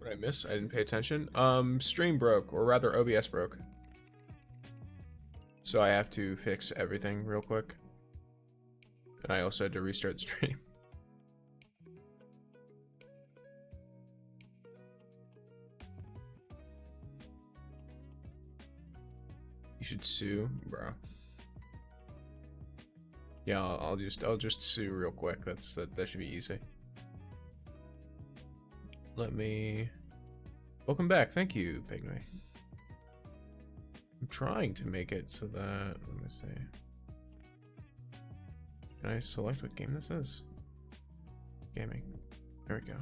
What did I miss? I didn't pay attention. Stream broke, or rather OBS broke. So I have to fix everything real quick. And I also had to restart the stream. You should sue, bro. Yeah, I'll just sue real quick. That should be easy. Let me. Welcome back. Thank you, Pygmy. I'm trying to make it so that, let me see. Can I select what game this is? Gaming. There we go.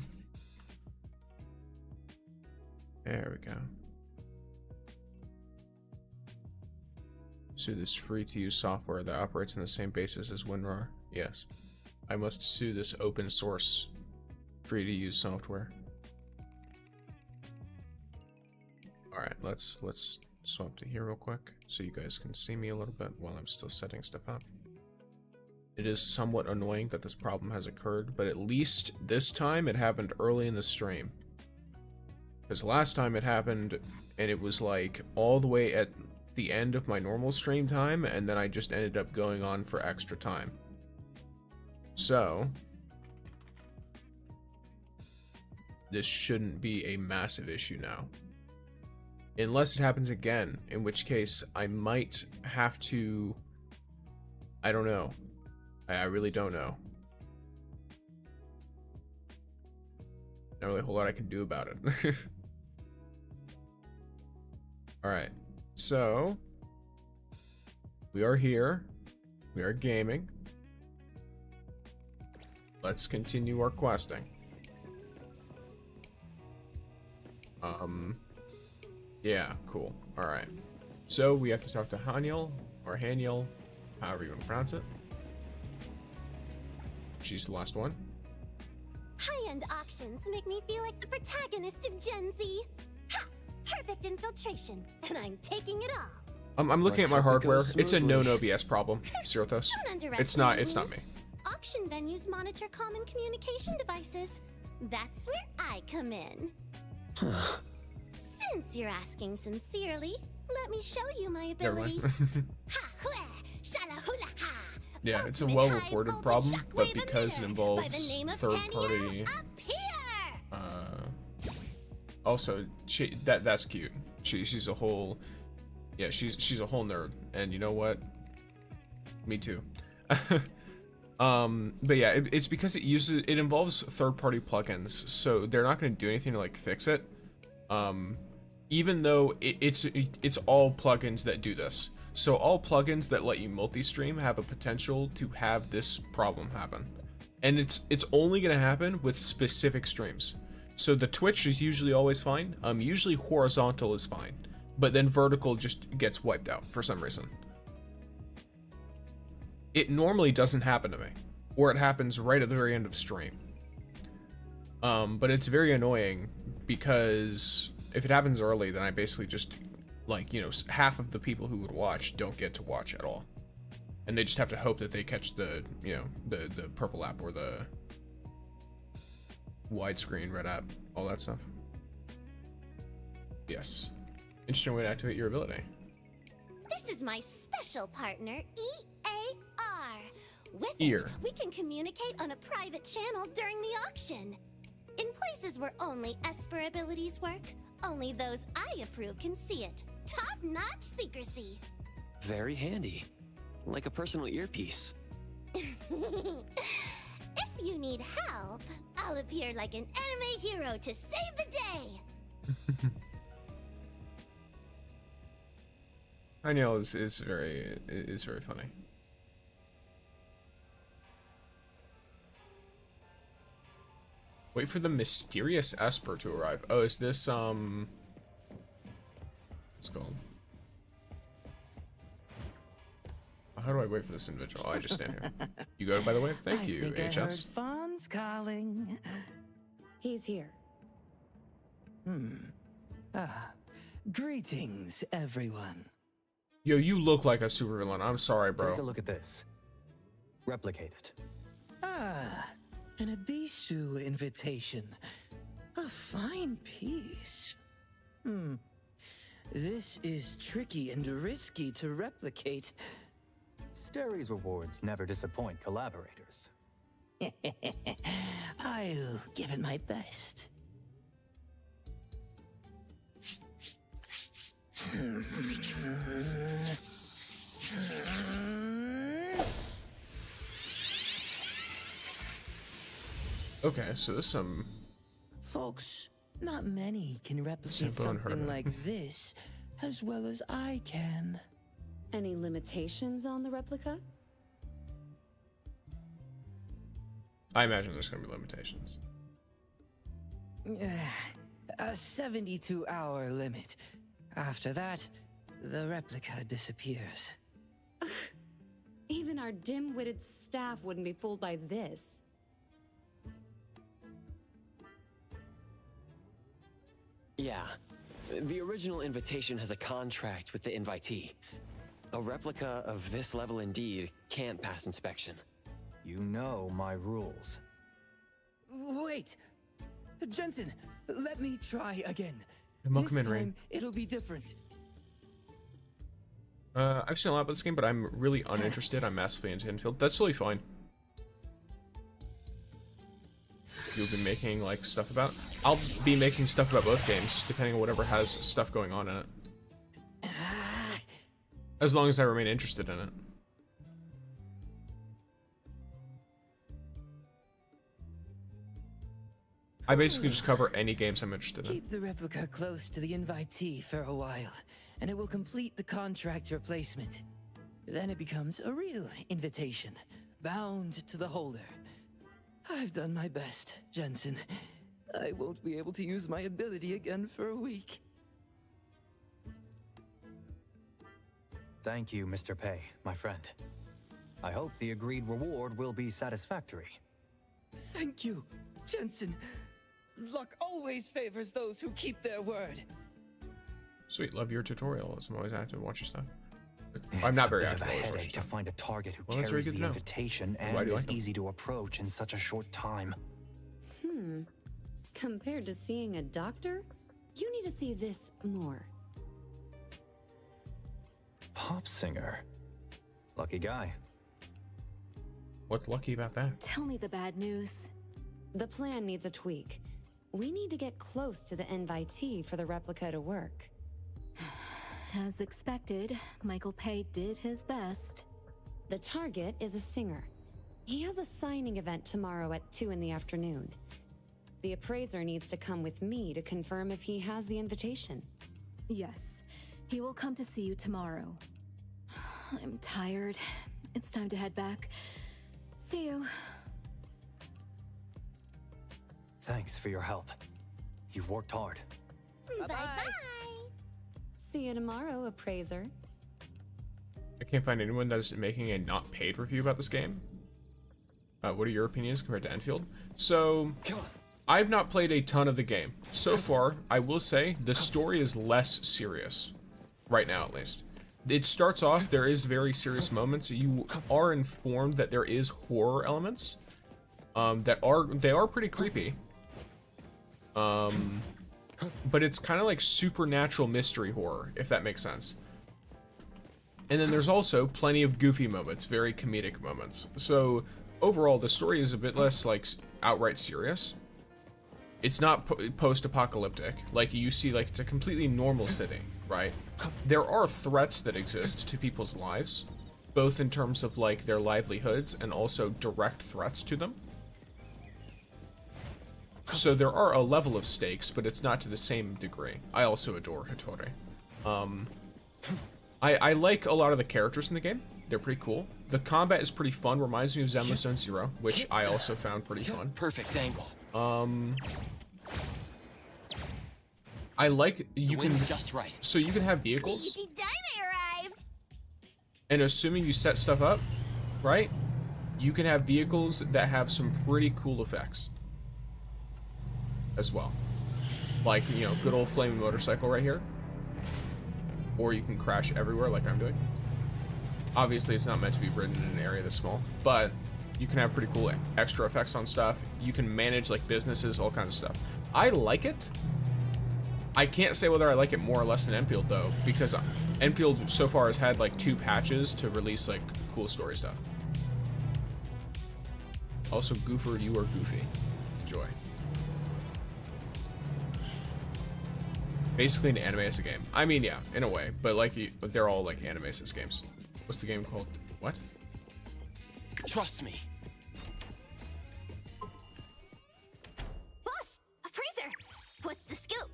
There we go. Sue this free-to-use software that operates on the same basis as WinRAR. Yes. I must sue this open source free-to-use software. Alright, let's swap to here real quick so you guys can see me a little bit while I'm still setting stuff up. It is somewhat annoying that this problem has occurred, but at least this time it happened early in the stream. Because last time it happened and it was like all the way at the end of my normal stream time, and then I just ended up going on for extra time. So this shouldn't be a massive issue now. Unless it happens again, in which case I might have to, I don't know. I really don't know. Not really a whole lot I can do about it. Alright, so we are here. We are gaming. Let's continue our questing. Yeah, cool. Alright. So we have to talk to Haniel, or Haniel, however you want to pronounce it. She's the last one. High-end auctions make me feel like the protagonist of Gen Z. Ha! Perfect infiltration, and I'm taking it all. I'm looking at my hardware. It's a known OBS problem, Sirthos. It's not me. Auction venues monitor common communication devices. That's where I come in. Since you're asking sincerely, let me show you my ability. Ha, hua, shala, hula, ha. Yeah, it's a well-reported problem, but because it involves third-party. Also, that's cute. She's a whole, yeah, she's a whole nerd, and you know what? Me too. But yeah, it's because it involves third-party plugins, so they're not going to do anything to like fix it. Even though it's all plugins that do this. So all plugins that let you multi-stream have a potential to have this problem happen. And it's only going to happen with specific streams. So the Twitch is usually always fine. Usually horizontal is fine. But then vertical just gets wiped out for some reason. It normally doesn't happen to me. Or it happens right at the very end of stream. But it's very annoying because if it happens early, then I basically just, like, you know, half of the people who would watch don't get to watch at all. And they just have to hope that they catch the, you know, the purple app or the widescreen red app, all that stuff. Yes. Interesting way to activate your ability. This is my special partner, EAR. With Ear. it, we can communicate on a private channel during the auction. In places where only Esper abilities work, only those I approve can see it. Top-notch secrecy. Very handy. Like a personal earpiece. If you need help, I'll appear like an anime hero to save the day. Haniel is very funny. Wait for the mysterious Esper to arrive. Oh, is this what's it called? How do I wait for this individual? Oh, I just stand here. You go, by the way. Thank you, I think I heard HS. Fons calling. He's here. Greetings, everyone. Yo, you look like a supervillain. I'm sorry, bro. Take a look at this. Replicate it. An Abishu invitation. A fine piece. This is tricky and risky to replicate. Sterry's rewards never disappoint collaborators. I'll give it my best. Okay, so there's some... Folks, not many can replicate Simple and something hard. like this as well as I can. Any limitations on the replica? I imagine there's gonna be limitations. A 72-hour limit. After that, the replica disappears. Even our dim-witted staff wouldn't be fooled by this. Yeah. The original invitation has a contract with the invitee. A replica of this level indeed can't pass inspection. You know my rules. Wait! Jensen, let me try again. Welcome This in, Rain. time, it'll be different. I've seen a lot about this game, but I'm really uninterested. I'm massively into Infield. That's totally fine. You'll be making, like, stuff about... I'll be making stuff about both games, depending on whatever has stuff going on in it. As long as I remain interested in it. I basically just cover any games I'm interested in. Keep the replica close to the invitee for a while, and it will complete the contract replacement. Then it becomes a real invitation, bound to the holder. I've done my best, Jensen. I won't be able to use my ability again for a week. Thank you, Mr. Pei, my friend. I hope the agreed reward will be satisfactory. Thank you, Jensen. Luck always favors those who keep their word. Sweet, love your tutorials. I'm always active to watch your stuff. It's I'm not very a bit of active. a I always watch headache your to stuff. find a target who Well, that's very carries good the to know. invitation Why and do you is like them? easy to approach in such a short time. Compared to seeing a doctor, you need to see this more. Pop singer. Lucky guy. What's lucky about that? Tell me the bad news. The plan needs a tweak. We need to get close to the invitee for the replica to work. As expected, Michael Pei did his best. The target is a singer. He has a signing event tomorrow at 2 in the afternoon. The appraiser needs to come with me to confirm if he has the invitation. Yes, he will come to see you tomorrow. I'm tired. It's time to head back. See you. Thanks for your help. You've worked hard. Bye-bye. See you tomorrow, appraiser. I can't find anyone that is making a not paid review about this game. What are your opinions compared to Enfield? So, I've not played a ton of the game. So far, I will say, the story is less serious. Right now, at least. It starts off, there is very serious moments. You are informed that there is horror elements. They are pretty creepy. But it's kind of like supernatural mystery horror, if that makes sense. And then there's also plenty of goofy moments, very comedic moments. So overall, the story is a bit less like outright serious. It's not post-apocalyptic. Like you see, like it's a completely normal city, right? There are threats that exist to people's lives, both in terms of like their livelihoods and also direct threats to them. So there are a level of stakes, but it's not to the same degree. I also adore Hattori. I like a lot of the characters in the game. They're pretty cool. The combat is pretty fun. Reminds me of Zenless Zone Zero, which I also found pretty fun. Perfect angle. I like you The can wind's just right. so you can have vehicles, Yippee Dynamite arrived! and assuming you set stuff up, right? You can have vehicles that have some pretty cool effects as well. Like, you know, good old flaming motorcycle right here. Or you can crash everywhere like I'm doing. Obviously, it's not meant to be ridden in an area this small, but You can have pretty cool extra effects on stuff. You can manage like businesses, all kinds of stuff. I like it. I can't say whether I like it more or less than Enfield though, because Enfield so far has had like 2 patches to release like cool story stuff. Also, Goofer, you are goofy. Enjoy. Basically an anime as a game. I mean, yeah, in a way, but like they're all like anime as games. What's the game called? What? Trust me. Boss, appraiser, what's the scoop?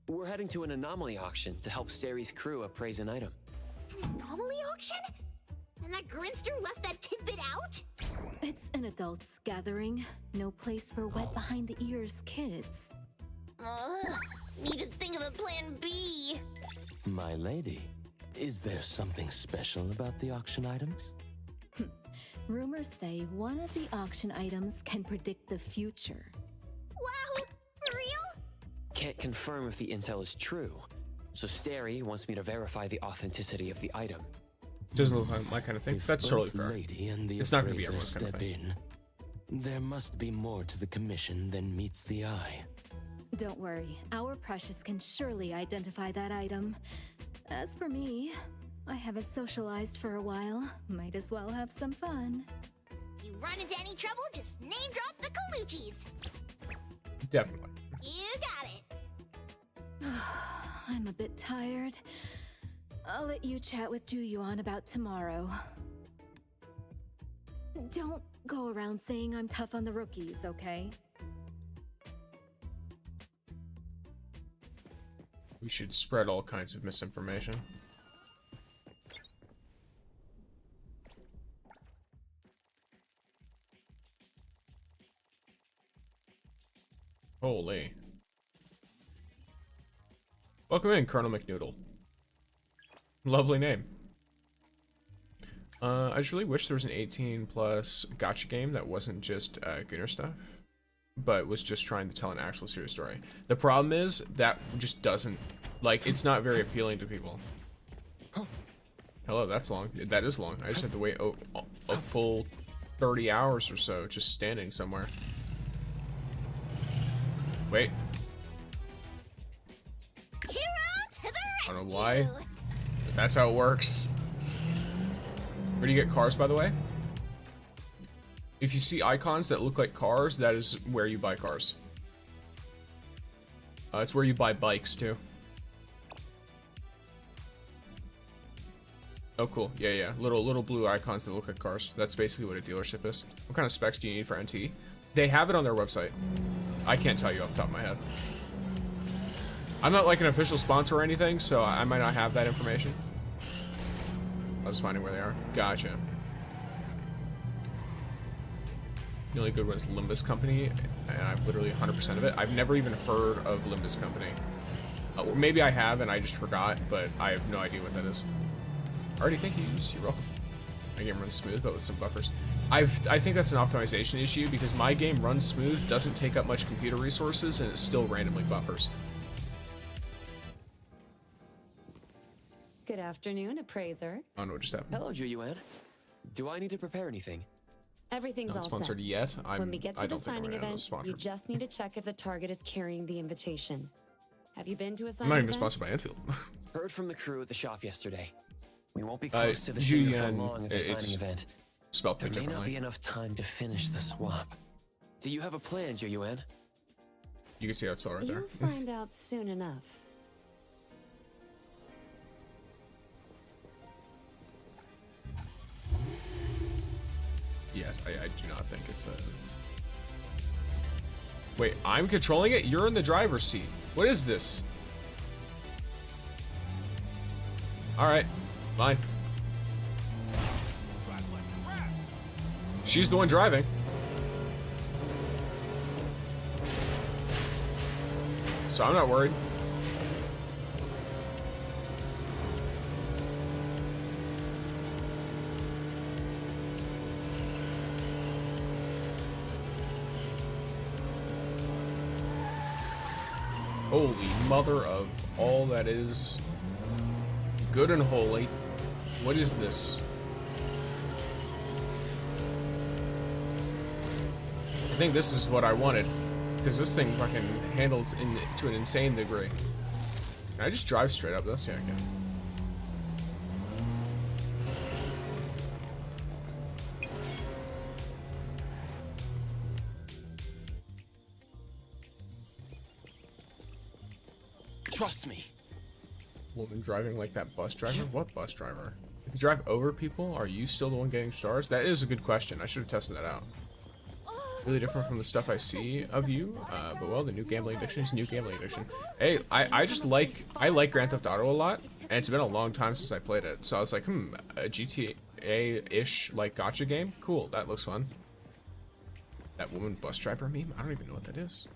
We're heading to an anomaly auction to help Sari's crew appraise an item. An anomaly auction? And that Grinster left that tidbit out? It's an adults gathering. No place for wet behind the ears kids. Need to think of a plan B. My lady, is there something special about the auction items? Rumors say one of the auction items can predict the future. Wow, for real? Can't confirm if the intel is true, so Stary wants me to verify the authenticity of the item. Doesn't look like my kind of thing. If That's totally both fair. lady and the It's not gonna be appraiser everyone's kind of step thing. in, there must be more to the commission than meets the eye. Don't worry, our Precious can surely identify that item. As for me, I haven't socialized for a while. Might as well have some fun. If you run into any trouble, just name drop the Colucci's. Definitely. You got it. I'm a bit tired. I'll let you chat with Juyuan about tomorrow. Don't go around saying I'm tough on the rookies, okay? We should spread all kinds of misinformation. Holy. Welcome in, Colonel McNoodle. Lovely name. I just really wish there was an 18+ gacha game that wasn't just Gunner stuff, but was just trying to tell an actual serious story. The problem is that just doesn't, like, it's not very appealing to people. Hello, that's long. That is long. I just have to wait a full 30 hours or so just standing somewhere. Wait. Hero to the rescue. I don't know why. But that's how it works. Where do you get cars, by the way? If you see icons that look like cars, that is where you buy cars. It's where you buy bikes, too. Oh, cool. Yeah, yeah. Little blue icons that look like cars. That's basically what a dealership is. What kind of specs do you need for NT? They have it on their website. I can't tell you off the top of my head. I'm not like an official sponsor or anything, so I might not have that information. I was finding where they are. Gotcha. The only good one is Limbus Company, and I've literally 100% of it. I've never even heard of Limbus Company. Or maybe I have and I just forgot, but I have no idea what that is. Alrighty, thank you. You're welcome. My game runs smooth, but with some buffers. I think that's an optimization issue because my game runs smooth, doesn't take up much computer resources, and it still randomly buffers. Good afternoon, appraiser. I don't know what just happened. Hello, Juyuan. Do I need to prepare anything? Everything's Not all sponsored set. yet. When we get to I the don't think I'm signing gonna have event, sponsored. you just need to check if the target is carrying the invitation. Have you been to a I'm signing not even event? sponsored by Enfield. Heard from the crew at the shop yesterday. We won't be close to the singer for Julian, long at the it's signing event. spelled There may not differently. be enough time to finish the swap. Do you have a plan, Juyuan? You can see how it's spelled right there. You'll find out soon enough. Yeah, I do not think it's a... Wait, I'm controlling it? You're in the driver's seat. What is this? Alright, fine. She's the one driving. So I'm not worried. Holy mother of all that is good and holy. What is this? I think this is what I wanted, because this thing fucking handles to an insane degree. Can I just drive straight up this? Yeah, I can. Trust me. Woman driving like that bus driver? What bus driver? If you drive over people, are you still the one getting stars? That is a good question. I should have tested that out. Really different from the stuff I see of you, but well, the new gambling addiction is new gambling addiction. Hey, I like Grand Theft Auto a lot, and it's been a long time since I played it, so I was like, a GTA-ish like gacha game? Cool, that looks fun. That woman bus driver meme? I don't even know what that is.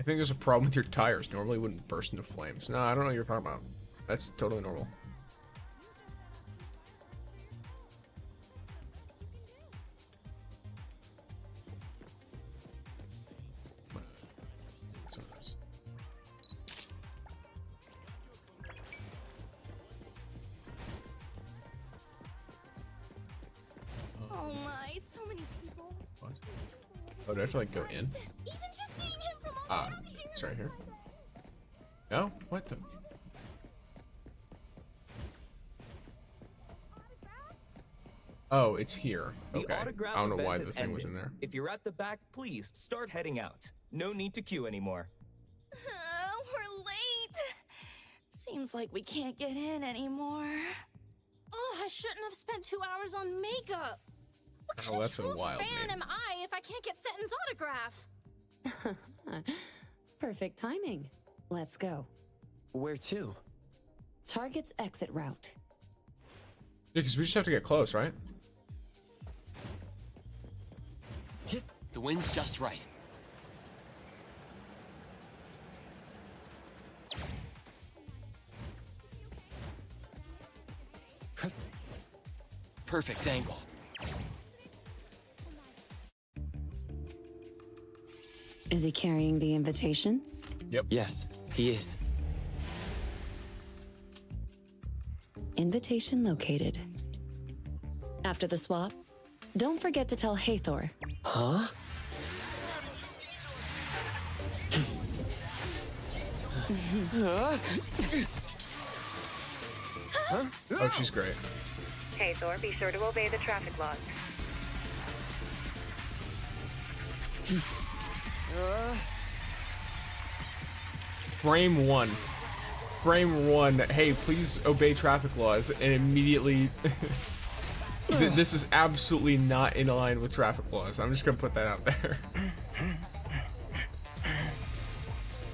I think there's a problem with your tires. Normally wouldn't burst into flames. No, I don't know what you're talking about. That's totally normal. Oh my, so many people. What? Oh, do I have to like go in? Even just seeing him from all around here. It's right here. No? What the? Oh, it's here. Okay. I don't know why the thing was in there. If you're at the back, please start heading out. No need to queue anymore. We're late. Seems like we can't get in anymore. Oh, I shouldn't have spent 2 hours on makeup. What kind Oh, of that's a true wild fan name. am I if I can't get Seton's autograph? Perfect timing. Let's go. Where to? Target's exit route. Yeah, because we just have to get close, right? The wind's just right. Perfect angle. Is he carrying the invitation? Yep. Yes, he is. Invitation located. After the swap, don't forget to tell Hathor. Huh? Oh, she's great. Hathor, be sure to obey the traffic laws. Frame one. Frame one. Hey, please obey traffic laws, and immediately. This is absolutely not in line with traffic laws. I'm just gonna put that out there.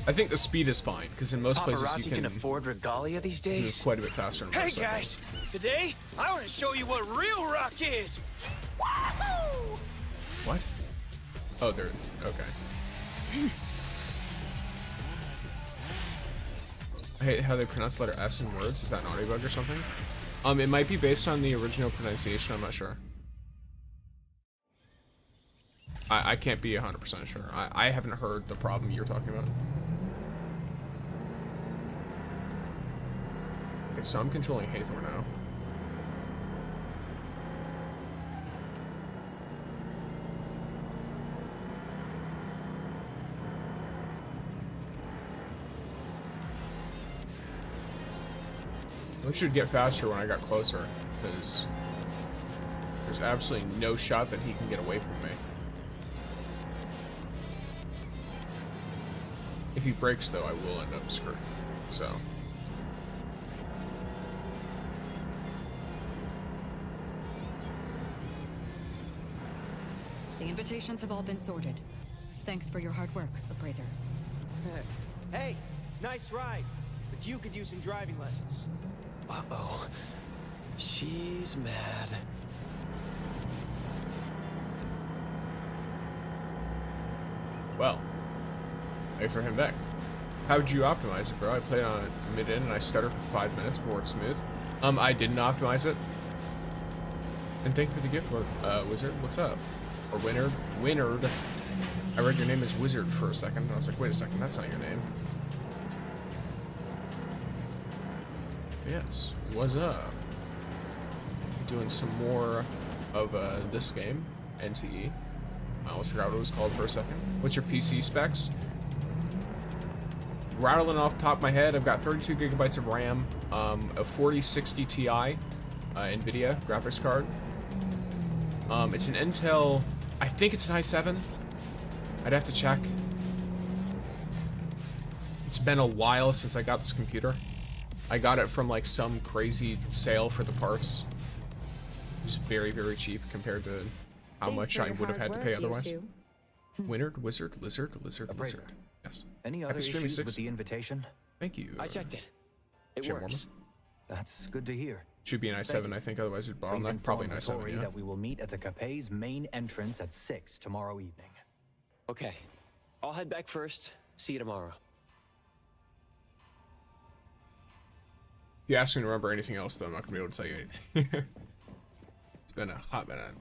I think the speed is fine because in most places you can afford regalia these move days. quite a bit faster. Hey guys, today I want to show you what real rock is. Wahoo! What? Oh, they're okay. I hate how they pronounce the letter S in words. Is that naughty bug or something? It might be based on the original pronunciation. I'm not sure. I can't be 100% sure. I haven't heard the problem you're talking about. Okay, so I'm controlling Hathor now. We should get faster when I got closer, because there's absolutely no shot that he can get away from me. If he breaks, though, I will end up screwed. So. The invitations have all been sorted. Thanks for your hard work, Appraiser. Hey, nice ride, but you could use some driving lessons. Uh-oh. She's mad. Well, wait for him back. How'd you optimize it, bro? I played on mid-end and I stuttered for 5 minutes before it's smooth. I didn't optimize it. And thank you for the gift, Wizard. What's up? Or Winard. I read your name as Wizard for a second. I was like, wait a second, that's not your name. Yes. What's up? doing some more of this game, NTE. I almost forgot what it was called for a second. What's your PC specs? Rattling off the top of my head, I've got 32 gigabytes of RAM, a 4060 Ti NVIDIA graphics card. It's an Intel, I think it's an i7. I'd have to check. It's been a while since I got this computer. I got it from like some crazy sale for the parts. It was very, very cheap compared to how much I would have had to pay otherwise. Winard, Wizard, Lizard. Yes. Any other issues with the invitation? Thank you. I checked it. It works. That's good to hear. Should be an i7, I think. Otherwise, it'd bottleneck. Probably an i7. Yeah. That we will meet at the Capet's main entrance at 6 tomorrow evening. Okay, I'll head back first. See you tomorrow. If you ask me to remember anything else, though, I'm not gonna be able to tell you anything. It's been a hot minute.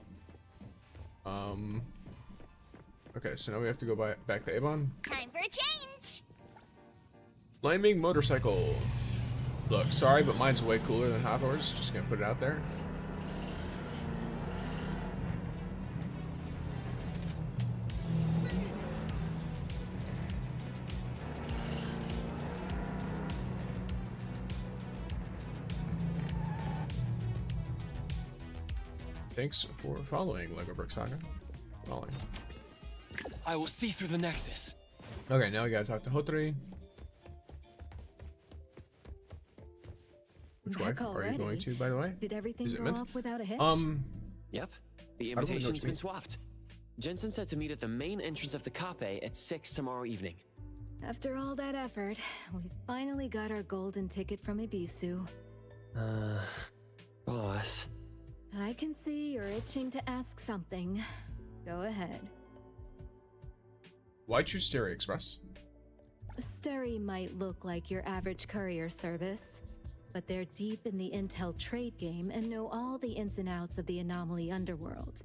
Okay, so now we have to go back to Avon. Time for a change. Flaming motorcycle. Look, sorry, but mine's way cooler than Hathor's. Just gonna put it out there. Thanks for following, Lego Brick Saga. I will see through the Nexus. Okay, now we gotta talk to Hotri. Which wife are you going to, by the way? Did everything Is it go Mint? off without a hitch? Yep. The I don't really know invitation's what you been mean. swapped. Jensen said to meet at the main entrance of the Cape at 6 tomorrow evening. After all that effort, we finally got our golden ticket from Ibisu. Boss. I can see you're itching to ask something. Go ahead. Why choose Stereo Express? Steri might look like your average courier service, but they're deep in the intel trade game and know all the ins and outs of the anomaly underworld.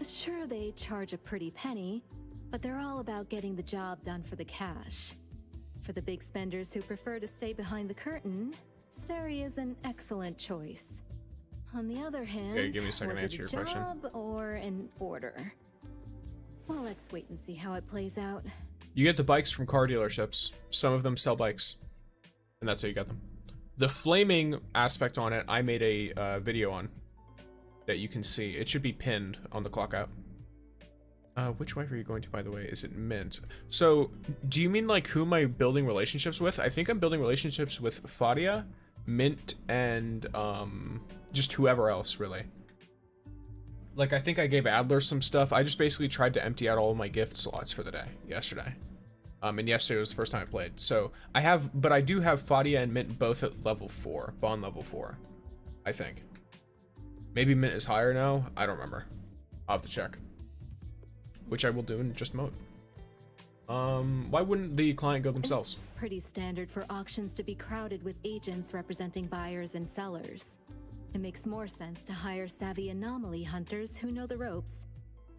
Sure, they charge a pretty penny, but they're all about getting the job done for the cash. For the big spenders who prefer to stay behind the curtain, Steri is an excellent choice. On the other hand, Okay, give me a second to was it answer your a question. job or an order? Well, let's wait and see how it plays out. You get the bikes from car dealerships. Some of them sell bikes. And that's how you get them. The flaming aspect on it, I made a video on. That you can see. It should be pinned on the clock out. Which wife are you going to, by the way? Is it Mint? So, do you mean like who am I building relationships with? I think I'm building relationships with Fadia, Mint, and just whoever else, really. Like, I think I gave Adler some stuff. I just basically tried to empty out all of my gift slots for the day, yesterday. And yesterday was the first time I played. So, but I do have Fadia and Mint both at level 4, Bond level 4, I think. Maybe Mint is higher now? I don't remember. I'll have to check. Which I will do in just a moment. Why wouldn't the client go themselves? It's pretty standard for auctions to be crowded with agents representing buyers and sellers. It makes more sense to hire savvy anomaly hunters who know the ropes,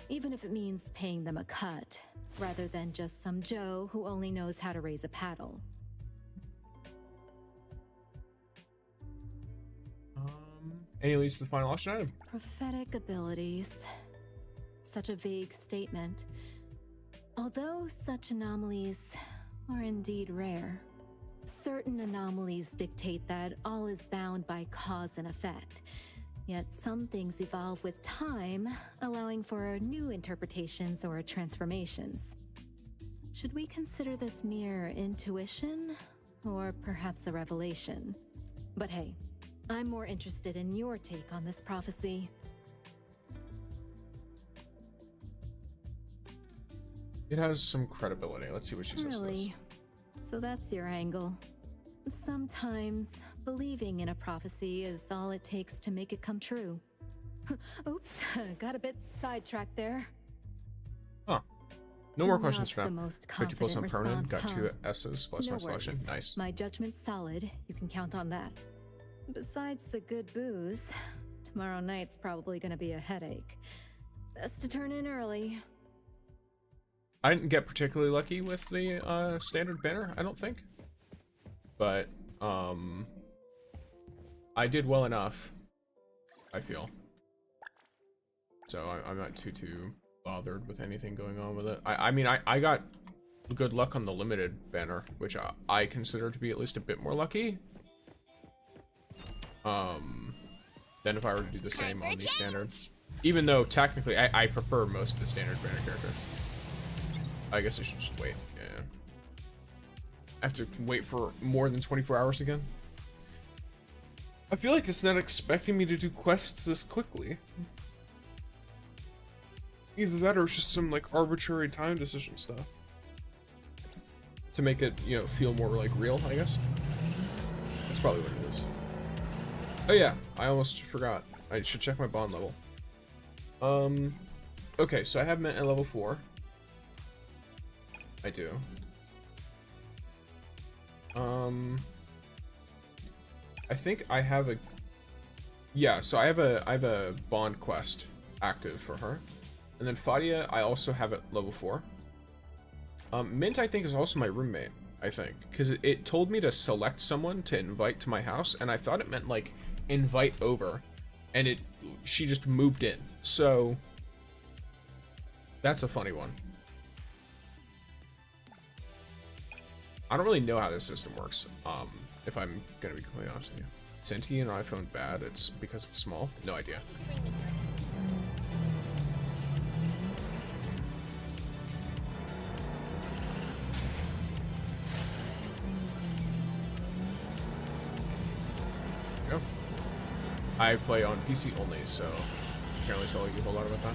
even if it means paying them a cut, rather than just some Joe who only knows how to raise a paddle. Any leads to the final auction item? Prophetic abilities. Such a vague statement. Although such anomalies are indeed rare, certain anomalies dictate that all is bound by cause and effect. Yet some things evolve with time, allowing for new interpretations or transformations. Should we consider this mere intuition, or perhaps a revelation? But hey, I'm more interested in your take on this prophecy. It has some credibility. Let's see what she says. Really? So that's your angle. Sometimes believing in a prophecy is all it takes to make it come true. Oops, got a bit sidetracked there. Huh. No more questions Not for the now. most 50 plus on confident permanent. Got response, 2 S's plus No my selection. worries. Nice. My judgment's solid. You can count on that. Besides the good booze, tomorrow night's probably gonna be a headache. Best to turn in early. I didn't get particularly lucky with the standard banner, I don't think. But I did well enough. I feel. So I'm not too bothered with anything going on with it. I mean, I got good luck on the limited banner, which I consider to be at least a bit more lucky. Than if I were to do the same on the standard. Even though technically I prefer most of the standard banner characters. I guess I should just wait. Yeah. I have to wait for more than 24 hours again. I feel like it's not expecting me to do quests this quickly. Either that or it's just some like arbitrary time decision stuff. To make it, you know, feel more like real, I guess. That's probably what it is. Oh yeah, I almost forgot. I should check my bond level. Okay, so I have Mint at level 4. I do. I think I have a... Yeah, so I have a bond quest active for her. And then Fadia, I also have at level 4. Mint, I think, is also my roommate, I think. Because it told me to select someone to invite to my house, and I thought it meant, like, invite over. And she just moved in. So, that's a funny one. I don't really know how this system works, if I'm gonna be completely honest with you. Sentient iPhone bad, it's because it's small? No idea. Go. I play on PC only, so I can't really tell you a whole lot about that.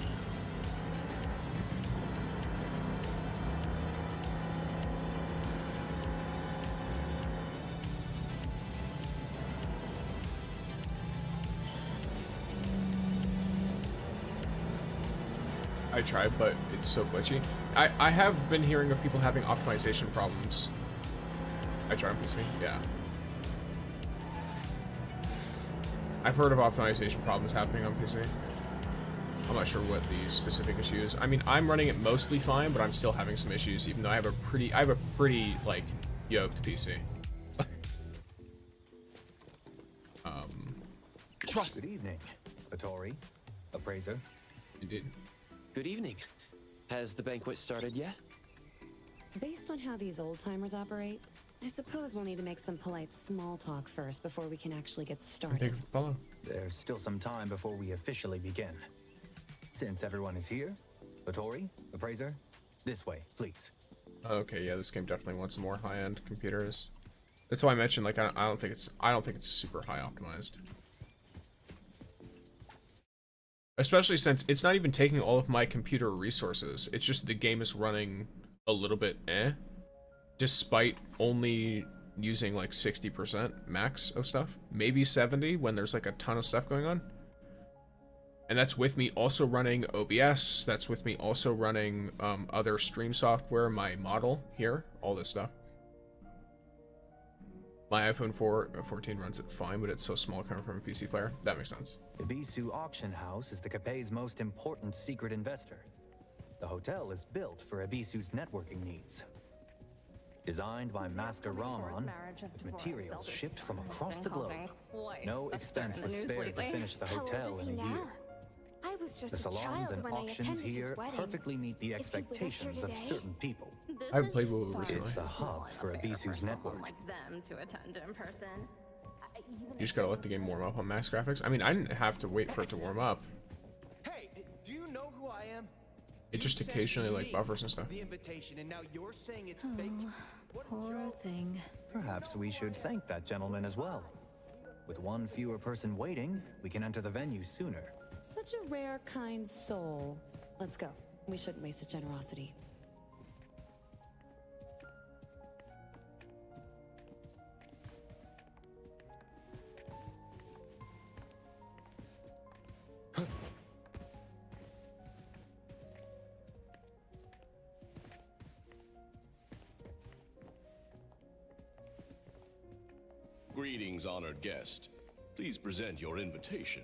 I tried, but it's so glitchy. I have been hearing of people having optimization problems. I tried on PC, yeah. I've heard of optimization problems happening on PC. I'm not sure what the specific issue is. I mean, I'm running it mostly fine, but I'm still having some issues, even though I have a pretty like yoked PC. Trust. Good evening, Atori, appraiser. Indeed. Good evening. Has the banquet started yet? Based on how these old-timers operate, I suppose we'll need to make some polite small talk first before we can actually get started. There's still some time before we officially begin. Since everyone is here, Atori, appraiser, this way, please. Okay, yeah, this game definitely wants some more high-end computers. That's why I mentioned, like, I don't think it's super high optimized. Especially since it's not even taking all of my computer resources. It's just the game is running a little bit despite only using like 60% max of stuff. Maybe 70 when there's like a ton of stuff going on. And that's with me also running OBS. That's with me also running other stream software, my model here, all this stuff. My iPhone 14 runs it fine, but it's so small coming from a PC player. That makes sense. Ebisu Auction House is the Capet's most important secret investor. The hotel is built for Ebisu's networking needs. Designed by Master Rahman, materials shipped from across the globe. No expense was spared to finish the hotel in a year. I was just The salons and auctions here perfectly meet the expectations of certain people. I haven't played WoW recently. It's a hub for Ebisu's network. Them to attend in person. You just gotta let the game warm up on max graphics. I mean, I didn't have to wait for it to warm up. Hey, do you know who I am? It just occasionally like buffers and stuff. The invitation, and now you're saying it's fake. Poor thing. Perhaps we should thank that gentleman as well. With one fewer person waiting, we can enter the venue sooner. Such a rare, kind soul. Let's go. We shouldn't waste his generosity. Greetings, honored guest. Please present your invitation.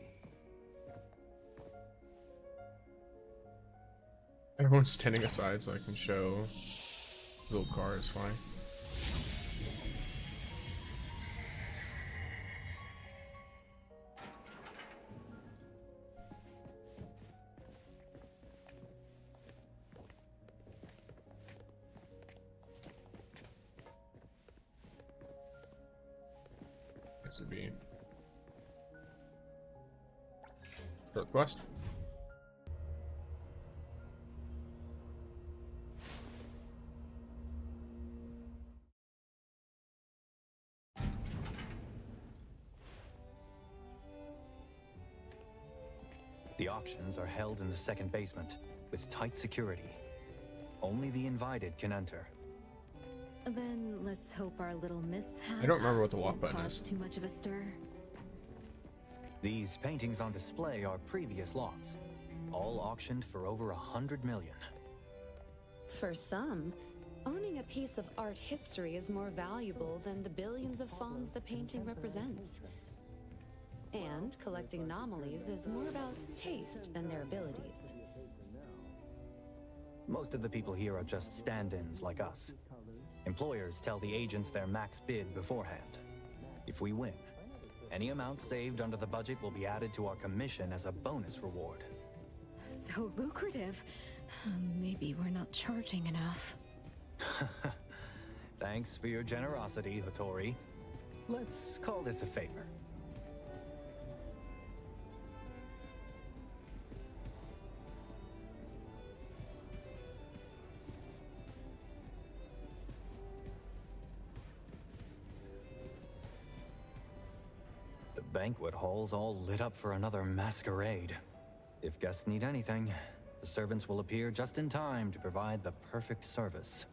Everyone's standing aside so I can show the little car is fine. This would be short quest. The auctions are held in the second basement, with tight security. Only the invited can enter. Then let's hope our little mishap I don't remember what the walk won't button cause is. too much of a stir. These paintings on display are previous lots, all auctioned for over 100 million. For some, owning a piece of art history is more valuable than the billions of fons the painting represents. And collecting anomalies is more about taste than their abilities. Most of the people here are just stand-ins like us. Employers tell the agents their max bid beforehand. If we win, any amount saved under the budget will be added to our commission as a bonus reward. So lucrative. Maybe we're not charging enough. Thanks for your generosity, Hattori. Let's call this a favor. The banquet hall's all lit up for another masquerade. If guests need anything, the servants will appear just in time to provide the perfect service.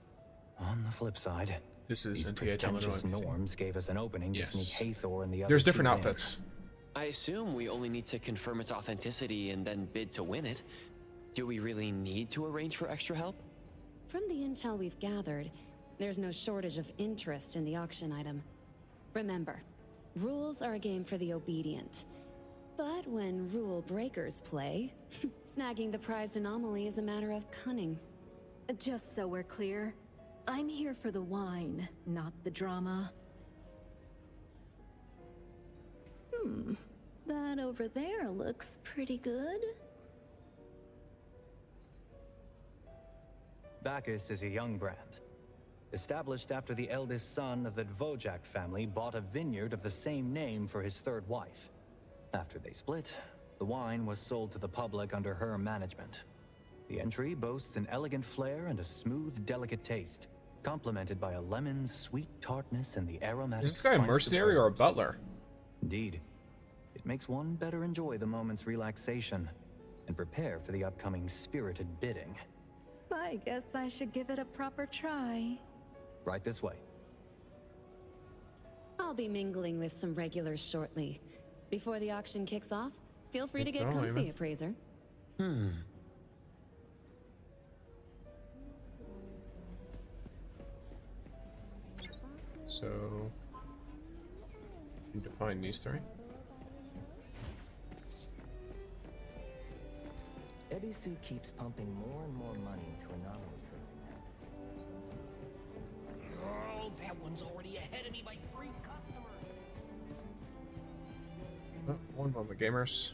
On the flip side, This is these NTA pretentious download. norms gave us an opening to sneak Hathor and the other There's different two outfits. I assume we only need to confirm its authenticity and then bid to win it. Do we really need to arrange for extra help? From the intel we've gathered, there's no shortage of interest in the auction item. Remember, rules are a game for the obedient. But when rule breakers play, snagging the prized anomaly is a matter of cunning. Just so we're clear, I'm here for the wine, not the drama. That over there looks pretty good. Bacchus is a young brand, established after the eldest son of the Dvořák family bought a vineyard of the same name for his third wife. After they split, the wine was sold to the public under her management. The entry boasts an elegant flair and a smooth, delicate taste, complemented by a lemon's sweet tartness and the aromatic Is this guy a spice of mercenary or a herbs. butler? Indeed. It makes one better enjoy the moment's relaxation and prepare for the upcoming spirited bidding. I guess I should give it a proper try. Right this way. I'll be mingling with some regulars shortly. Before the auction kicks off, feel free to get Oh, comfy, Amos. appraiser. So, need to find these three. Ebisu keeps pumping more and more money into anomaly trading. Oh, that one's already ahead of me by 3 customers. Oh, one moment, gamers.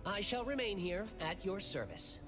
I shall remain here at your service.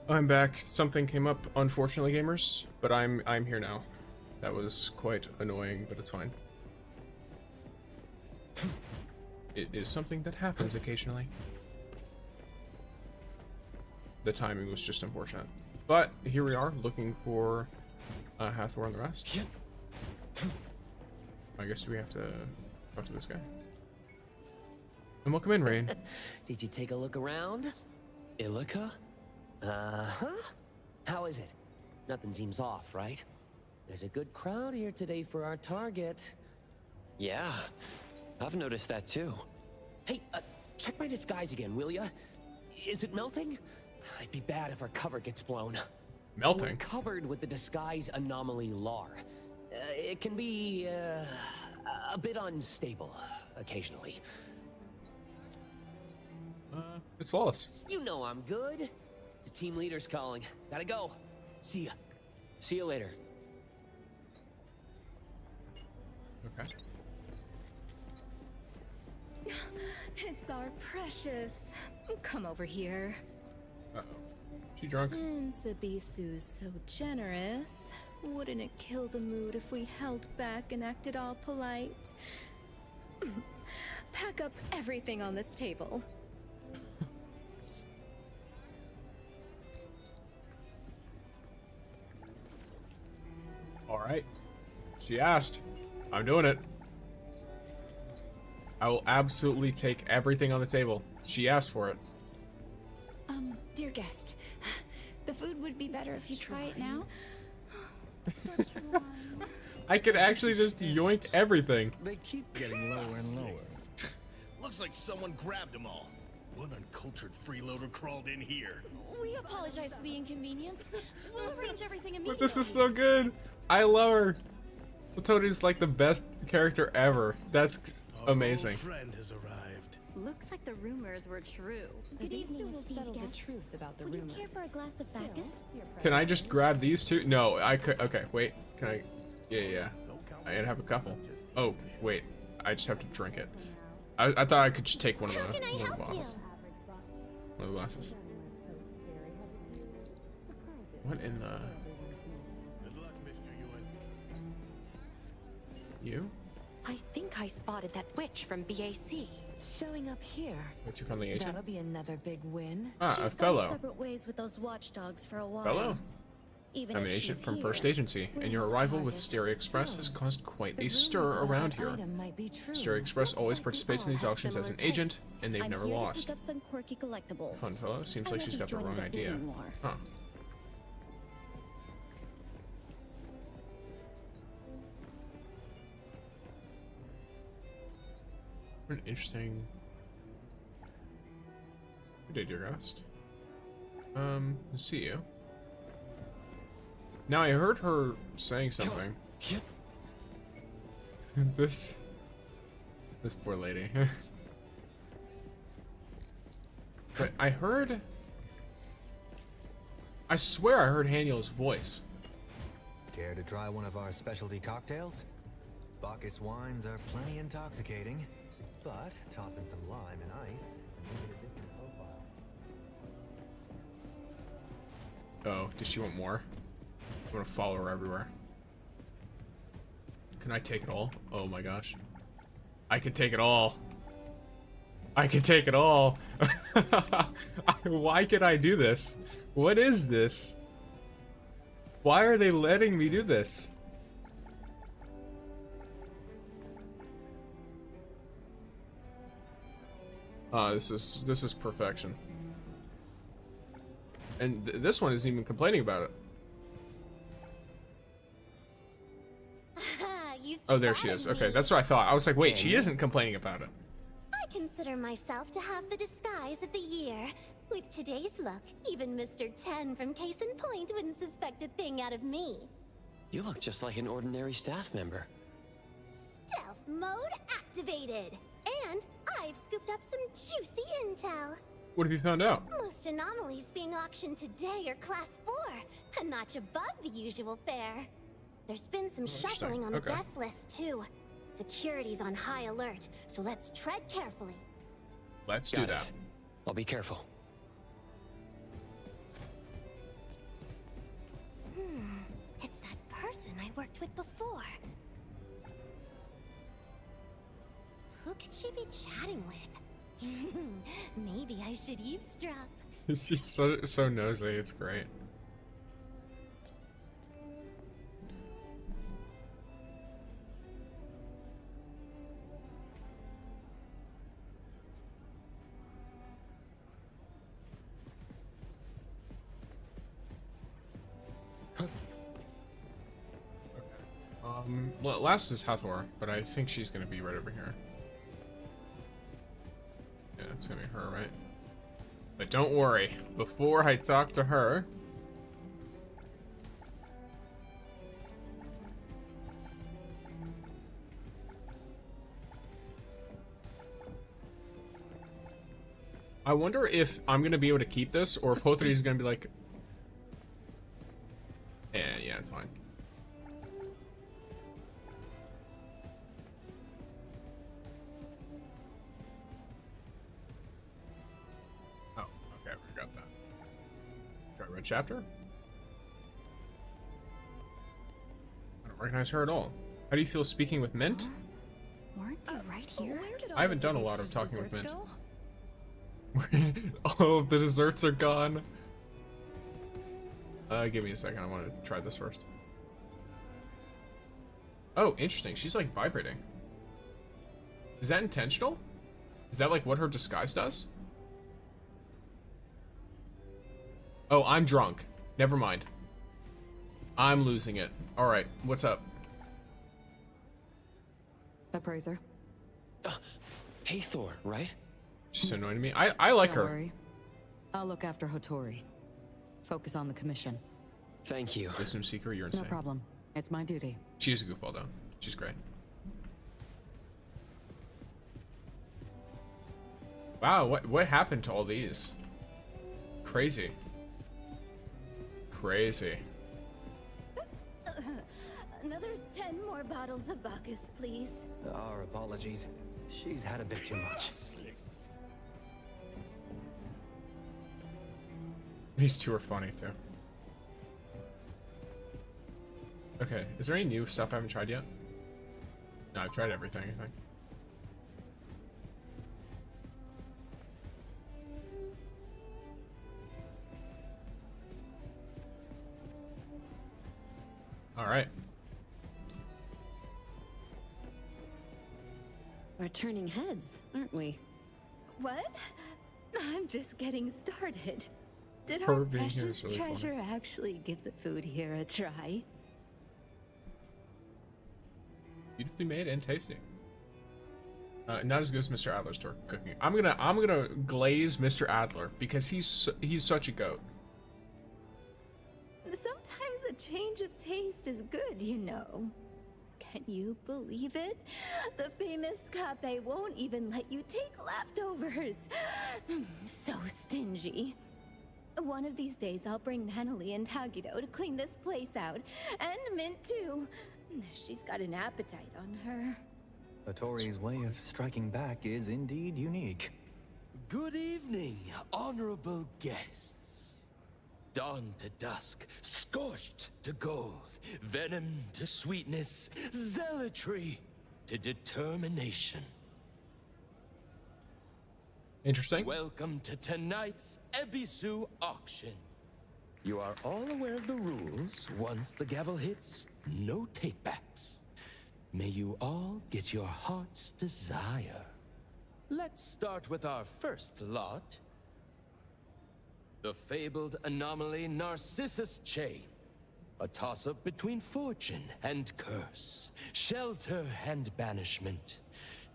I'm back. Something came up, unfortunately, gamers, but I'm here now. That was quite annoying, but it's fine. It is something that happens occasionally. The timing was just unfortunate. But here we are, looking for Hathor and the rest. I guess we have to talk to this guy. And welcome in, Rain. Did you take a look around? Illica? Uh-huh. How is it? Nothing seems off, right? There's a good crowd here today for our target. Yeah, I've noticed that too. Hey, check my disguise again, will ya? Is it melting? It'd be bad if our cover gets blown. Melting? We're covered with the disguise anomaly LAR. It can be, a bit unstable, occasionally. It's flawless. You know I'm good. The team leader's calling. Gotta go. See ya. See you later. Okay. It's our precious. Come over here. Uh-oh. She drunk? Since Abisu's so generous, wouldn't it kill the mood if we held back and acted all polite? Pack up everything on this table. Alright. She asked. I'm doing it. I will absolutely take everything on the table. She asked for it. Dear guest, the food would be better if you try it now. I could actually just yoink everything. They keep getting lower and lower. Looks like someone grabbed them all. What uncultured freeloader crawled in here? We apologize for the inconvenience. We'll arrange everything immediately. But this is so good. I love her. Tony's like the best character ever. That's amazing. Our old friend has arrived. Looks like the rumors were true. Good evening, will settle the truth about the rumors. Would you care for a glass of Bacchus? Can I just grab these two? No, I could. Okay, wait. Can I? Yeah. I gotta have a couple. Oh, wait. I just have to drink it. I thought I could just take one of the bottles. One of the glasses. What in the? You? I think I spotted that witch from BAC. Showing up here. Witch from the agent? That'll be another big win. Ah, She's a fellow. gone separate ways with those watchdogs for a while. Fellow? Even I'm an if agent she's from here, First Agency, and your arrival with Stereo Express has caused quite a stir around here. Stereo Express always participates in these auctions as an agent, and they've never lost. Pick up some quirky collectibles. Fun fellow. Seems I like will she's be got the joining wrong idea. bidding war. Huh. What an interesting... Good day, dear guest. Let's see you. Now I heard her saying something. This poor lady. But I heard... I swear I heard Haniel's voice. Care to try one of our specialty cocktails? Bacchus wines are plenty intoxicating, but toss in some lime and ice and you get a different profile. Oh, does she want more? I'm gonna follow her everywhere. Can I take it all? Oh my gosh. I can take it all. I can take it all. Why can I do this? What is this? Why are they letting me do this? This is perfection. And this one isn't even complaining about it. Oh, there she is. Okay, that's what I thought. I was like, wait, she isn't complaining about it. I consider myself to have the disguise of the year. With today's look, even Mr. 10 from Case in Point wouldn't suspect a thing out of me. You look just like an ordinary staff member. Stealth mode activated! And I've scooped up some juicy intel. What have you found out? Most anomalies being auctioned today are Class 4, a notch above the usual fare. There's been some shuffling on the guest list, too. Security's on high alert, so let's tread carefully. Let's do that. I'll be careful. worked with before. Who could she be chatting with? Maybe I should eavesdrop. She's so nosy, it's great. Well, last is Hathor, but I think she's gonna be right over here. Yeah, it's gonna be her, right? But don't worry, before I talk to her... I wonder if I'm gonna be able to keep this, or if both of these are gonna be like... Yeah, it's fine. Red chapter? I don't recognize her at all. How do you feel speaking with Mint? Weren't you right here? I haven't done a lot of talking with Mint. All of the desserts are gone. Give me a second. I want to try this first. Oh, interesting. She's like vibrating. Is that intentional? Is that like what her disguise does? Oh, I'm drunk. Never mind. I'm losing it. Alright, what's up? Appraiser. Hathor, right? She's so annoying to me. I like her. Don't worry. I'll look after Hotori. Focus on the commission. Thank you. Wisdom Seeker, you're insane. No problem. It's my duty. She's a goofball though. She's great. Wow, what happened to all these? Crazy. Crazy. Another 10 more bottles of Bacchus, please. Our apologies. She's had a bit too much. These two are funny too. Okay, is there any new stuff I haven't tried yet? No, I've tried everything, I think. Alright. We're turning heads, aren't we? What? I'm just getting started. Did Her our being here precious is really treasure funny. actually give the food here a try? Beautifully made and tasty. Not as good as Mr. Adler's cooking. I'm gonna glaze Mr. Adler because he's such a goat. Sometimes a change of taste is good, you know. Can you believe it? The famous Cape won't even let you take leftovers. So stingy. One of these days I'll bring Natalie and Tagido to clean this place out. And Mint too. She's got an appetite on her. Hotori's way of striking back is indeed unique. Good evening, honorable guests. Dawn to dusk, scorched to gold, venom to sweetness, zealotry to determination. Interesting. Welcome to tonight's Ebisu auction. You are all aware of the rules. Once the gavel hits, no takebacks. May you all get your heart's desire. Let's start with our first lot. The fabled anomaly Narcissus Chain. A toss-up between fortune and curse, shelter and banishment.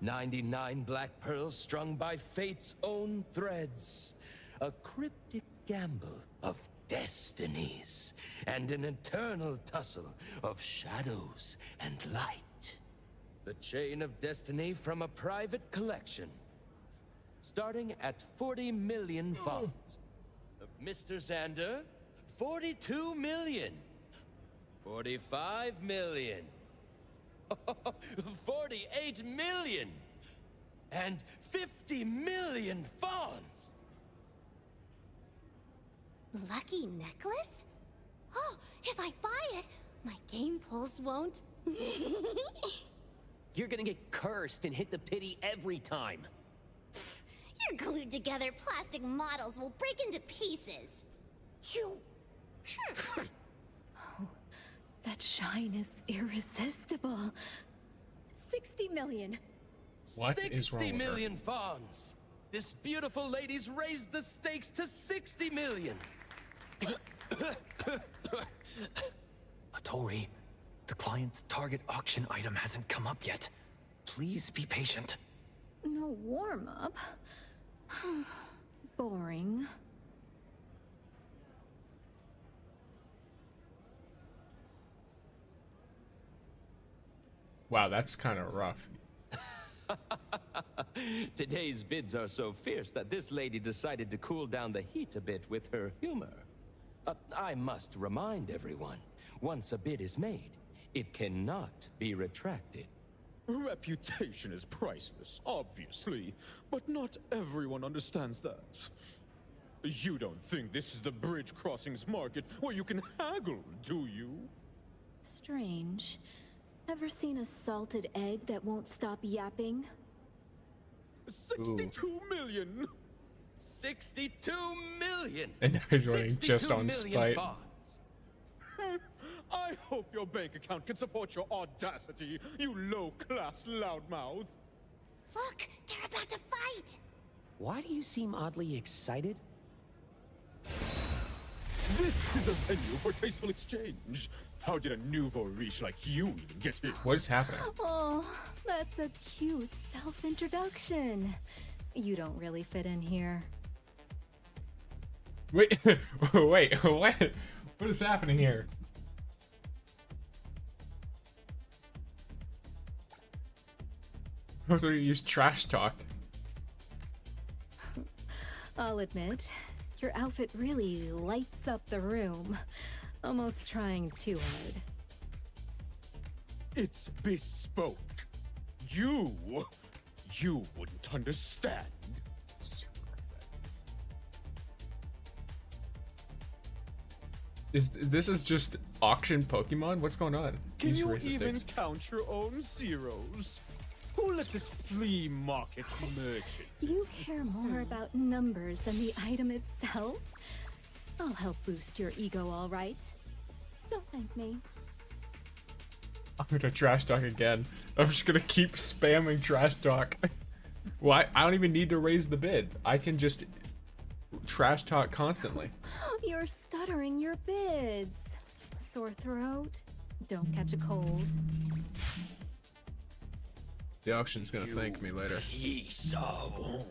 99 black pearls strung by fate's own threads. A cryptic gamble of destinies, and an eternal tussle of shadows and light. The chain of destiny from a private collection, starting at 40 million fons. Of Mr. Xander, 42 million. 45 million. 48 million. And 50 million fons. Lucky necklace? Oh, if I buy it, My game pulse won't. You're gonna get cursed and hit the pity every time. Your glued together plastic models will break into pieces. You... Oh, that shine is irresistible. 60 million. What is wrong 60 with her? million fons. This beautiful lady's raised the stakes to 60 million. Hattori, the client's target auction item hasn't come up yet. Please be patient. No warm-up? Boring. Wow, that's kind of rough. Today's bids are so fierce that this lady decided to cool down the heat a bit with her humor. I must remind everyone, once a bid is made, it cannot be retracted. Reputation is priceless, obviously, but not everyone understands that. You don't think this is the bridge crossings market where you can haggle, do you? Strange. Ever seen a salted egg that won't stop yapping? 62 million! 62 million! And now he's running just on spite. I hope your bank account can support your audacity, you low-class loudmouth. Look, they're about to fight! Why do you seem oddly excited? This is a venue for tasteful exchange. How did a nouveau riche like you even get here? What is happening? Oh, that's a cute self-introduction. You don't really fit in here. Wait, wait, what? What is happening here? I was going to use trash talk. I'll admit, your outfit really lights up the room. Almost trying too hard. It's bespoke. You wouldn't understand. This is just auction Pokemon? What's going on? Can Use you racist even sticks. count your own zeros? Who let this flea market merchant? You care more about numbers than the item itself? I'll help boost your ego, all right. Don't thank me. I'm gonna trash talk again. I'm just gonna keep spamming trash talk. Why? I don't even need to raise the bid. I can just trash talk constantly. You're stuttering your bids. Sore throat? Don't catch a cold. The auction's gonna thank me later. Piece of...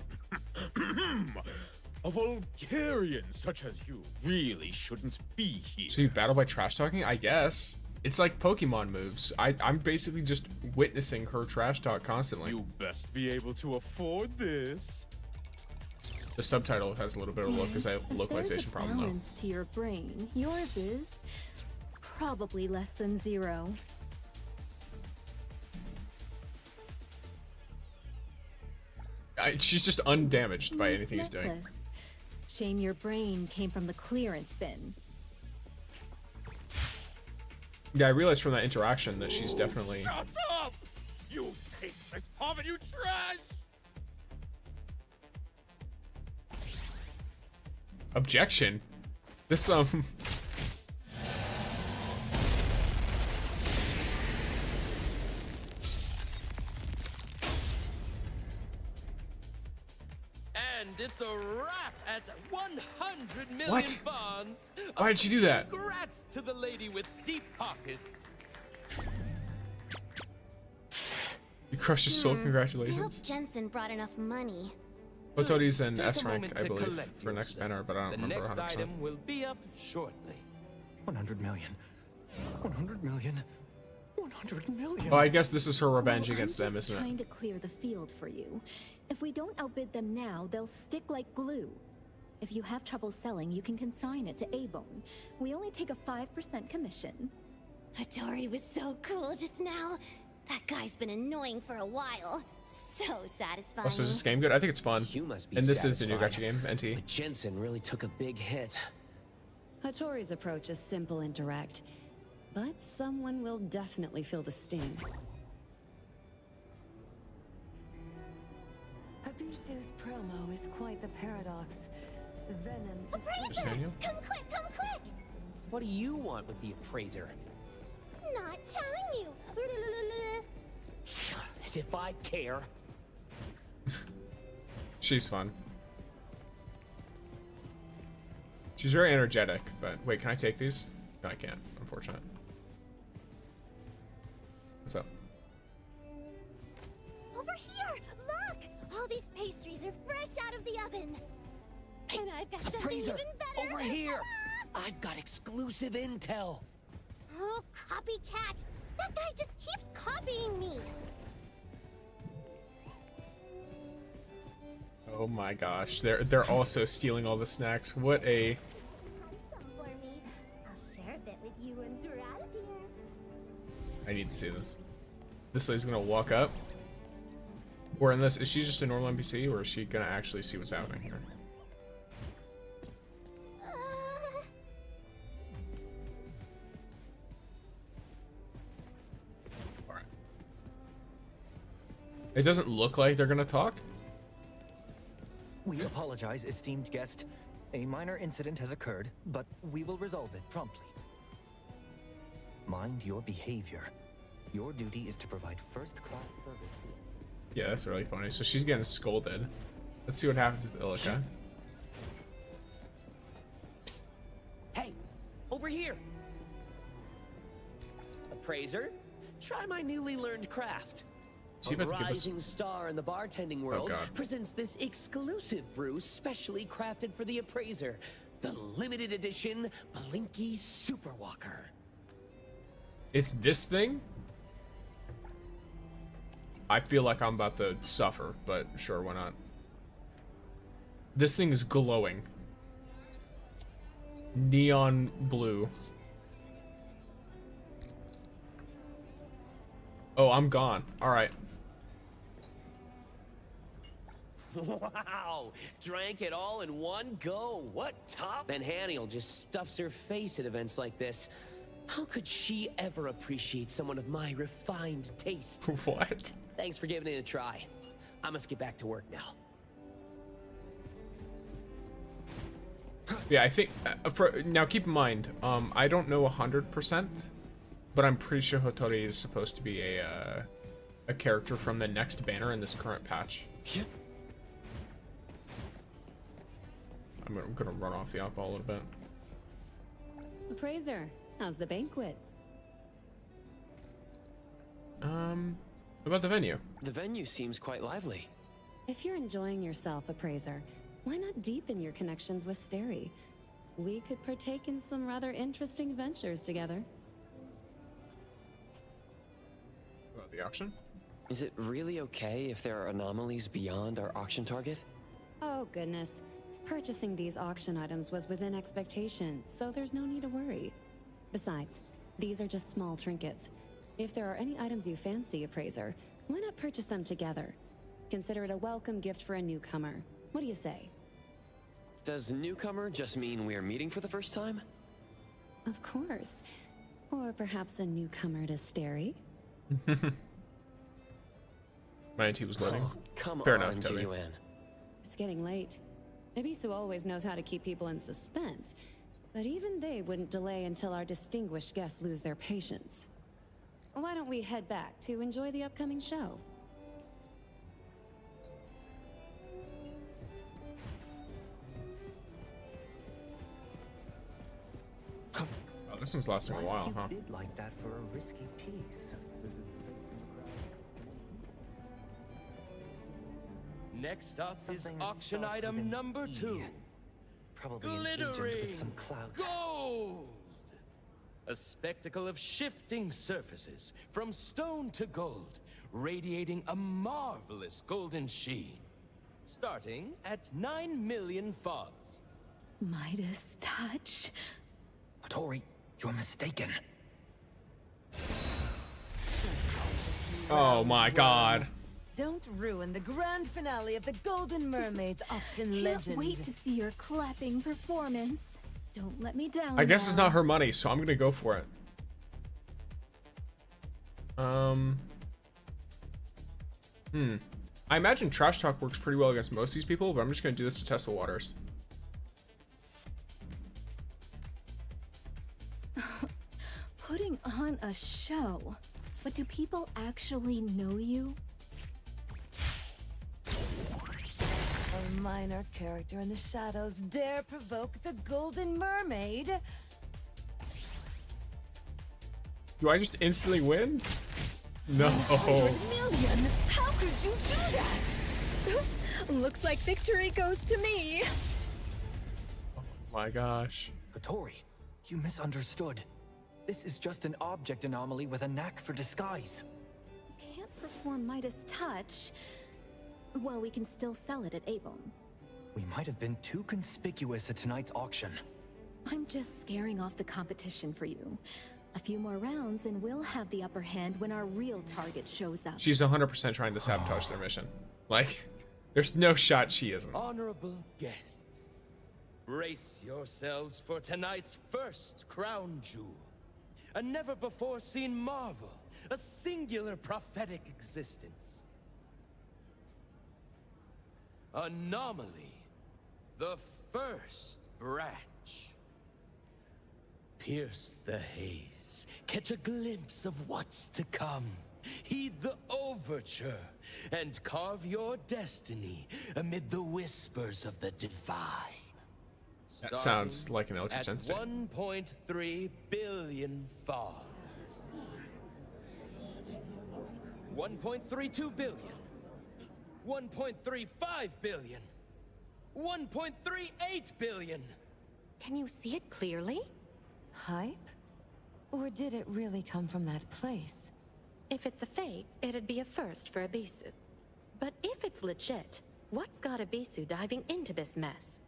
A Vulgarian such as you really shouldn't be here. So you battle by trash talking? I guess. It's like Pokemon moves. I'm basically just witnessing her trash talk constantly. You best be able to afford this. The subtitle has a little bit of localization problem though. Balance to your brain. Yours is probably less than 0. She's just undamaged by anything he's doing. Necklace. Shame your brain came from the clearance bin. Yeah, I realized from that interaction that she's definitely... Shut up! You tasteless poverty, you trash! Objection? This, And it's a wrap at 100 million What? fons. Why did she do that? Congrats to the lady with deep pockets. You crushed his soul, I hope congratulations. Jensen brought enough money. Hotori's an Take a S rank, moment I to believe, collect for next banner, but I don't the remember next 100%. item will be up shortly. 100 million. 100 million. 100 million. Oh, I guess this is her revenge against them, I'm just isn't trying it? to clear the field for you. If we don't outbid them now, they'll stick like glue. If you have trouble selling, you can consign it to A-Bone. We only take a 5% commission. Hattori was so cool just now. That guy's been annoying for a while. So satisfying. Oh, so is this game good? I think it's fun. You must be And this is the new satisfied. gacha game, NT. But Jensen really took a big hit. Hattori's approach is simple and direct. but someone will definitely feel the sting. Abisu's promo is quite the paradox. Venom. Appraiser! Come quick, come quick! What do you want with the appraiser? Not telling you. As if I care. She's fun. She's very energetic, but wait, can I take these? No, I can't, unfortunate. What's up? Over here! Look! All these pastries are fresh out of the oven. And I've got something Appraiser, even better. over here! I've got exclusive intel. Oh, copycat! That guy just keeps copying me. Oh my gosh, they're also stealing all the snacks. What a... For me. I'll share a bit with you once we're out of here. I need to see this. This lady's gonna walk up. Or unless, is she just a normal NPC, or is she gonna actually see what's happening here? Alright. It doesn't look like they're gonna talk. We apologize, esteemed guest. A minor incident has occurred, but we will resolve it promptly. Mind your behavior. Your duty is to provide first-class service. Yeah, that's really funny. So she's getting scolded. Let's see what happens with Illica. Hey, over here. Appraiser, try my newly learned craft. See if I A can give us... rising star in the bartending world God. presents this exclusive brew specially crafted for the appraiser. The limited edition Blinky Superwalker. It's this thing? I feel like I'm about to suffer, but sure, why not? This thing is glowing. Neon blue. Oh, I'm gone. Alright. Wow! Drank it all in one go. What top? Then Haniel just stuffs her face at events like this. How could she ever appreciate someone of my refined taste? What? Thanks for giving it a try. I must get back to work now. Yeah, I think... now, keep in mind, I don't know 100%, but I'm pretty sure Hotori is supposed to be a character from the next banner in this current patch. I'm gonna run off the alcohol a little bit. Appraiser, how's the banquet? About the venue? The venue seems quite lively. If you're enjoying yourself, Appraiser, why not deepen your connections with Steri? We could partake in some rather interesting ventures together. About the auction? Is it really okay if there are anomalies beyond our auction target? Oh, goodness. Purchasing these auction items was within expectation, so there's no need to worry. Besides, these are just small trinkets. If there are any items you fancy, Appraiser, why not purchase them together? Consider it a welcome gift for a newcomer. What do you say? Does newcomer just mean we're meeting for the first time? Of course. Or perhaps a newcomer to Steri? My auntie was loading. Oh, come Fair on, enough, Toby. J.U.N. It's getting late. Ebisu always knows how to keep people in suspense, but even they wouldn't delay until our distinguished guests lose their patience. Why don't we head back to enjoy the upcoming show? Oh, this one's lasting a while, huh? Bid like that for a risky piece. Next up is Something that auction starts with item an number E. 2. Probably an agent Glittering with some clout. gold! A spectacle of shifting surfaces, from stone to gold, radiating a marvelous golden sheen. Starting at 9 million fons. Midas touch. Hotori, you're mistaken. Oh my god. Don't ruin the grand finale of the Golden Mermaid's auction Can't legend. wait to see your clapping performance. Don't let me down. I guess it's now. not her money, so I'm gonna go for it. I imagine trash talk works pretty well against most of these people, but I'm just gonna do this to test the waters. Putting on a show. But do people actually know you? A minor character in the shadows dare provoke the Golden Mermaid? Do I just instantly win? No. 100 million? How could you do that? Looks like victory goes to me. Oh my gosh. Hattori, you misunderstood. This is just an object anomaly with a knack for disguise. Can't perform Midas touch. Well, we can still sell it at Abon. We might have been too conspicuous at tonight's auction. I'm just scaring off the competition for you. A few more rounds and we'll have the upper hand when our real target shows up. She's 100% trying to sabotage their mission. Like, there's no shot she isn't. Honorable guests, brace yourselves for tonight's first crown jewel. A never-before-seen marvel, a singular prophetic existence. Anomaly, the first branch. Pierce the haze, catch a glimpse of what's to come. Heed the overture, and carve your destiny amid the whispers of the divine. That sounds like an Eldritch Entity. 1.3 billion fons. 1.32 billion. 1.35 billion. 1.38 billion. Can you see it clearly? Hype? Or did it really come from that place? If it's a fake, it'd be a first for Ebisu. But if it's legit, what's got Ebisu diving into this mess?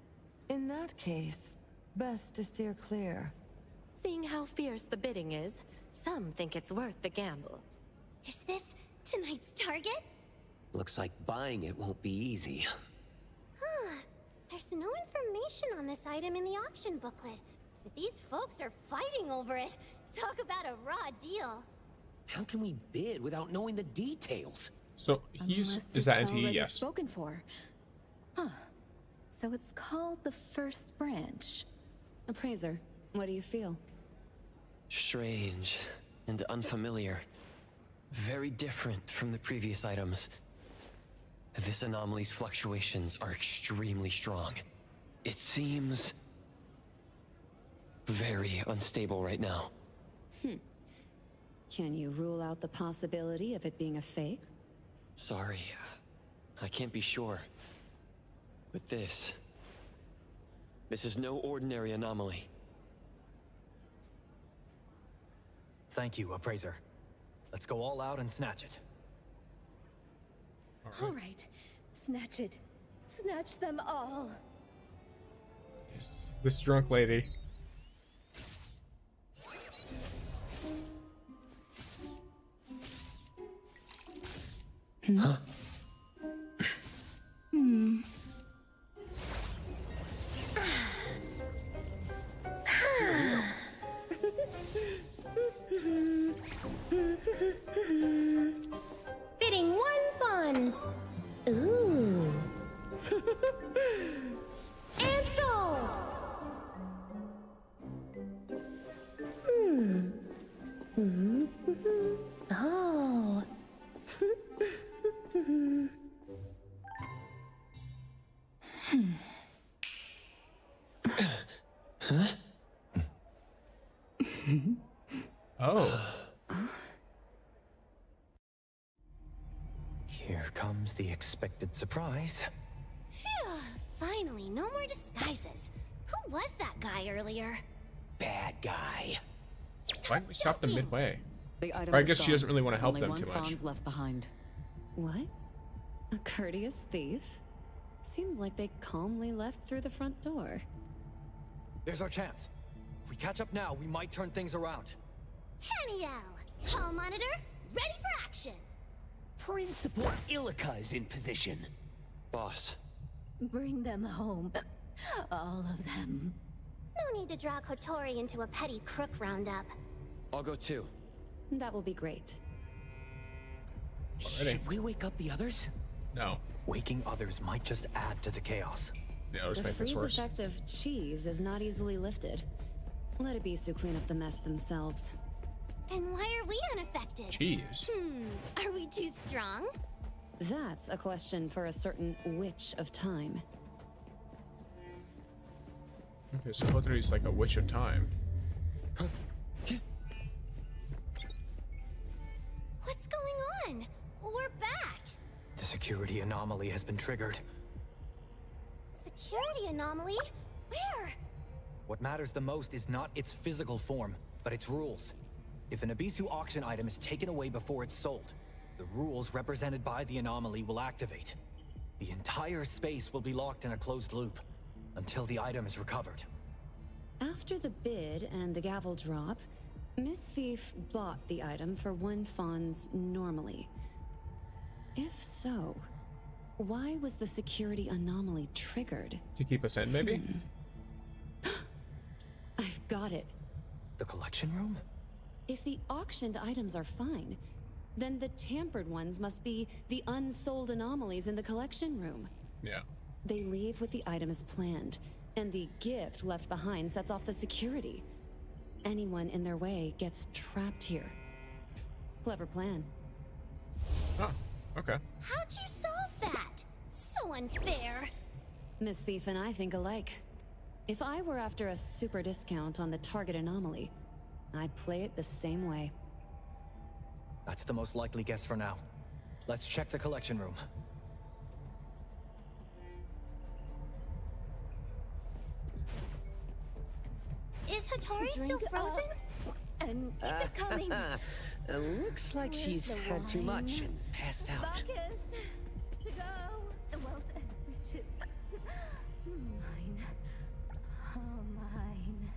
In that case, best to steer clear. Seeing how fierce the bidding is, some think it's worth the gamble. Is this tonight's target? Looks like buying it won't be easy. Huh. There's no information on this item in the auction booklet. But these folks are fighting over it. Talk about a raw deal. How can we bid without knowing the details? So is that entity? Yes. Spoken for. Huh. So it's called the first branch. Appraiser, what do you feel? Strange and unfamiliar. Very different from the previous items. This anomaly's fluctuations are extremely strong. It seems very unstable right now. Can you rule out the possibility of it being a fake? Sorry, I can't be sure. But this is no ordinary anomaly. Thank you, Appraiser. Let's go all out and snatch it. All right. Snatch it. Snatch them all. This drunk lady. Huh? Bidding 1 funds. Ooh. And sold. Oh. Huh? Oh. Here comes the expected surprise. Phew. Finally, no more disguises. Who was that guy earlier? Bad guy. Why didn't we stop them midway? The item Or I is guess she gone. doesn't really want to help Only them one too much. fawn's left behind. What? A courteous thief? Seems like they calmly left through the front door. There's our chance. If we catch up now, we might turn things around. Haniel! Hall monitor, ready for action! Principal Illica is in position. Boss. Bring them home. All of them. No need to draw Kotori into a petty crook roundup. I'll go too. That will be great. Already. Should we wake up the others? No. Waking others might just add to the chaos. Yeah, it'll just The make things freeze worse. effect of cheese is not easily lifted. Let Ebisu clean up the mess themselves. Then why are we unaffected? Cheese. Are we too strong? That's a question for a certain witch of time. Okay, so Hotori's like a witch of time. What's going on? We're back. The security anomaly has been triggered. Security anomaly? Where? What matters the most is not its physical form, but its rules. If an Ebisu auction item is taken away before it's sold, the rules represented by the anomaly will activate. The entire space will be locked in a closed loop until the item is recovered. After the bid and the gavel drop, Miss Thief bought the item for 1 fons normally. If so, why was the security anomaly triggered? To keep us in, maybe? I've got it. The collection room? If the auctioned items are fine, then the tampered ones must be the unsold anomalies in the collection room. Yeah. They leave with the item as planned, and the gift left behind sets off the security. Anyone in their way gets trapped here. Clever plan. Oh, okay. How'd you solve that? So unfair. Miss Thief and I think alike. If I were after a super discount on the target anomaly, I'd play it the same way. That's the most likely guess for now. Let's check the collection room. Is Hattori still frozen? And keep it coming. Looks like she's had too much and passed out. Bacchus, to go. Well, which is mine. Oh, mine.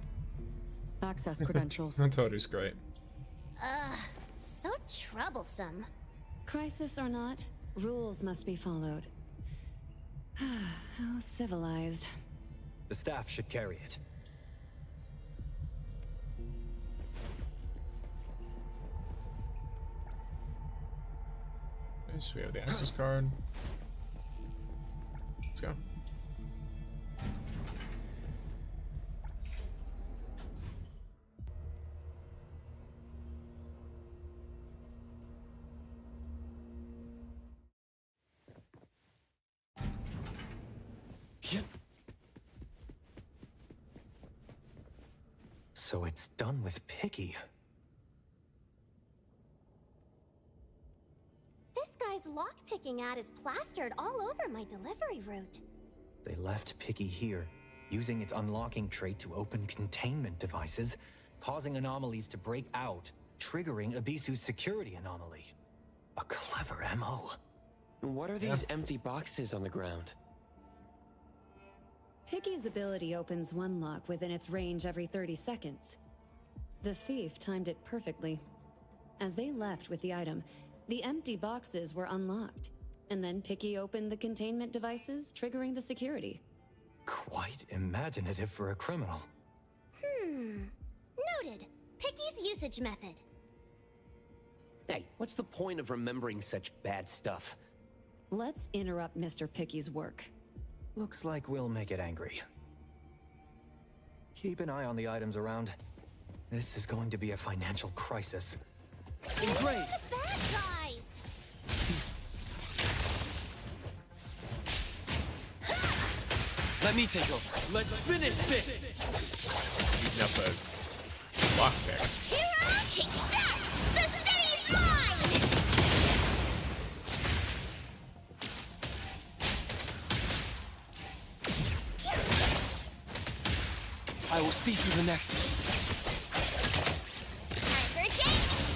Access credentials. Hotori's great. So troublesome. Crisis or not, rules must be followed. How civilized. The staff should carry it. Okay, so we have the access card. Let's go. So it's done with Picky. This guy's lockpicking ad is plastered all over my delivery route. They left Picky here, using its unlocking trait to open containment devices, causing anomalies to break out, triggering Ebisu's security anomaly. A clever MO. What are these empty boxes on the ground? Piggy's ability opens one lock within its range every 30 seconds. The thief timed it perfectly. As they left with the item, the empty boxes were unlocked, and then Picky opened the containment devices, triggering the security. Quite imaginative for a criminal. Noted. Picky's usage method. Hey, what's the point of remembering such bad stuff? Let's interrupt Mr. Picky's work. Looks like we'll make it angry. Keep an eye on the items around. This is going to be a financial crisis. Great! The bad guys! Let me take over. Let's finish this! Beating up a lockpick. Hero, take that! The city's mine! I will see through the Nexus. Time for change!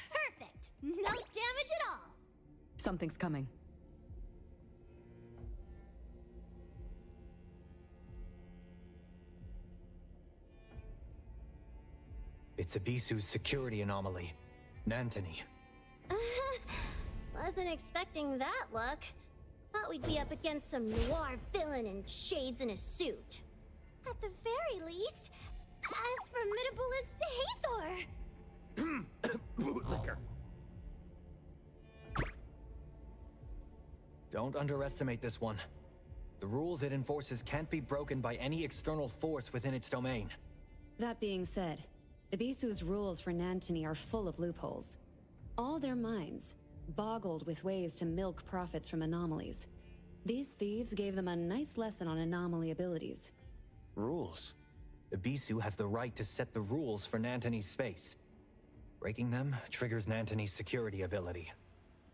Perfect! No damage at all! Something's coming. It's Ebisu's security anomaly. Nantony. Wasn't expecting that luck. Thought we'd be up against some noir villain in shades in a suit. At the very least, as formidable as Hathor. Bootlicker. Don't underestimate this one. The rules it enforces can't be broken by any external force within its domain. That being said, Ibisu's rules for Nantony are full of loopholes. All their minds, boggled with ways to milk profits from anomalies. These thieves gave them a nice lesson on anomaly abilities. Rules? Ibisu has the right to set the rules for Nantony's space. Breaking them triggers Nantony's security ability.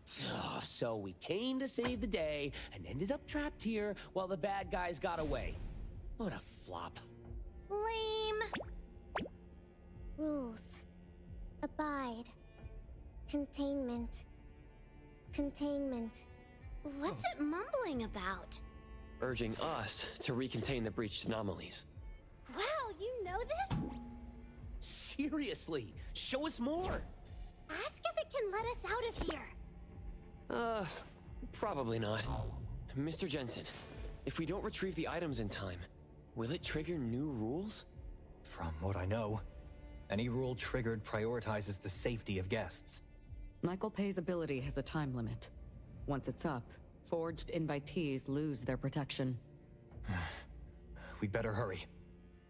So we came to save the day and ended up trapped here while the bad guys got away. What a flop. Lame. Rules. Abide. Containment. Containment. What's it mumbling about? Urging us to recontain the breached anomalies. Wow, you know this? Seriously, show us more. Ask if it can let us out of here. Probably not. Mr. Jensen, if we don't retrieve the items in time, will it trigger new rules? From what I know, any rule triggered prioritizes the safety of guests. Michael Pay's ability has a time limit. Once it's up, forged invitees lose their protection. We'd better hurry.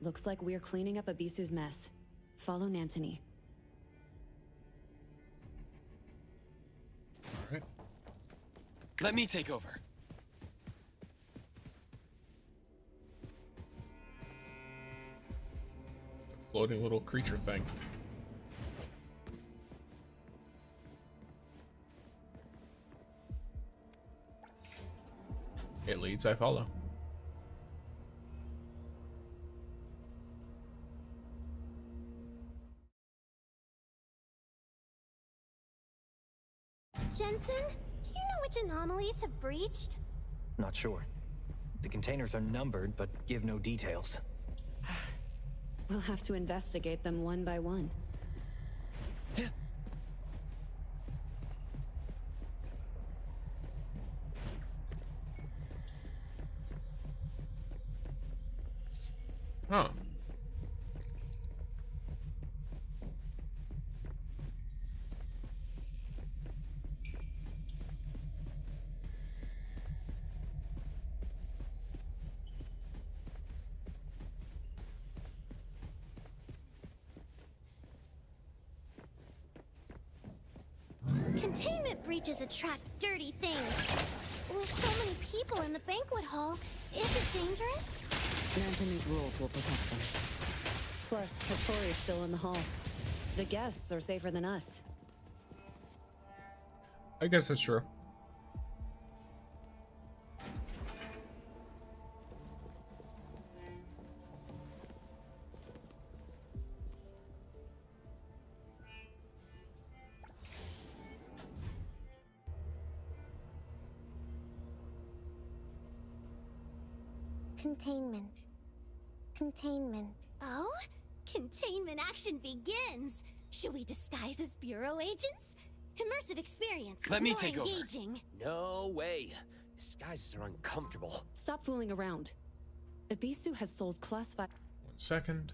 Looks like we're cleaning up Ibisu's mess. Follow Nantony. Alright. Let me take over. Floating little creature thing. It leads, I follow. Jensen, do you know which anomalies have breached? Not sure. The containers are numbered, but give no details. We'll have to investigate them one by one. Huh. Containment breaches attract dirty things. With so many people in the banquet hall, is it dangerous? Nantony's rules will protect them. Plus, Hattori's still in the hall. The guests are safer than us. I guess that's true. Containment. Containment. Oh? Containment action begins! Should we disguise as bureau agents? Immersive experience. Let me more take engaging. over. No way. Disguises are uncomfortable. Stop fooling around. Ibisu has sold classified. 1 second.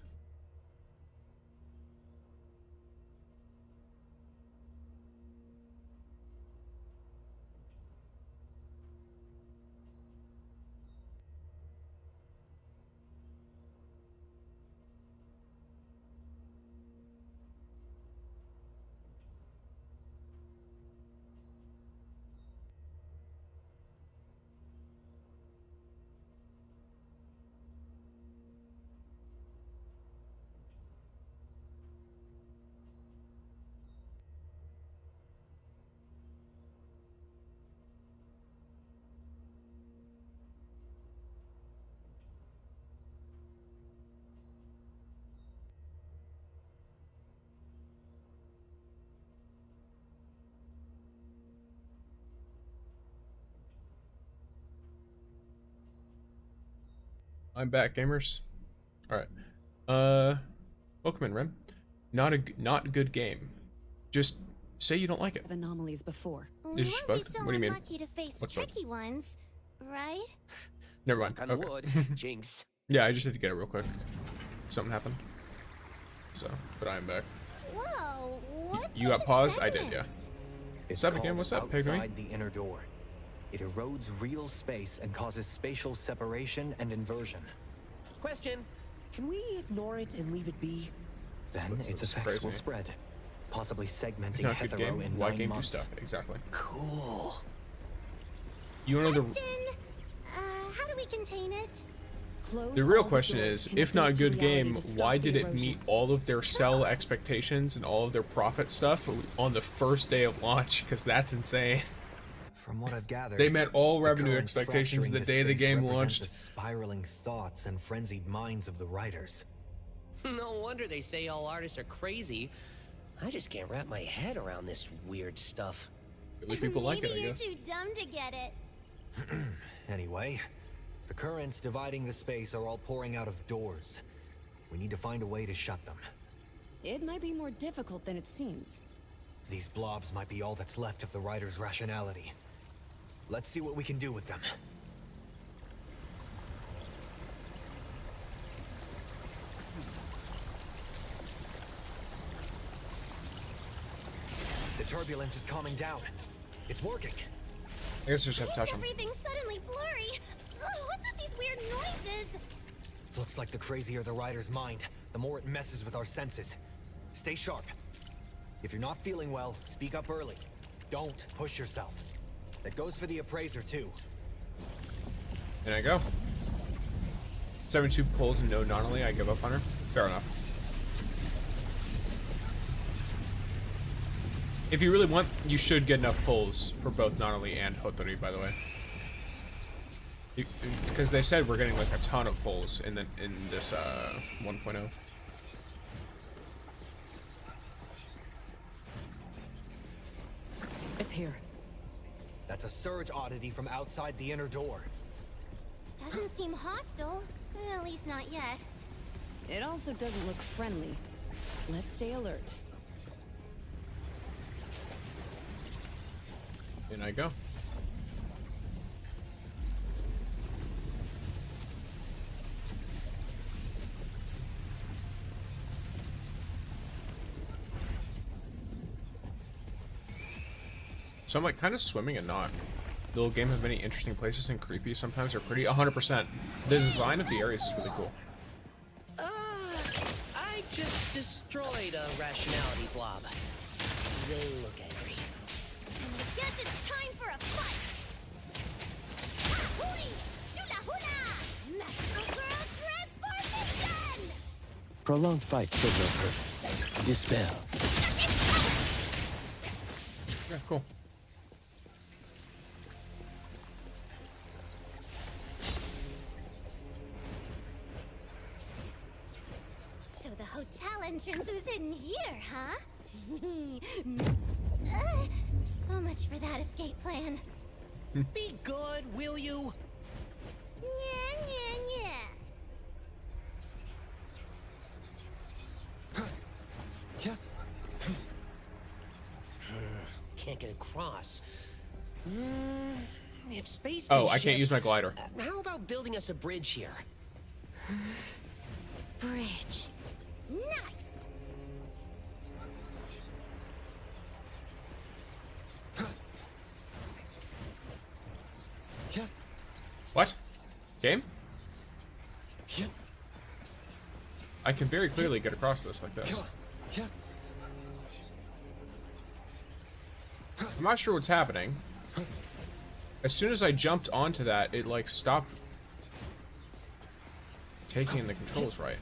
I'm back, gamers. Alright. Welcome in, Rem. Not good game. Just say you don't like it. Anomalies before. We Is won't bug? be so What do you mean? unlucky to face What's bug? tricky ones, right? Never mind. Knock on wood. Jinx. Yeah, I just had to get it real quick. Something happened. So, but I am back. Whoa, You got paused? I did, yeah. It's What's up again? What's up, Pigmy? outside the inner door. It erodes real space and causes spatial separation and inversion. Question: can we ignore it and leave it be? Then its effects will spread, possibly segmenting Not a good Hetero game. in Why 9 game do months. stuff? Exactly. Cool. You know the How do we contain it? the real question is, if not a good game, why did it meet all of their sell expectations and all of their profit stuff on the first day of launch? Because that's insane. From what I've gathered, They met all the revenue currents expectations the fracturing day the space game represent launched. The spiraling thoughts and frenzied minds of the writers. No wonder they say all artists are crazy. I just can't wrap my head around this weird stuff. People like it, I Maybe you're guess. too dumb to get it. Anyway, the currents dividing the space are all pouring out of doors. We need to find a way to shut them. It might be more difficult than it seems. These blobs might be all that's left of the writer's rationality. Let's see what we can do with them. The turbulence is calming down. It's working. I guess I just have to touch them. Everything's suddenly blurry. Ugh, what's with these weird noises? Looks like the crazier the rider's mind, the more it messes with our senses. Stay sharp. If you're not feeling well, speak up early. Don't push yourself. That goes for the appraiser too. And I go. 72 pulls and no Nonnally. I give up on her. Fair enough. If you really want, you should get enough pulls for both Nonnally and Hotori, by the way. Because they said we're getting like a ton of pulls in this 1.0. It's here. That's a surge oddity from outside the inner door. Doesn't seem hostile. At least not yet. It also doesn't look friendly. Let's stay alert. In I go. So I'm like kind of swimming and not. The little game have many interesting places and creepy. Sometimes they're pretty. 100%. The design of the areas is really cool. I just destroyed a rationality blob. They look angry. I guess it's time for a fight. Hui! Shula hula! Magical girl transformation! Prolonged fight serves no purpose. Dispel. Yeah, cool. So the hotel entrance was in here, huh? So much for that escape plan. Be good, will you? Yeah, yeah, yeah. Can't get across. If space Oh, can I can't use my shift, glider. How about building us a bridge here? Bridge. Nice! What? Game? I can very clearly get across this like this. I'm not sure what's happening. As soon as I jumped onto that, it like stopped taking the controls right.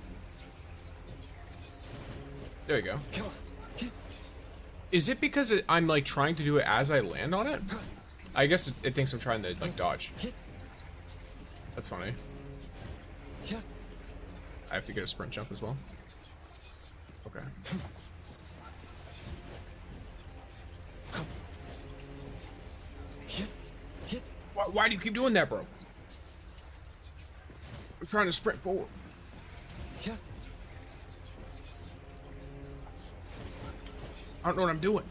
There you go. Is it because I'm like trying to do it as I land on it? I guess it thinks I'm trying to like dodge. That's funny. I have to get a sprint jump as well. Okay. Why do you keep doing that, bro? I'm trying to sprint forward. I don't know what I'm doing.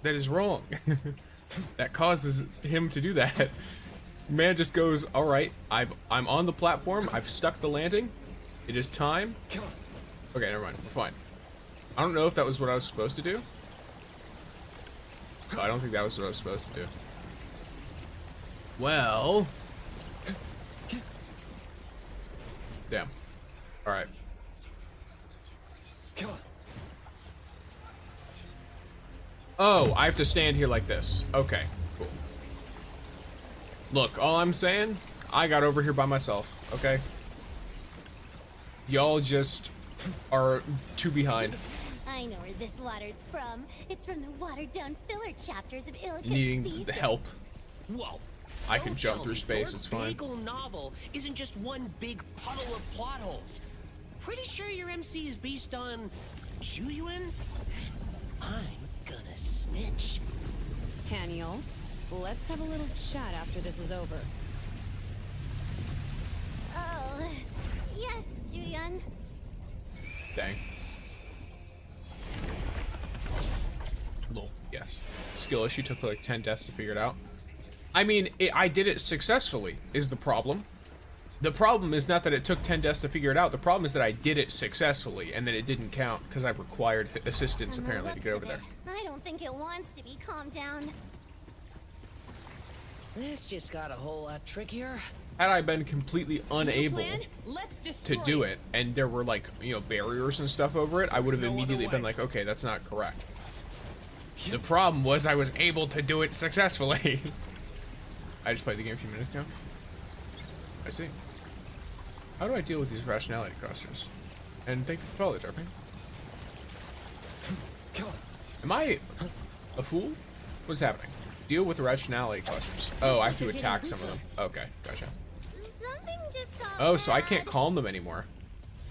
That is wrong. That causes him to do that. Man just goes, all right, I'm on the platform. I've stuck the landing. It is time. Okay, never mind. We're fine. I don't know if that was what I was supposed to do. I don't think that was what I was supposed to do. Well. Damn. Alright. Come on. Oh, I have to stand here like this. Okay, cool. Look, all I'm saying, I got over here by myself, okay? Y'all just are too behind. I know where this water's from. It's from the watered-down filler chapters of Illica's Needing thesis. the help. Whoa. I can jump through space, it's fine. Your bagel novel isn't just one big puddle of plot holes. Pretty sure your MC is based on Juyuan? I'm gonna snitch. Haniel, let's have a little chat after this is over. Oh, yes, Juyun. Dang. Lol, yes. Skill issue took like 10 deaths to figure it out. I mean, I did it successfully, is the problem. The problem is not that it took 10 deaths to figure it out. The problem is that I did it successfully, and that it didn't count, because I required assistance, apparently, to get over there. I don't think it wants to be calmed down. This just got a whole lot trickier. Had I been completely unable to do it, and there were, like, you know, barriers and stuff over it, I would have immediately been like, okay, that's not correct. The problem was I was able to do it successfully. I just played the game a few minutes ago. I see. How do I deal with these rationality clusters? And thank you for college, RP. Am I a fool? What's happening? Deal with the rationality clusters. Oh, I have to attack some of them. Okay, gotcha. Something just got Oh, so I can't calm them anymore.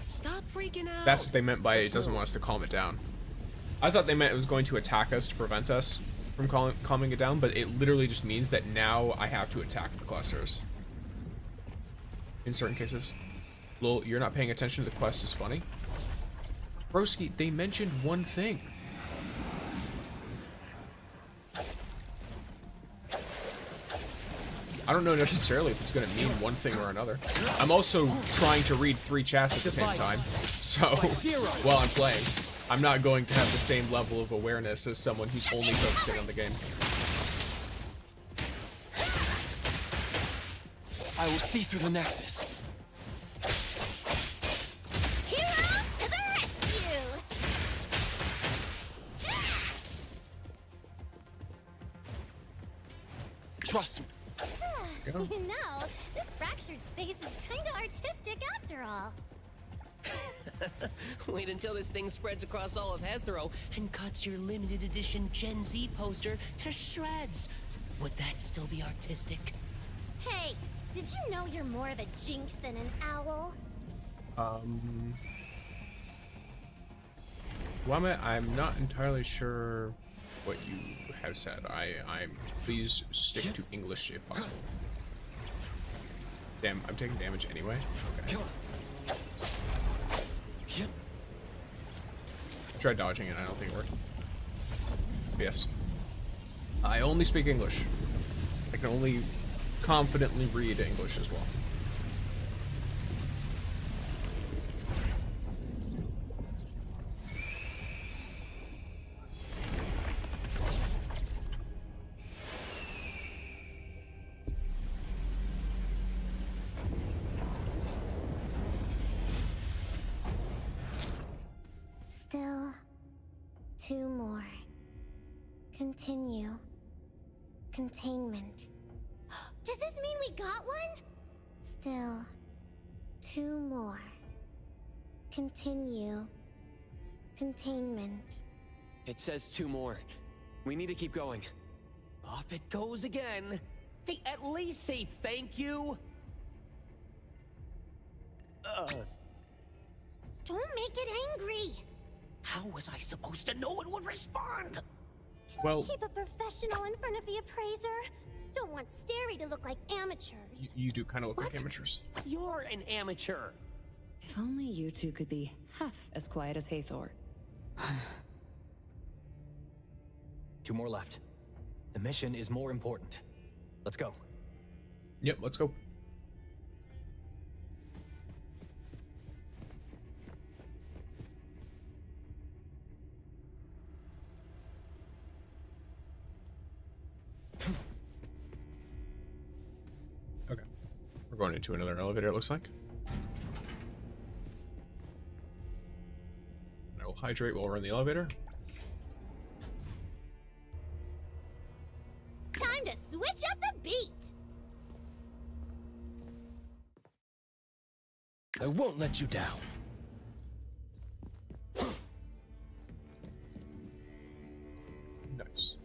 Stop freaking out. That's what they meant by it doesn't want us to calm it down. I thought they meant it was going to attack us to prevent us from calming it down, but it literally just means that now I have to attack the clusters. In certain cases. Lol, you're not paying attention to the quest is funny? Broski, they mentioned one thing. I don't know necessarily if it's going to mean one thing or another. I'm also trying to read 3 chats at the same time, so while I'm playing, I'm not going to have the same level of awareness as someone who's only focusing on the game. I will see through the Nexus. Hero to the rescue! Trust me. You know, this fractured space is kinda artistic after all. Wait until this thing spreads across all of Heathrow and cuts your limited edition Gen Z poster to shreds. Would that still be artistic? Hey, did you know you're more of a jinx than an owl? Wame, I'm not entirely sure what you have said. Please stick to English if possible. Damn, I'm taking damage anyway? Okay. I tried dodging it, I don't think it worked. Yes. I only speak English. I can only confidently read English as well. Still 2 more. Continue. Containment. Does this mean we got one? Still 2 more. Continue. Containment. It says 2 more. We need to keep going. Off it goes again. Hey, at least say thank you. Don't make it angry. How was I supposed to know it would respond? Well, Keep a professional in front of the appraiser. Don't want Stary to look like amateurs. you do kind of look like amateurs. You're an amateur. If only you two could be half as quiet as Hathor. 2 more left. The mission is more important. Let's go. Yep, let's go. We're going into another elevator, it looks like. I will hydrate while we're in the elevator. Time to switch up the beat! I won't let you down. Nice.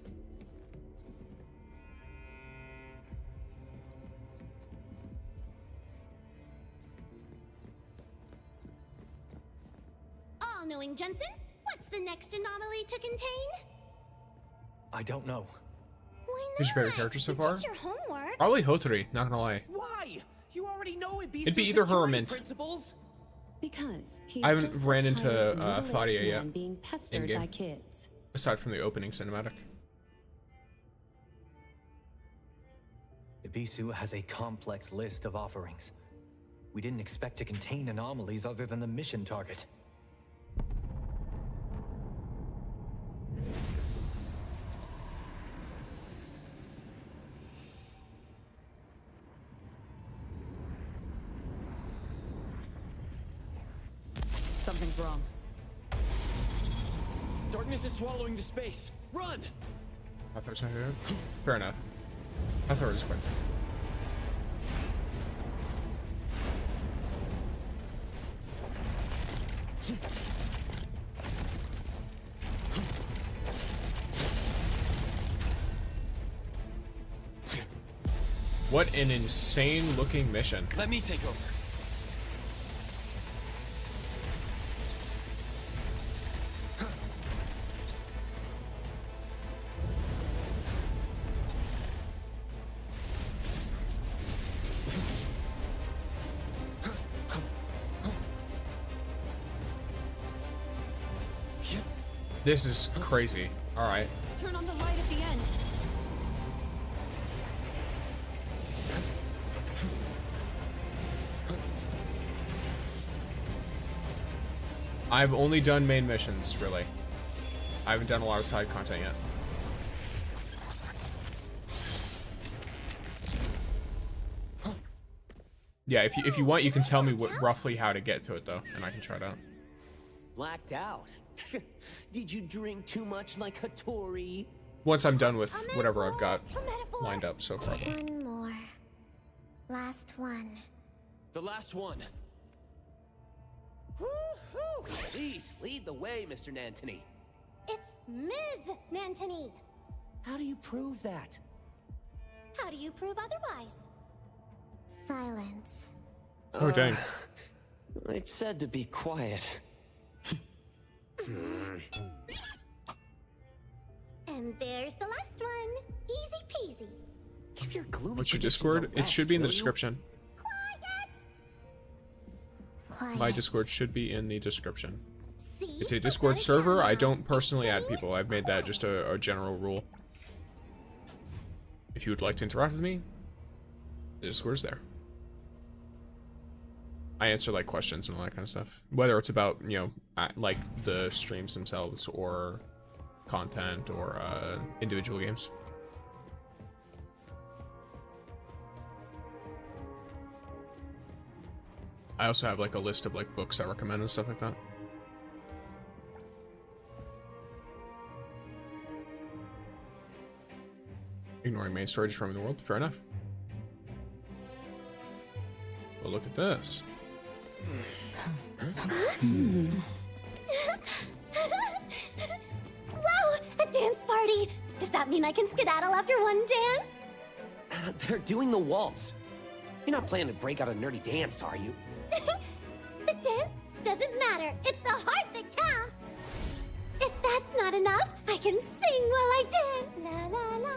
All-knowing Jensen, what's the next anomaly to contain? I don't know. Why not? Who's your favorite character so far? It's your homework. Probably Hotori, not gonna lie. Why? You already know It'd be either her or Mint. Principles. Because he's I haven't just ran a into tired middle-aged Fadia yet. man being pestered In-game. by kids. Aside from the opening cinematic. Ibisu has a complex list of offerings. We didn't expect to contain anomalies other than the mission target. Something's wrong. Darkness is swallowing the space. Run! I thought it was not good. Fair enough. I thought it was quick. What an insane looking mission. Let me take over. This is crazy. Alright. Turn on the light at the end. I've only done main missions, really. I haven't done a lot of side content yet. Yeah, if you want, you can tell me roughly how to get to it, though, and I can try it out. Blacked out. Did you drink too much like Hattori? Once I'm done with whatever I've got lined up so far. One more. Last one. The last one. Woo-hoo! Please lead the way, Mr. Nantony. It's Ms. Nantony. How do you prove that? How do you prove otherwise? Silence. Oh, dang. It's said to be quiet. And there's the last one. Easy peasy. Give your gloomy What's your predictions Discord? a It rest, should be in the will you? description. Quiet. My Discord should be in the description. See? It's a Discord server. I don't personally add people. I've made that just a general rule. If you would like to interact with me, the Discord's there. I answer like questions and all that kind of stuff. Whether it's about, you know, like the streams themselves or content or individual games. I also have like a list of like books I recommend and stuff like that. Ignoring main story, just roaming the world. Fair enough. Well, look at this. Wow, a dance party. Does that mean I can skedaddle after one dance? They're doing the waltz. You're not planning to break out a nerdy dance, are you? The dance doesn't matter. It's the heart that counts. If that's not enough, I can sing while I dance. La la la.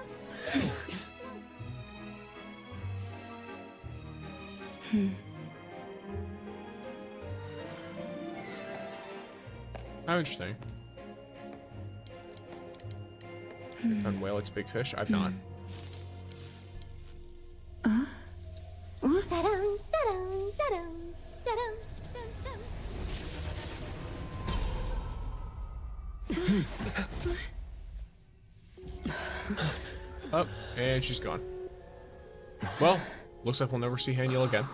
Oh, interesting. Found whale, it's a big fish. I've not. Da-dum, da-dum, da-dum, da-dum, Oh, and she's gone. Well, Looks like we'll never see Haniel again.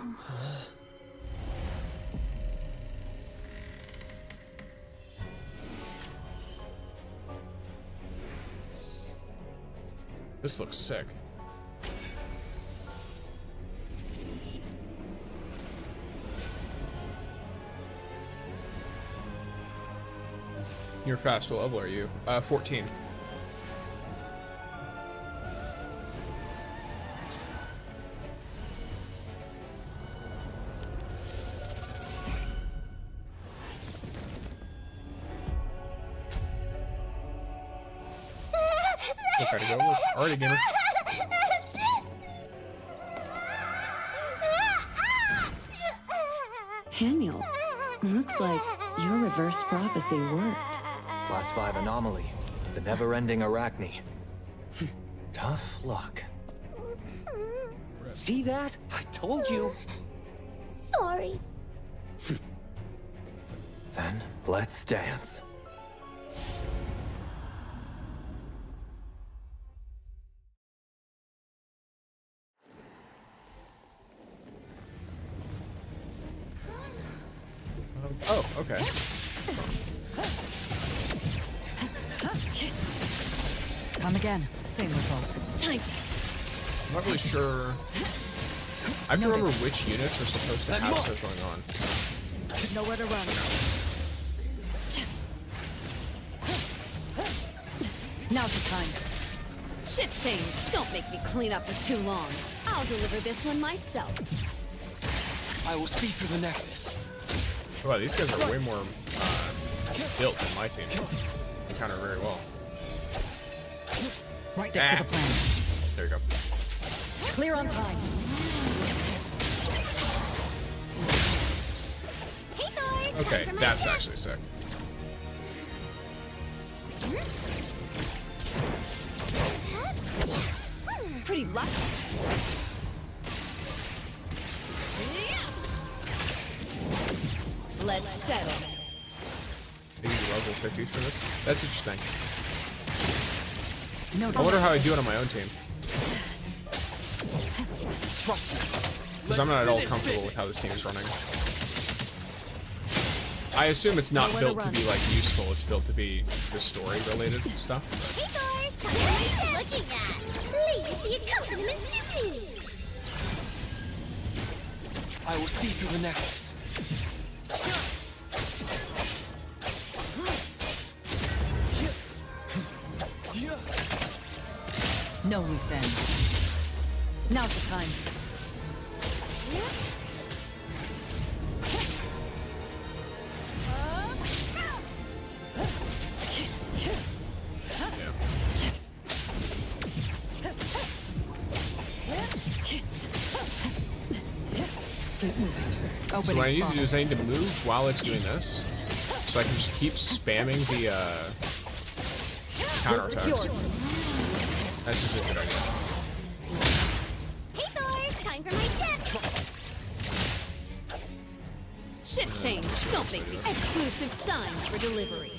This looks sick. You're fast. What level are you? 14. Look, I go. Look, already gamer. Haniel, looks like your reverse prophecy worked. Class 5 anomaly. The never-ending Arachne. Tough luck. See that? I told you. Sorry. Then, let's dance. Oh, okay. Come again. Same result. Time. I'm not really sure. I have to remember which units are supposed to have stuff going on. Nowhere to run. Now's the time. Shift change. Don't make me clean up for too long. I'll deliver this one myself. I will see through the Nexus. Wow, these guys are way more built than my team. They counter very well. Stick to the plan. There you go. Clear on time. Okay, that's actually sick. Pretty lucky. Let's settle. Maybe level 50s for this? That's interesting. No, I wonder how I do it on my own team. Trust me. Because I'm not at all comfortable with how this team is running. I assume it's not built to be like useful, it's built to be the story related stuff. Hey Thor, tell me what you're looking at. Please, the accompaniment to me. I will see through the Nexus. No loose ends. Now's the time. So what I need to do is I need to move while it's doing this, so I can just keep spamming the counterattacks. That's a good idea. Hey Thor, time for my ship. Shift change. Don't make me exclusive signs for delivery.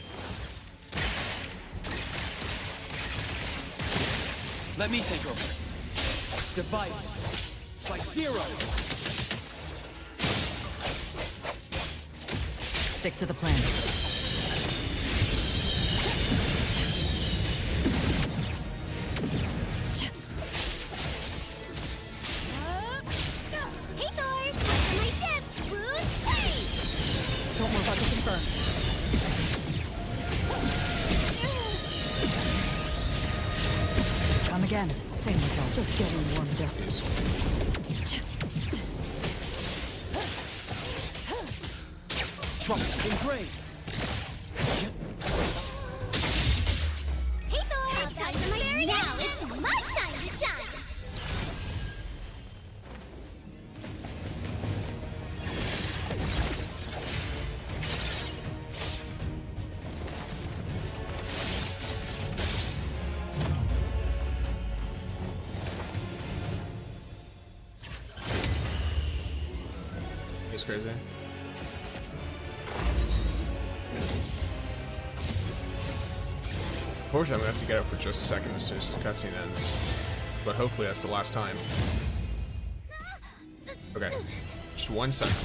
Let me take over. Divide. Slice 0. Stick to the plan. Hey Thor, time for my ship. Bruce, play. Don't worry about the confirm. Come again. Same result. Just getting warmed up. Trust engraved. Hey Thor, time for my ship. Now it's my time to shine. He's crazy. Unfortunately, I'm gonna have to get up for just a second as soon as the cutscene ends. But hopefully that's the last time. Okay, just 1 second.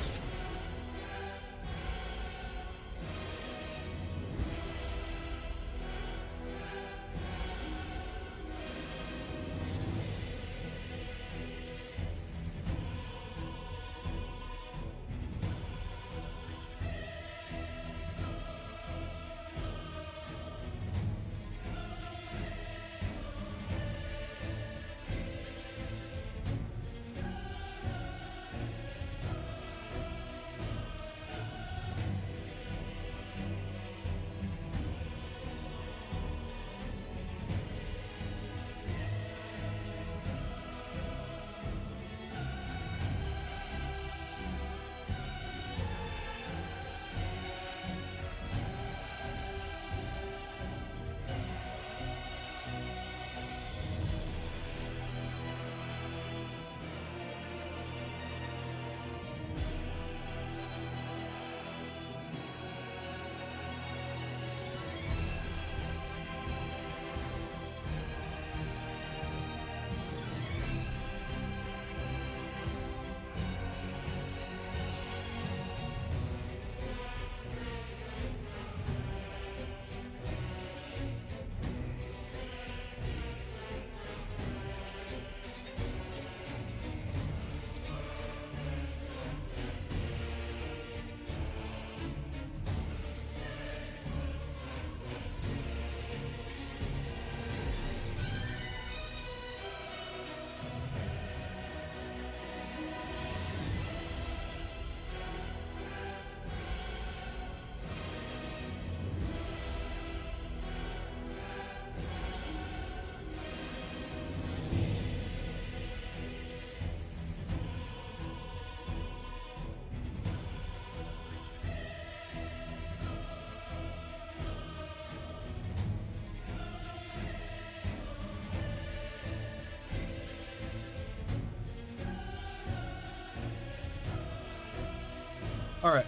All right.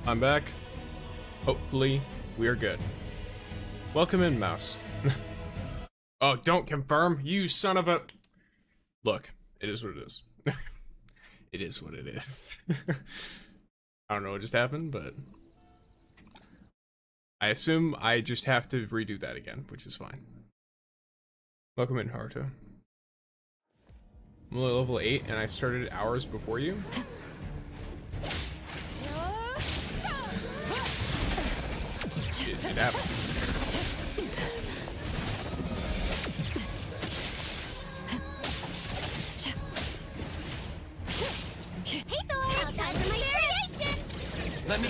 I'm back. Hopefully, we are good. Welcome in, mouse. Oh, don't confirm, you son of a... Look, it is what it is. It is what it is. I don't know what just happened, but... I assume I just have to redo that again, which is fine. Welcome in, Haruto. I'm only level 8 and I started hours before you. It happens. Hey Thor, time for my creation. Let me.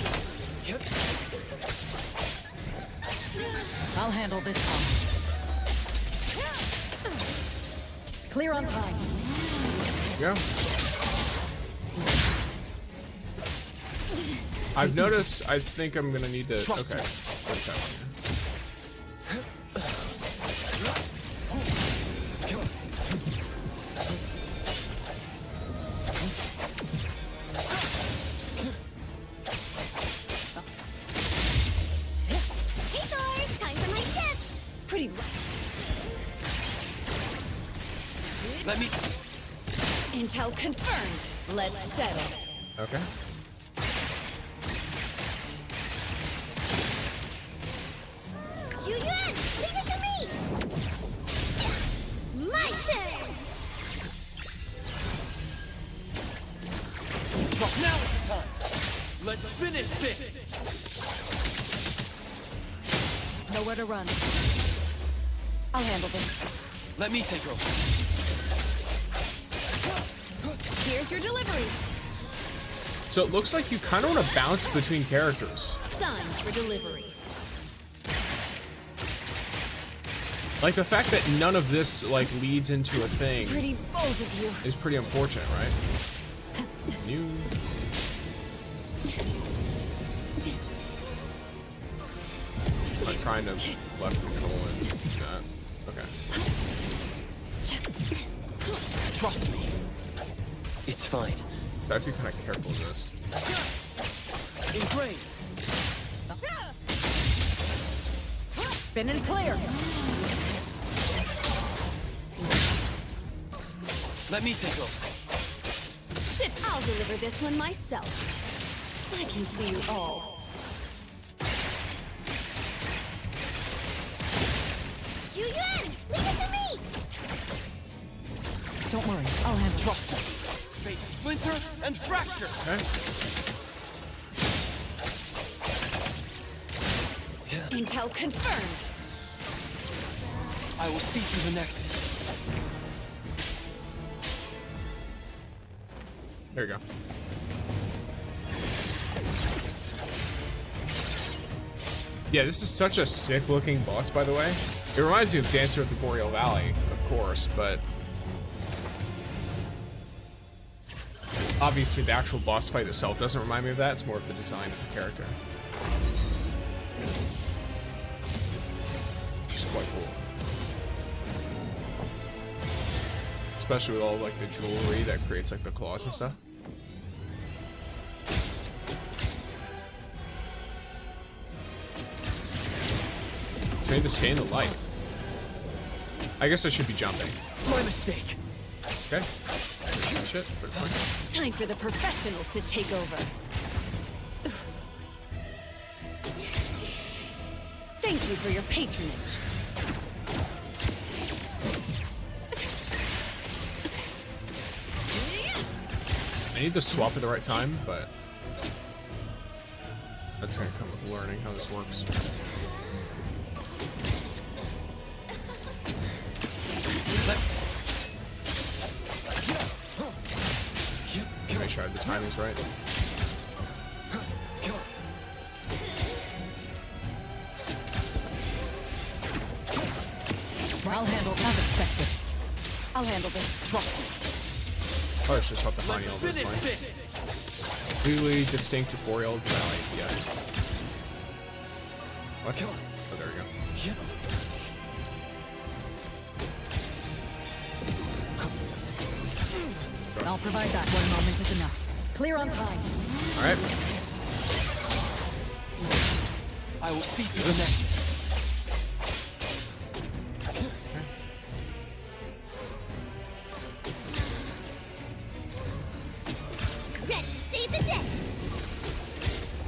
I'll handle this one. Clear on time. Yeah. I've noticed. I think I'm gonna need to. Okay. What's happening? Hey Thor, time for my shift. Pretty rough. Let me. Intel confirmed. Let's settle. Okay. Julian, leave it to me. My turn. Now is the time. Let's finish this. Nowhere to run. I'll handle this. Let me take over. Here's your delivery. So it looks like you kind of want to bounce between characters. Signs for delivery. Like the fact that none of this like leads into a thing. Pretty bold of you. Is pretty unfortunate, right? New. I'm trying to left control and do that. Okay. Trust me. It's fine. I have to be kind of careful of this. Ingrained. Spin and clear. Let me take over. Shift. I'll deliver this one myself. I can see you all. Julian, leave it to me! Don't worry, I'll handle it. Trust me. Fate splinter and fracture. Okay. Intel confirmed. I will see through the Nexus. There you go. Yeah, this is such a sick looking boss, by the way. It reminds me of Dancer of the Boreal Valley, of course, but obviously the actual boss fight itself doesn't remind me of that. It's more of the design of the character. Which is quite cool. Especially with all like the jewelry that creates like the claws and stuff. So I need to stay in the light. I guess I should be jumping. My mistake. Okay. Some shit, but it's fine. Time for the professionals to take over. Thank you for your patronage. I need to swap at the right time, but that's gonna come with learning how this works. Make sure the timing's right. I'll handle as expected. I'll handle this. Trust me. Oh, it's just up behind you all this way. Completely distinct to Boreal Valley, yes. What? Oh, there we go. I'll provide that. One moment is enough. Clear on time. All right. I will see through the Nexus. Ready, save the day.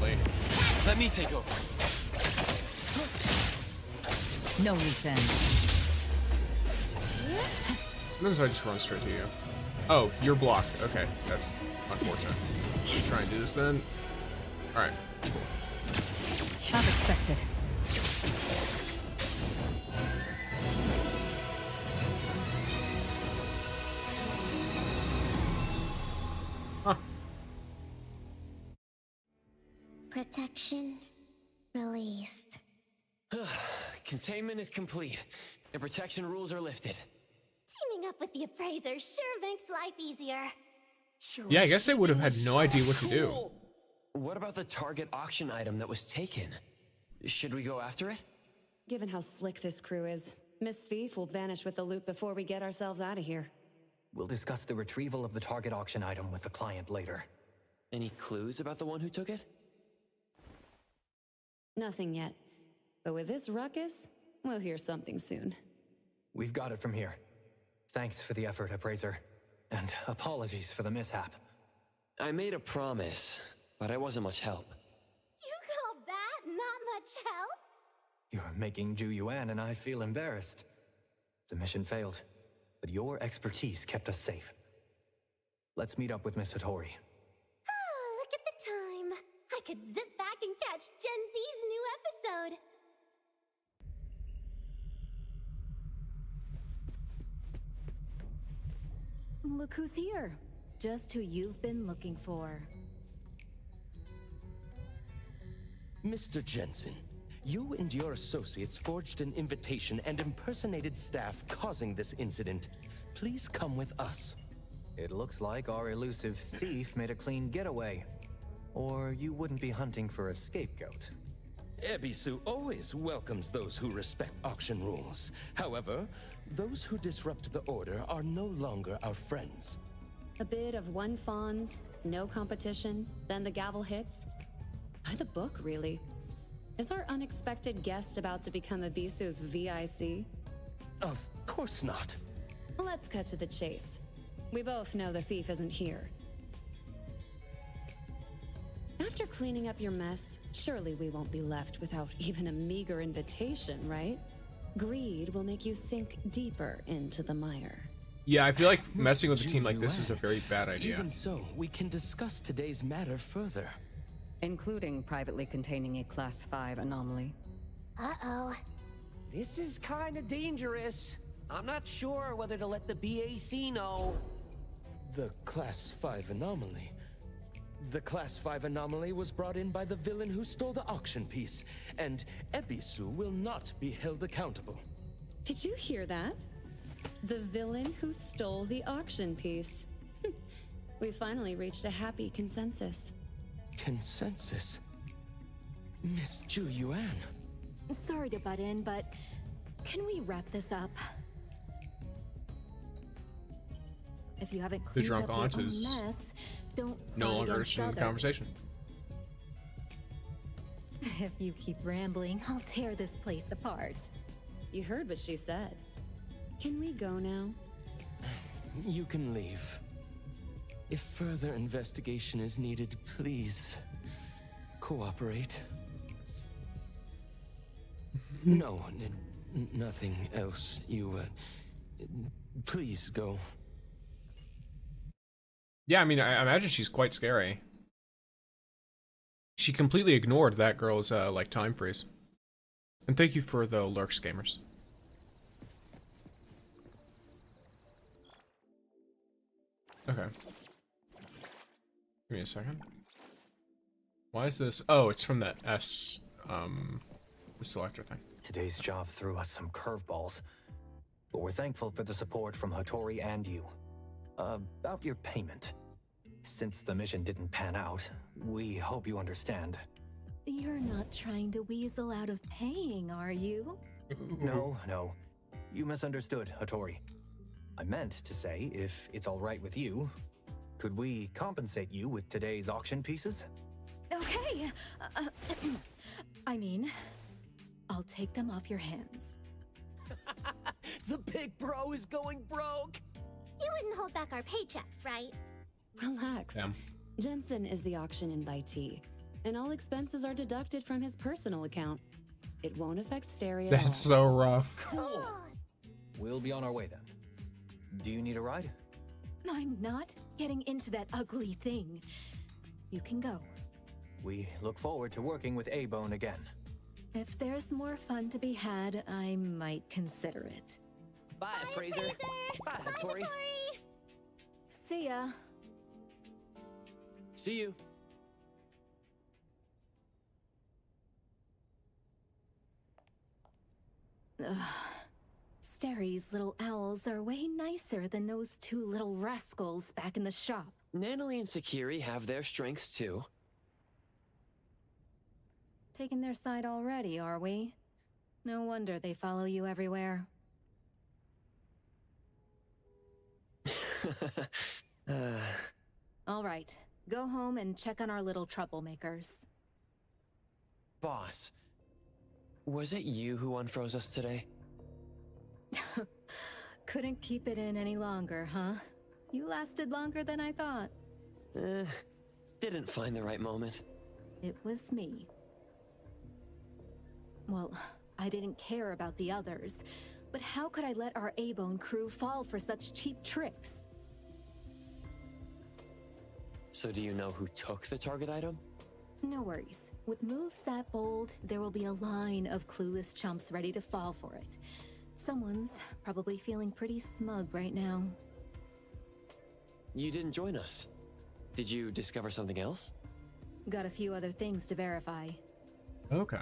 Lady. Let me take over. No loose ends. Sometimes I just run straight to you. Oh, you're blocked. Okay, that's unfortunate. Let me try and do this then. All right, cool. As expected. Huh. Protection released. Containment is complete, and protection rules are lifted. Teaming up with the appraiser sure makes life easier. Yeah, I guess I would have had no idea what to do. What about the target auction item that was taken? Should we go after it? Given how slick this crew is, Miss Thief will vanish with the loot before we get ourselves out of here. We'll discuss the retrieval of the target auction item with the client later. Any clues about the one who took it? Nothing yet. But with this ruckus, we'll hear something soon. We've got it from here. Thanks for the effort, Appraiser. And apologies for the mishap. I made a promise, but I wasn't much help. You call that not much help? You're making Zhu Yuan and I feel embarrassed. The mission failed, but your expertise kept us safe. Let's meet up with Miss Hattori. Oh, look at the time. I could zip back and catch Gen Z's new episode. Look who's here. Just who you've been looking for. Mr. Jensen, you and your associates forged an invitation and impersonated staff causing this incident. Please come with us. It looks like our elusive thief made a clean getaway. Or you wouldn't be hunting for a scapegoat. Ebisu always welcomes those who respect auction rules. However, those who disrupt the order are no longer our friends. A bit of one fons, no competition, then the gavel hits. By the book, really. Is our unexpected guest about to become Ebisu's VIC? Of course not. Let's cut to the chase. We both know the thief isn't here. After cleaning up your mess, surely we won't be left without even a meager invitation, right? Greed will make you sink deeper into the mire. Yeah, I feel like messing with a team like this is a very bad idea. Even so, we can discuss today's matter further. Including privately containing a Class 5 anomaly. Uh-oh. This is kinda dangerous. I'm not sure whether to let the BAC know. The Class 5 anomaly. The Class 5 anomaly was brought in by the villain who stole the auction piece, and Ebisu will not be held accountable. Did you hear that? The villain who stole the auction piece. We finally reached a happy consensus. Consensus? Miss Ju Yuan. Sorry to butt in, but can we wrap this up? If you haven't The cleaned drunk up your aunt own is mess, don't no plot longer against interested in the others. conversation. If you keep rambling, I'll tear this place apart. You heard what she said. Can we go now? You can leave. If further investigation is needed, please cooperate. No, nothing else. You, please go. Yeah, I mean, I imagine she's quite scary. She completely ignored that girl's, like, time freeze. And thank you for the lurks, gamers. Okay. Give me a second. Why is this? Oh, it's from that the selector thing. Today's job threw us some curveballs, but we're thankful for the support from Hattori and you. About your payment. Since the mission didn't pan out, we hope you understand. You're not trying to weasel out of paying, are you? No. You misunderstood, Hattori. I meant to say, if it's all right with you, could we compensate you with today's auction pieces? Okay. I mean, I'll take them off your hands. The big bro is going broke. You wouldn't hold back our paychecks, right? Relax. Damn. Jensen is the auction invitee, and all expenses are deducted from his personal account. It won't affect Stereo. That's so rough. Cool. We'll be on our way then. Do you need a ride? I'm not getting into that ugly thing. You can go. We look forward to working with A-Bone again. If there's more fun to be had, I might consider it. Bye, Appraiser. Bye, Hattori. See ya. See you. Ugh. Sterry's little owls are way nicer than those two little rascals back in the shop. Natalie and Sakiri have their strengths too. Taking their side already, are we? No wonder they follow you everywhere. All right, go home and check on our little troublemakers. Boss, was it you who unfroze us today? Couldn't keep it in any longer, huh? You lasted longer than I thought. Didn't find the right moment. It was me. Well, I didn't care about the others, but how could I let our A-Bone crew fall for such cheap tricks? So do you know who took the target item? No worries. With moves that bold, there will be a line of clueless chumps ready to fall for it. Someone's probably feeling pretty smug right now. You didn't join us. Did you discover something else? Got a few other things to verify. Okay.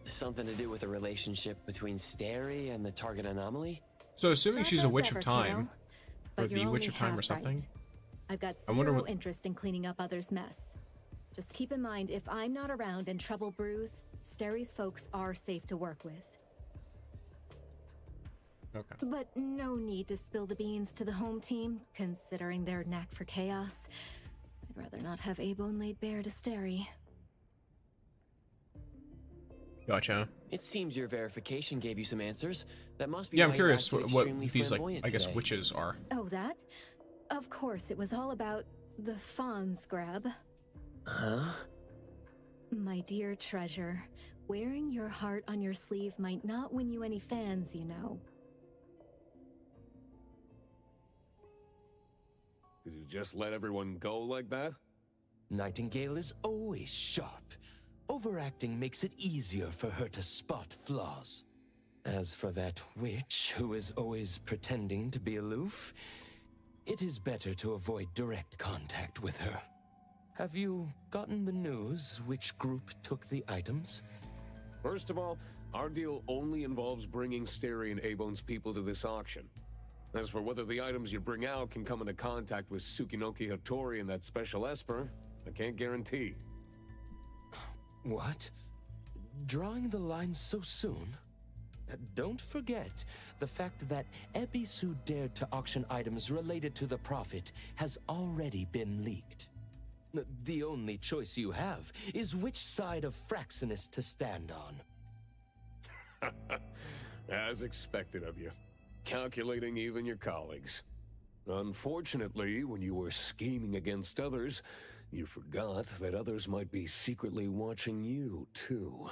Something to do with a relationship between Stary and the target anomaly? So assuming she's a witch of Ever, time, kiddo, or the witch of time or something. Right. I've got I wonder zero what... interest in cleaning up others' mess. Just keep in mind, if I'm not around and trouble brews, Stary's folks are safe to work with. Okay. But no need to spill the beans to the home team, considering their knack for chaos. I'd rather not have A-Bone laid bare to Stary. Gotcha. It seems your verification gave you some answers. That must be Yeah, I'm why curious you acted what extremely these, like, flamboyant I guess today. witches are. Oh, that? Of course, it was all about the fons grab. Huh? My dear treasure, wearing your heart on your sleeve might not win you any fans, you know. Did you just let everyone go like that? Nightingale is always sharp. Overacting makes it easier for her to spot flaws. As for that witch who is always pretending to be aloof, it is better to avoid direct contact with her. Have you gotten the news which group took the items? First of all, our deal only involves bringing Steri and A-Bone's people to this auction. As for whether the items you bring out can come into contact with Tsukinoki Hattori and that special Esper, I can't guarantee. What? Drawing the line so soon? Don't forget, the fact that Ebisu dared to auction items related to the Prophet has already been leaked. The only choice you have is which side of Fraxinus to stand on. As expected of you. Calculating even your colleagues. Unfortunately, when you were scheming against others, you forgot that others might be secretly watching you, too.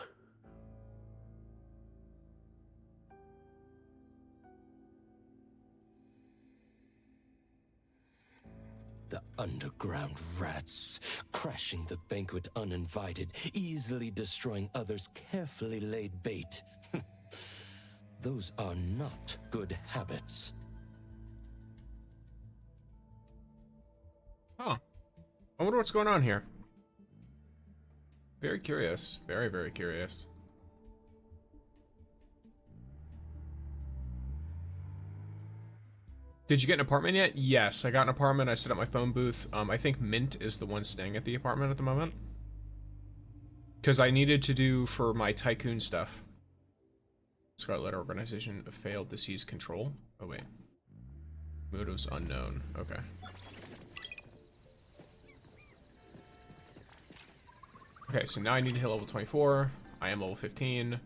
The underground rats, crashing the banquet uninvited, easily destroying others' carefully laid bait. Those are not good habits. Huh. I wonder what's going on here. Very curious. Very, very curious. Did you get an apartment yet? Yes, I got an apartment. I set up my phone booth. I think Mint is the one staying at the apartment at the moment. Because I needed to do for my tycoon stuff. Scarlet Letter Organization failed to seize control. Oh, wait. Motives unknown. Okay. Okay, so now I need to hit level 24. I am level 15.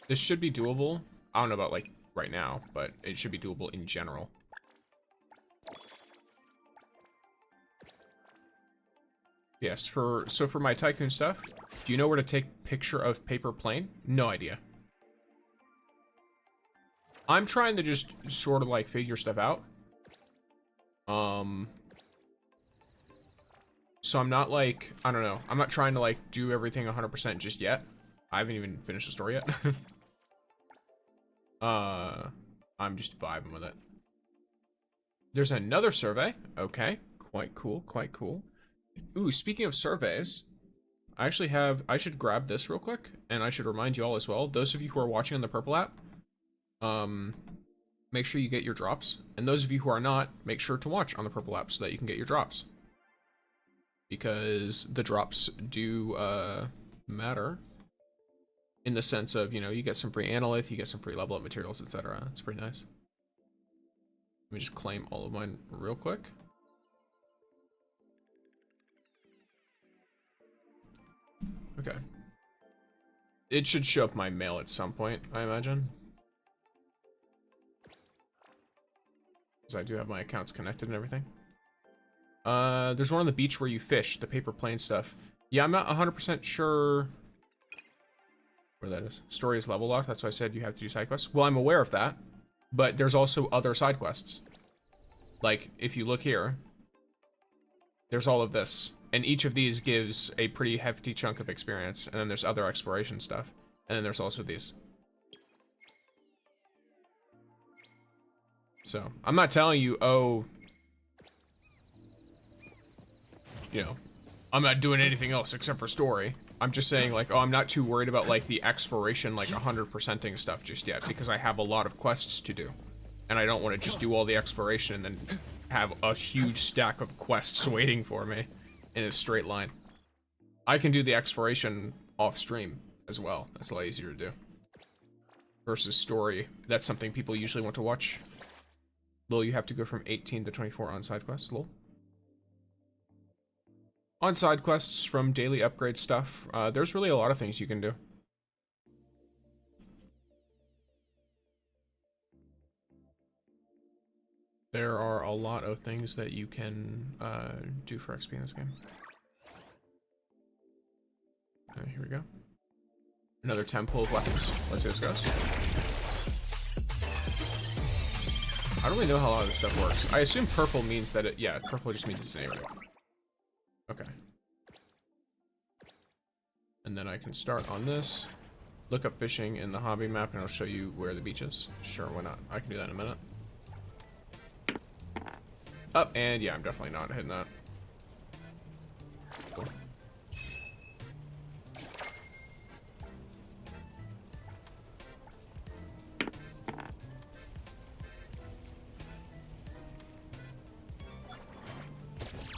This should be doable. I don't know about, like, right now, but it should be doable in general. Yes, for my tycoon stuff, do you know where to take picture of paper plane? No idea. I'm trying to just sort of like figure stuff out. So I'm not like, I don't know. I'm not trying to like do everything 100% just yet. I haven't even finished the story yet. I'm just vibing with it. There's another survey. Okay, quite cool, quite cool. Ooh, speaking of surveys, I should grab this real quick, and I should remind you all as well, those of you who are watching on the Purple app, make sure you get your drops, and those of you who are not, make sure to watch on the Purple app so that you can get your drops. Because the drops do, matter, in the sense of, you know, you get some free analyth, you get some free level up materials, etc. It's pretty nice. Let me just claim all of mine real quick. Okay. It should show up my mail at some point, I imagine. Because I do have my accounts connected and everything. There's one on the beach where you fish, the paper plane stuff. Yeah, I'm not 100% sure where that is. Story is level locked, that's why I said you have to do side quests. Well, I'm aware of that, but there's also other side quests. Like, if you look here, there's all of this. And each of these gives a pretty hefty chunk of experience. And then there's other exploration stuff. And then there's also these. So, I'm not telling you, oh, you know, I'm not doing anything else except for story. I'm just saying, like, oh, I'm not too worried about, like, the exploration, like, 100%ing stuff just yet. Because I have a lot of quests to do. And I don't want to just do all the exploration and then have a huge stack of quests waiting for me in a straight line. I can do the exploration off stream as well. That's a lot easier to do. Versus story, that's something people usually want to watch. Lol, you have to go from 18 to 24 on side quests, lol. On side quests from daily upgrade stuff, there's really a lot of things you can do. There are a lot of things that you can do for XP in this game. Here we go. Another 10 pull of weapons. Let's see how this goes. I don't really know how a lot of this stuff works. I assume purple means that it, yeah, purple just means it's an area. Okay. And then I can start on this, look up fishing in the hobby map, and I'll show you where the beach is. Sure, why not? I can do that in a minute. Up, and yeah, I'm definitely not hitting that. Cool.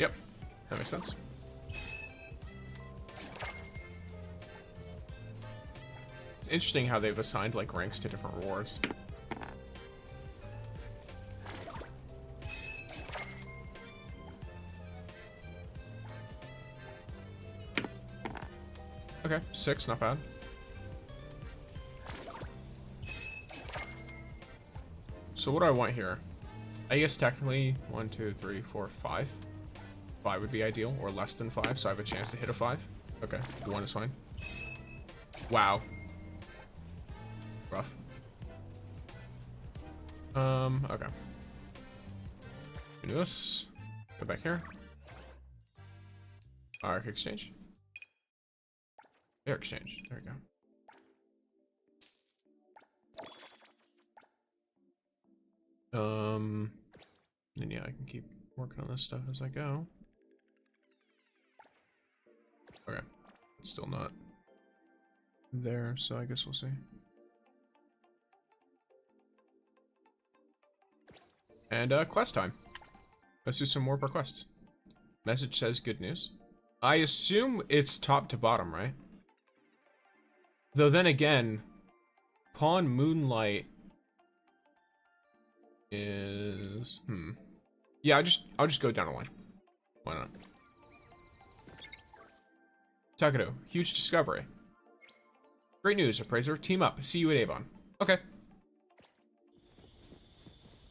Yep, that makes sense. It's interesting how they've assigned like ranks to different rewards. Okay, 6, not bad. So what do I want here? I guess technically 1, 2, 3, 4, 5. 5 would be ideal, or less than 5, so I have a chance to hit a 5. Okay, 1 is fine. Wow. Rough. Okay. Do this. Go back here. Arc exchange. Air exchange. There we go. And yeah, I can keep working on this stuff as I go. Okay. It's still not there, so I guess we'll see. And quest time. Let's do some more per quest. Message says good news. I assume it's top to bottom, right? Though then again, Pawn Moonlight is yeah, I'll just go down a line. Why not? Takedo, huge discovery. Great news, Appraiser. Team up. See you at Avon. Okay.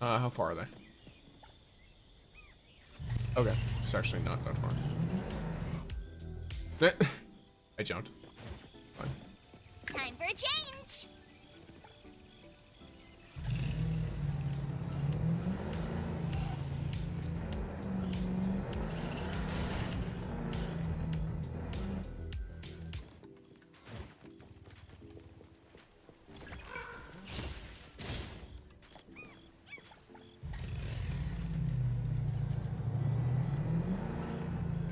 How far are they? Okay, it's actually not that far. I jumped. Fine. Time for a change!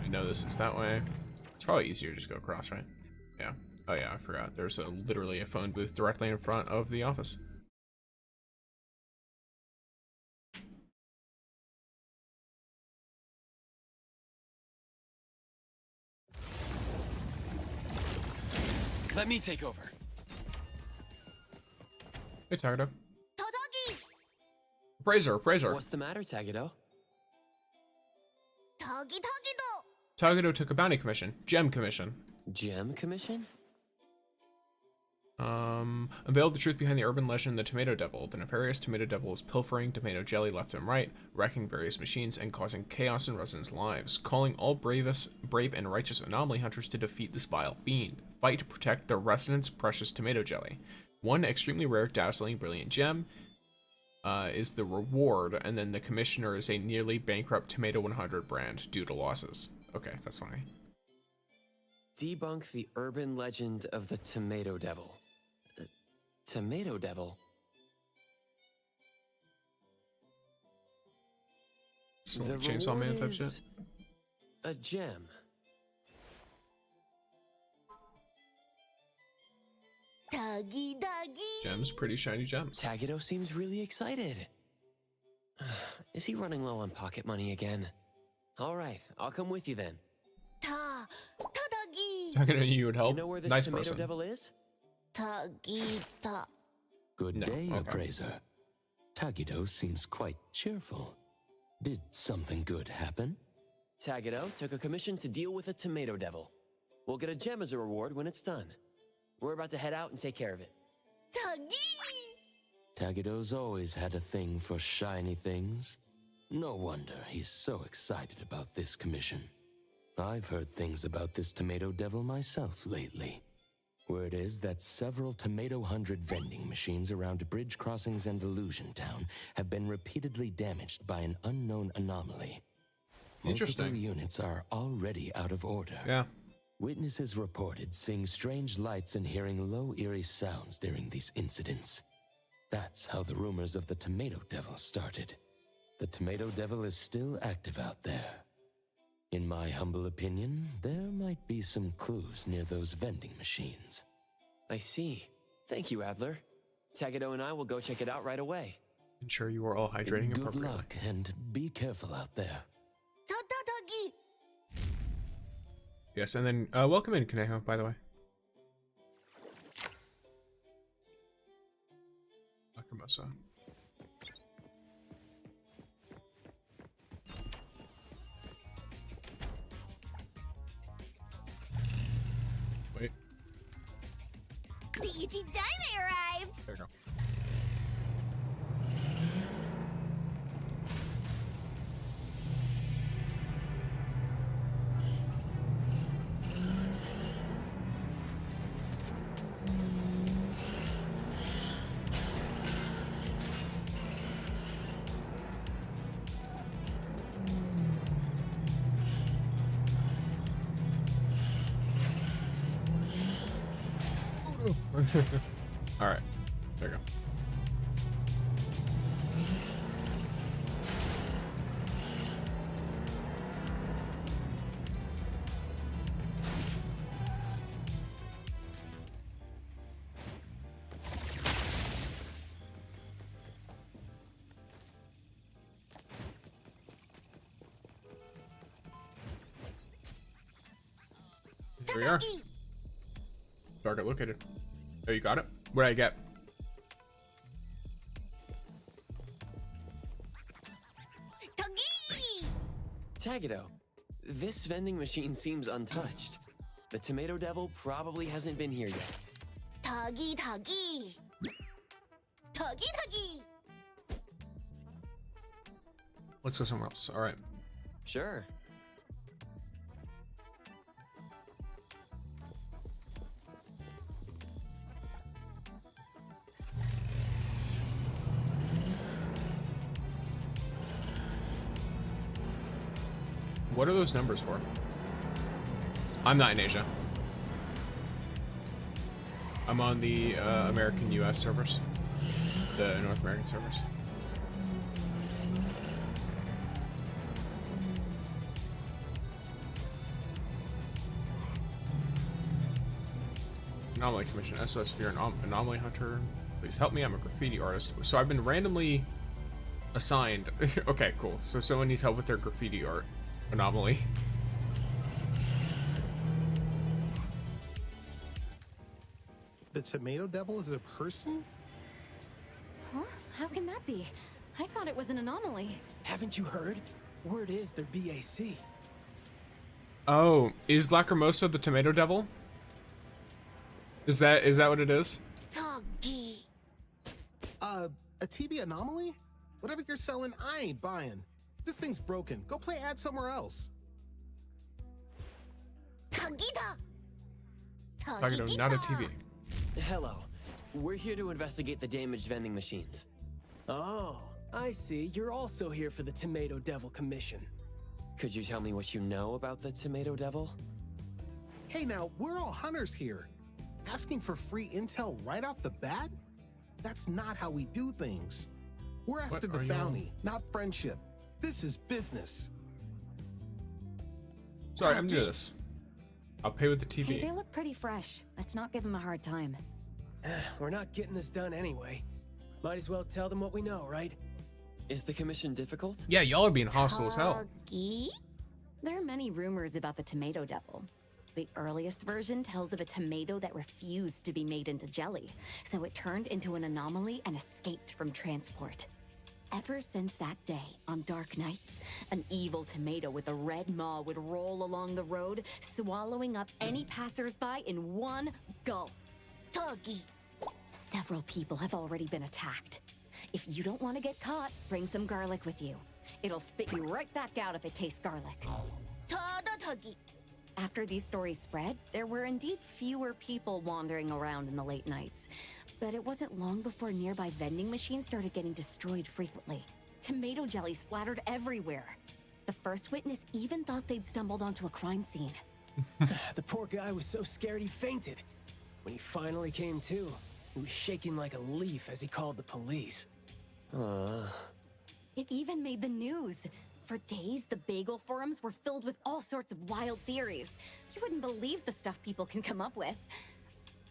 I know this is that way. It's probably easier to just go across, right? Yeah. Oh yeah, I forgot. There's literally a phone booth directly in front of the office. Let me take over. Hey, Takedo. Todogi! Appraiser. What's the matter, Takedo? Takedo took a bounty commission. Gem commission. Gem commission? Unveiled the truth behind the urban legend, the Tomato Devil. The nefarious Tomato Devil is pilfering tomato jelly left and right, wrecking various machines, and causing chaos in residents' lives, calling all brave and righteous anomaly hunters to defeat this vile fiend. Fight to protect the residents' precious tomato jelly. One extremely rare, dazzling, brilliant gem is the reward, and then the commissioner is a nearly bankrupt Tomato 100 brand due to losses. Okay, that's funny. Debunk the urban legend of the Tomato Devil. Tomato Devil? It's like Chainsaw Man type shit. A gem. Gems, pretty shiny gems. Takedo seems really excited. Is he running low on pocket money again? All right, I'll come with you then. Takedo knew you would help. You know where this Nice Tomato person. Devil is? Good day, okay. Appraiser. Takedo seems quite cheerful. Did something good happen? Takedo took a commission to deal with a Tomato Devil. We'll get a gem as a reward when it's done. We're about to head out and take care of it. Takedo's always had a thing for shiny things. No wonder he's so excited about this commission. I've heard things about this tomato devil myself lately. Word is that several Tomato 100 vending machines around bridge crossings and Illusion Town have been repeatedly damaged by an unknown anomaly. Interesting. Multiple units are already out of order. Yeah. Witnesses reported seeing strange lights and hearing low, eerie sounds during these incidents. That's how the rumors of the Tomato Devil started. The Tomato Devil is still active out there. In my humble opinion, there might be some clues near those vending machines. I see. Thank you, Adler. Tagido and I will go check it out right away. Ensure you are all hydrating Good appropriately. luck, and be careful out there. Yes, and then welcome in, Kaneho, by the way. Lacrimosa. Wait. The ET Dime arrived! There you go. All right, there you go. Here we are. Target located. Oh, you got it? What did I get? Tagido, this vending machine seems untouched. The Tomato Devil probably hasn't been here yet. Tuggy. Let's go somewhere else. All right. Sure. What are those numbers for? I'm not in Asia. I'm on the American US servers. The North American servers. Anomaly Commission. SOS, if you're an anomaly hunter, please help me. I'm a graffiti artist. So I've been randomly assigned. Okay, cool. So someone needs help with their graffiti art. Anomaly. The Tomato Devil is a person? Huh? How can that be? I thought it was an anomaly. Haven't you heard? Word is they're BAC. Oh, is Lacrimosa the Tomato Devil? Is that what it is? A TB anomaly? Whatever you're selling, I ain't buying. This thing's broken. Go play ad somewhere else. Tagido, not a TV. Hello. We're here to investigate the damaged vending machines. Oh, I see. You're also here for the Tomato Devil Commission. Could you tell me what you know about the Tomato Devil? Hey now, we're all hunters here. Asking for free intel right off the bat? That's not how we do things. We're after the bounty, not friendship. This is business. Sorry, I'm new to this. I'll pay with the TV. Hey, they look pretty fresh. Let's not give them a hard time. We're not getting this done anyway. Might as well tell them what we know, right? Is the commission difficult? Yeah, y'all are being hostile as hell. There are many rumors about the Tomato Devil. The earliest version tells of a tomato that refused to be made into jelly, so it turned into an anomaly and escaped from transport. Ever since that day, on dark nights, an evil tomato with a red maw would roll along the road, swallowing up any passersby in one gulp. Several people have already been attacked. If you don't want to get caught, bring some garlic with you. It'll spit you right back out if it tastes garlic. After these stories spread, there were indeed fewer people wandering around in the late nights. But it wasn't long before nearby vending machines started getting destroyed frequently. Tomato jelly splattered everywhere. The first witness even thought they'd stumbled onto a crime scene. The poor guy was so scared he fainted. When he finally came to, he was shaking like a leaf as he called the police. It even made the news. For days, the bagel forums were filled with all sorts of wild theories. You wouldn't believe the stuff people can come up with.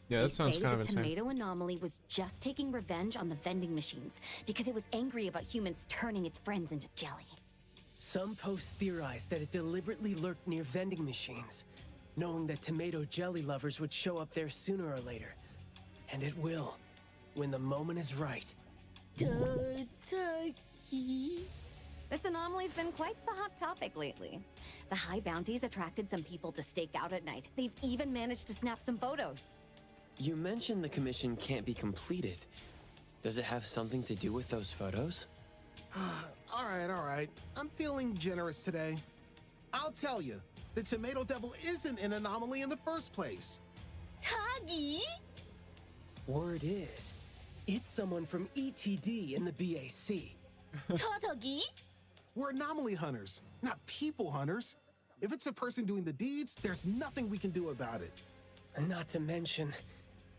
Yeah, that sounds kind of insane. The tomato anomaly was just taking revenge on the vending machines because it was angry about humans turning its friends into jelly. Some posts theorized that it deliberately lurked near vending machines, knowing that tomato jelly lovers would show up there sooner or later. And it will, when the moment is right. This anomaly's been quite the hot topic lately. The high bounties attracted some people to stake out at night. They've even managed to snap some photos. You mentioned the commission can't be completed. Does it have something to do with those photos? All right. I'm feeling generous today. I'll tell you, the Tomato Devil isn't an anomaly in the first place. Tagi? Word is, it's someone from ETD in the BAC. Tagi? We're anomaly hunters, not people hunters. If it's a person doing the deeds, there's nothing we can do about it. Not to mention,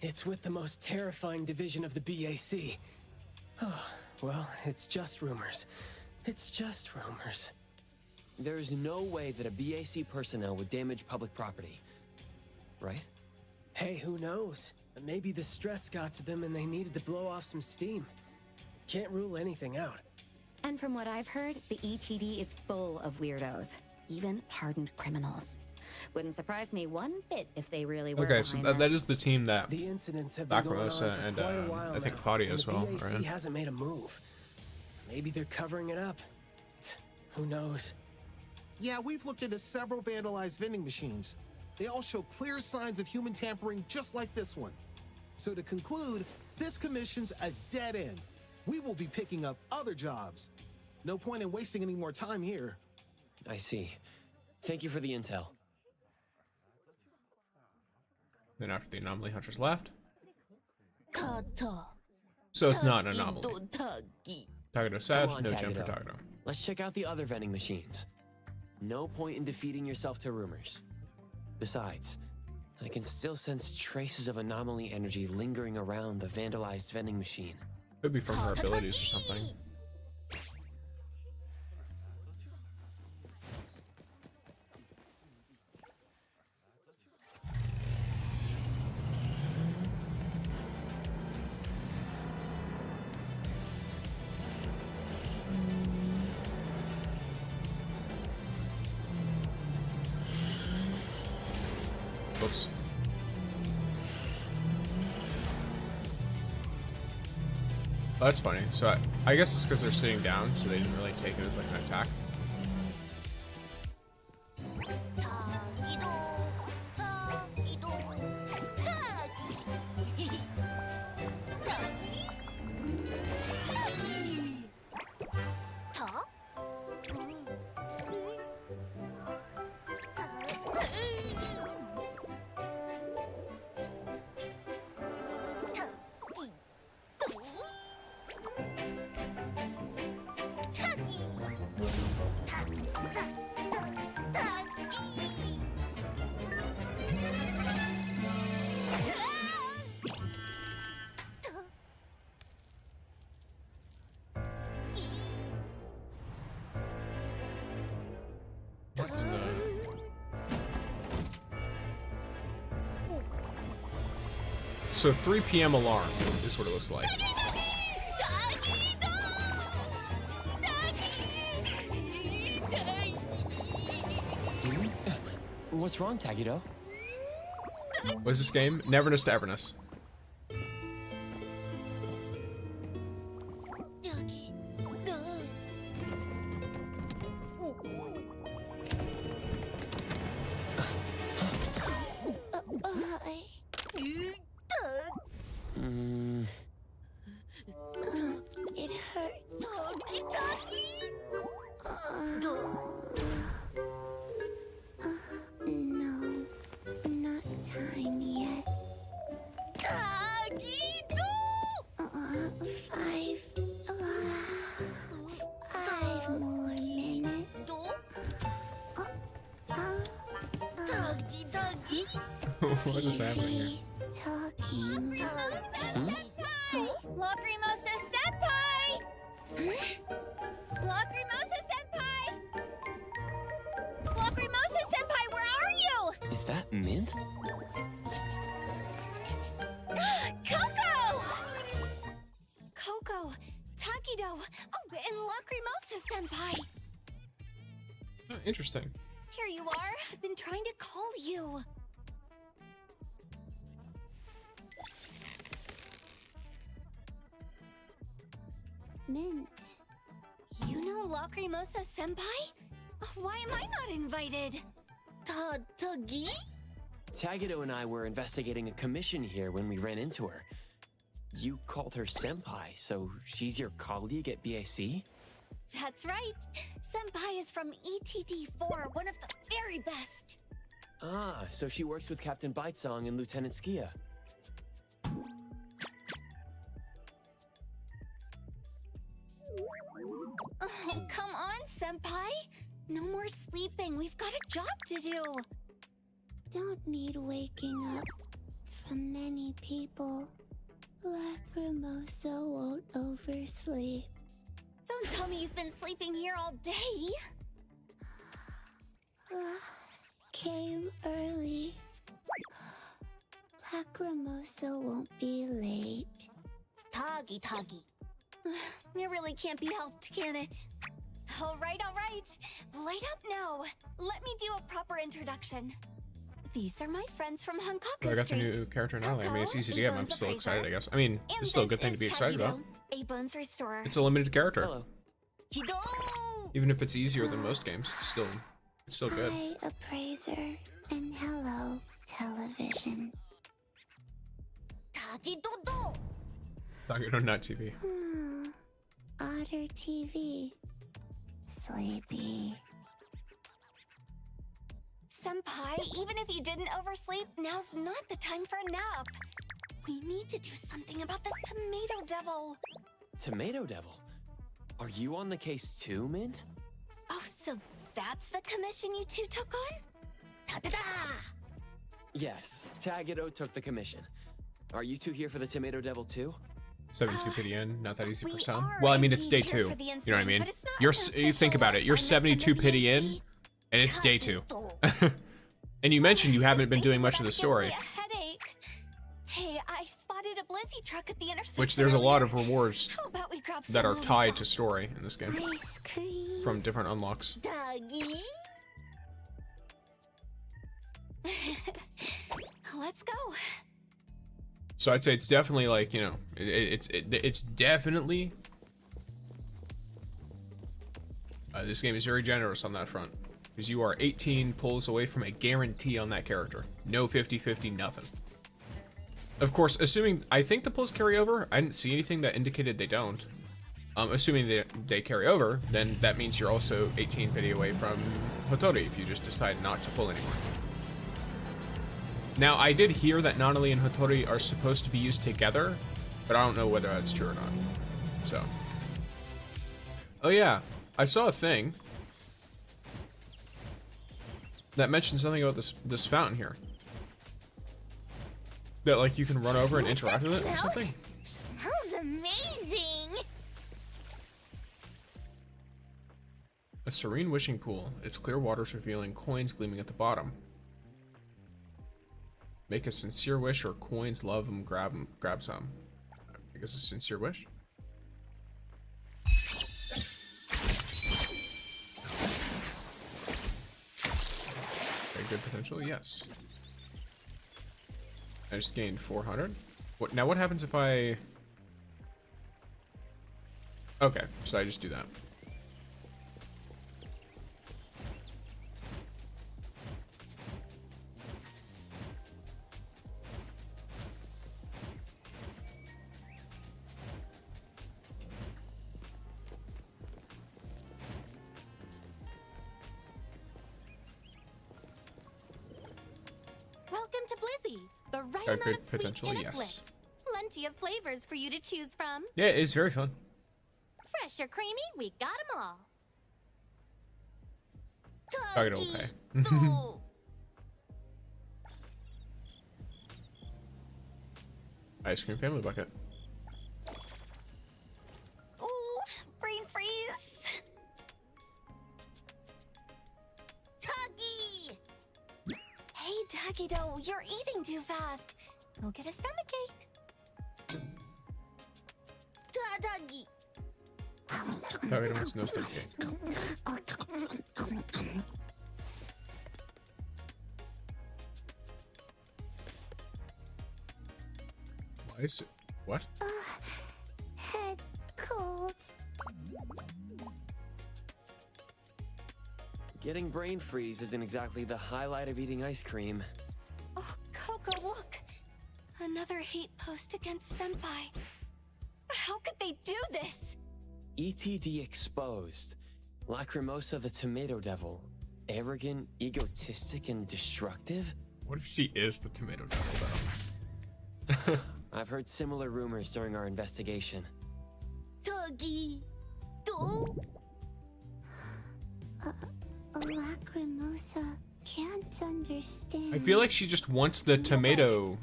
it's with the most terrifying division of the BAC. Well, it's just rumors. It's just rumors. There's no way that a BAC personnel would damage public property, right? Hey, who knows? Maybe the stress got to them and they needed to blow off some steam. Can't rule anything out. And from what I've heard, the ETD is full of weirdos, even hardened criminals. Wouldn't surprise me one bit if they really were. Okay, so that is the team that the incidents have been going on for and quite a while I think now, Fadia and as well. The BAC Right? hasn't made a move. Maybe they're covering it up. Who knows? Yeah, we've looked into several vandalized vending machines. They all show clear signs of human tampering, just like this one. So to conclude, this commission's a dead end. We will be picking up other jobs. No point in wasting any more time here. I see. Thank you for the intel. Then after the anomaly hunters left. So it's not an anomaly. Tagato sad, Come on, no gem for Tagato. Tagato. Let's check out the other vending machines. No point in defeating yourself to rumors. Besides, I can still sense traces of anomaly energy lingering around the vandalized vending machine. Could be from her abilities or something. Oops. Oh, that's funny. So I guess it's because they're sitting down, so they didn't really take it as like an attack. So 3 p.m. alarm is what it looks like. What's wrong, Tagido? What is this game? Neverness to Everness. It hurts. What is happening here? Talking. Lacrimosa senpai! Lacrimosa senpai! Lacrimosa senpai, where are you? Is that Mint? Coco! Coco, Takido, oh, and Lacrimosa senpai. Oh, interesting. Here you are. I've been trying to call you. Mint. You know Lacrimosa senpai? Why am I not invited? Tagi? Tagido and I were investigating a commission here when we ran into her. You called her senpai, so she's your colleague at BAC? That's right. Senpai is from ETD4, one of the very best. Ah, so she works with Captain Bitesong and Lieutenant Skia. Oh, come on, senpai. No more sleeping. We've got a job to do. Don't need waking up from many people. Lacrimosa won't oversleep. Don't tell me you've been sleeping here all day. Came early. Lacrimosa won't be late. Tagi. It really can't be helped, can it? All right. Light up now. Let me do a proper introduction. These are my friends from Hankaku I got the Street. new character now. I mean, it's easy to get. I'm still Appraiser. excited, I guess. I mean, it's still a good thing to be excited about. A Bones Restorer. It's a limited character. Hello. Even if it's easier than most games, it's still good. Hi, Appraiser, and hello, television. Tagidodo! Tagido Nut TV. Otter TV. Sleepy. Senpai, even if you didn't oversleep, now's not the time for a nap. We need to do something about this tomato devil. Tomato Devil? Are you on the case too, Mint? Oh, so that's the commission you two took on? Ta-da-da! Yes, Tagido took the commission. Are you two here for the Tomato Devil too? 72 pity in, not that easy for some. Well, I mean, it's day 2. You know what I mean? You think about it. You're 72 pity in, and it's day 2. And you mentioned you haven't been doing much of the story. Headache. Hey, I spotted a Blizzy truck at the intersection. Which there's a lot of rewards How about we grab that are some tied to story in this game. ice cream? From different unlocks. Doggy. Let's go. So I'd say it's definitely like, you know, it's definitely this game is very generous on that front, because you are 18 pulls away from a guarantee on that character. No 50-50, nothing. Of course, assuming, I think the pulls carry over. I didn't see anything that indicated they don't. Assuming they carry over, then that means you're also 18 pity away from Hotori if you just decide not to pull anymore. Now, I did hear that Nanali and Hotori are supposed to be used together, but I don't know whether that's true or not. So. Oh yeah, I saw a thing that mentioned something about this fountain here. That, like, you can run over and interact with it or something? Smells amazing. A serene wishing pool. Its clear waters revealing coins gleaming at the bottom. Make a sincere wish or coins, love them, grab some. I guess a sincere wish. Very good potential, yes. I just gained 400. Now what happens if I... Okay, so I just do that. Welcome to Blizzy, the right Got amount good of potential, sweet in a yes. blitz. Plenty of flavors for you to choose from. Yeah, it's very fun. Fresh or creamy, we got them all. Target will pay. Ice cream family bucket. Oh, brain freeze. Tuggy! Hey, Doggy Doe, you're eating too fast. Go get a stomach ache. Doggy. Doggy Doe wants no stomach ache. Why is it? What? Head cold. Getting brain freeze isn't exactly the highlight of eating ice cream. Oh, Coco, look! Another hate post against Senpai. How could they do this? ETD exposed. Lacrimosa the Tomato Devil. Arrogant, egotistic, and destructive? What if she is the Tomato Devil, though? I've heard similar rumors during our investigation. Doggy! Do? Lacrimosa can't understand. I feel like she just wants the tomato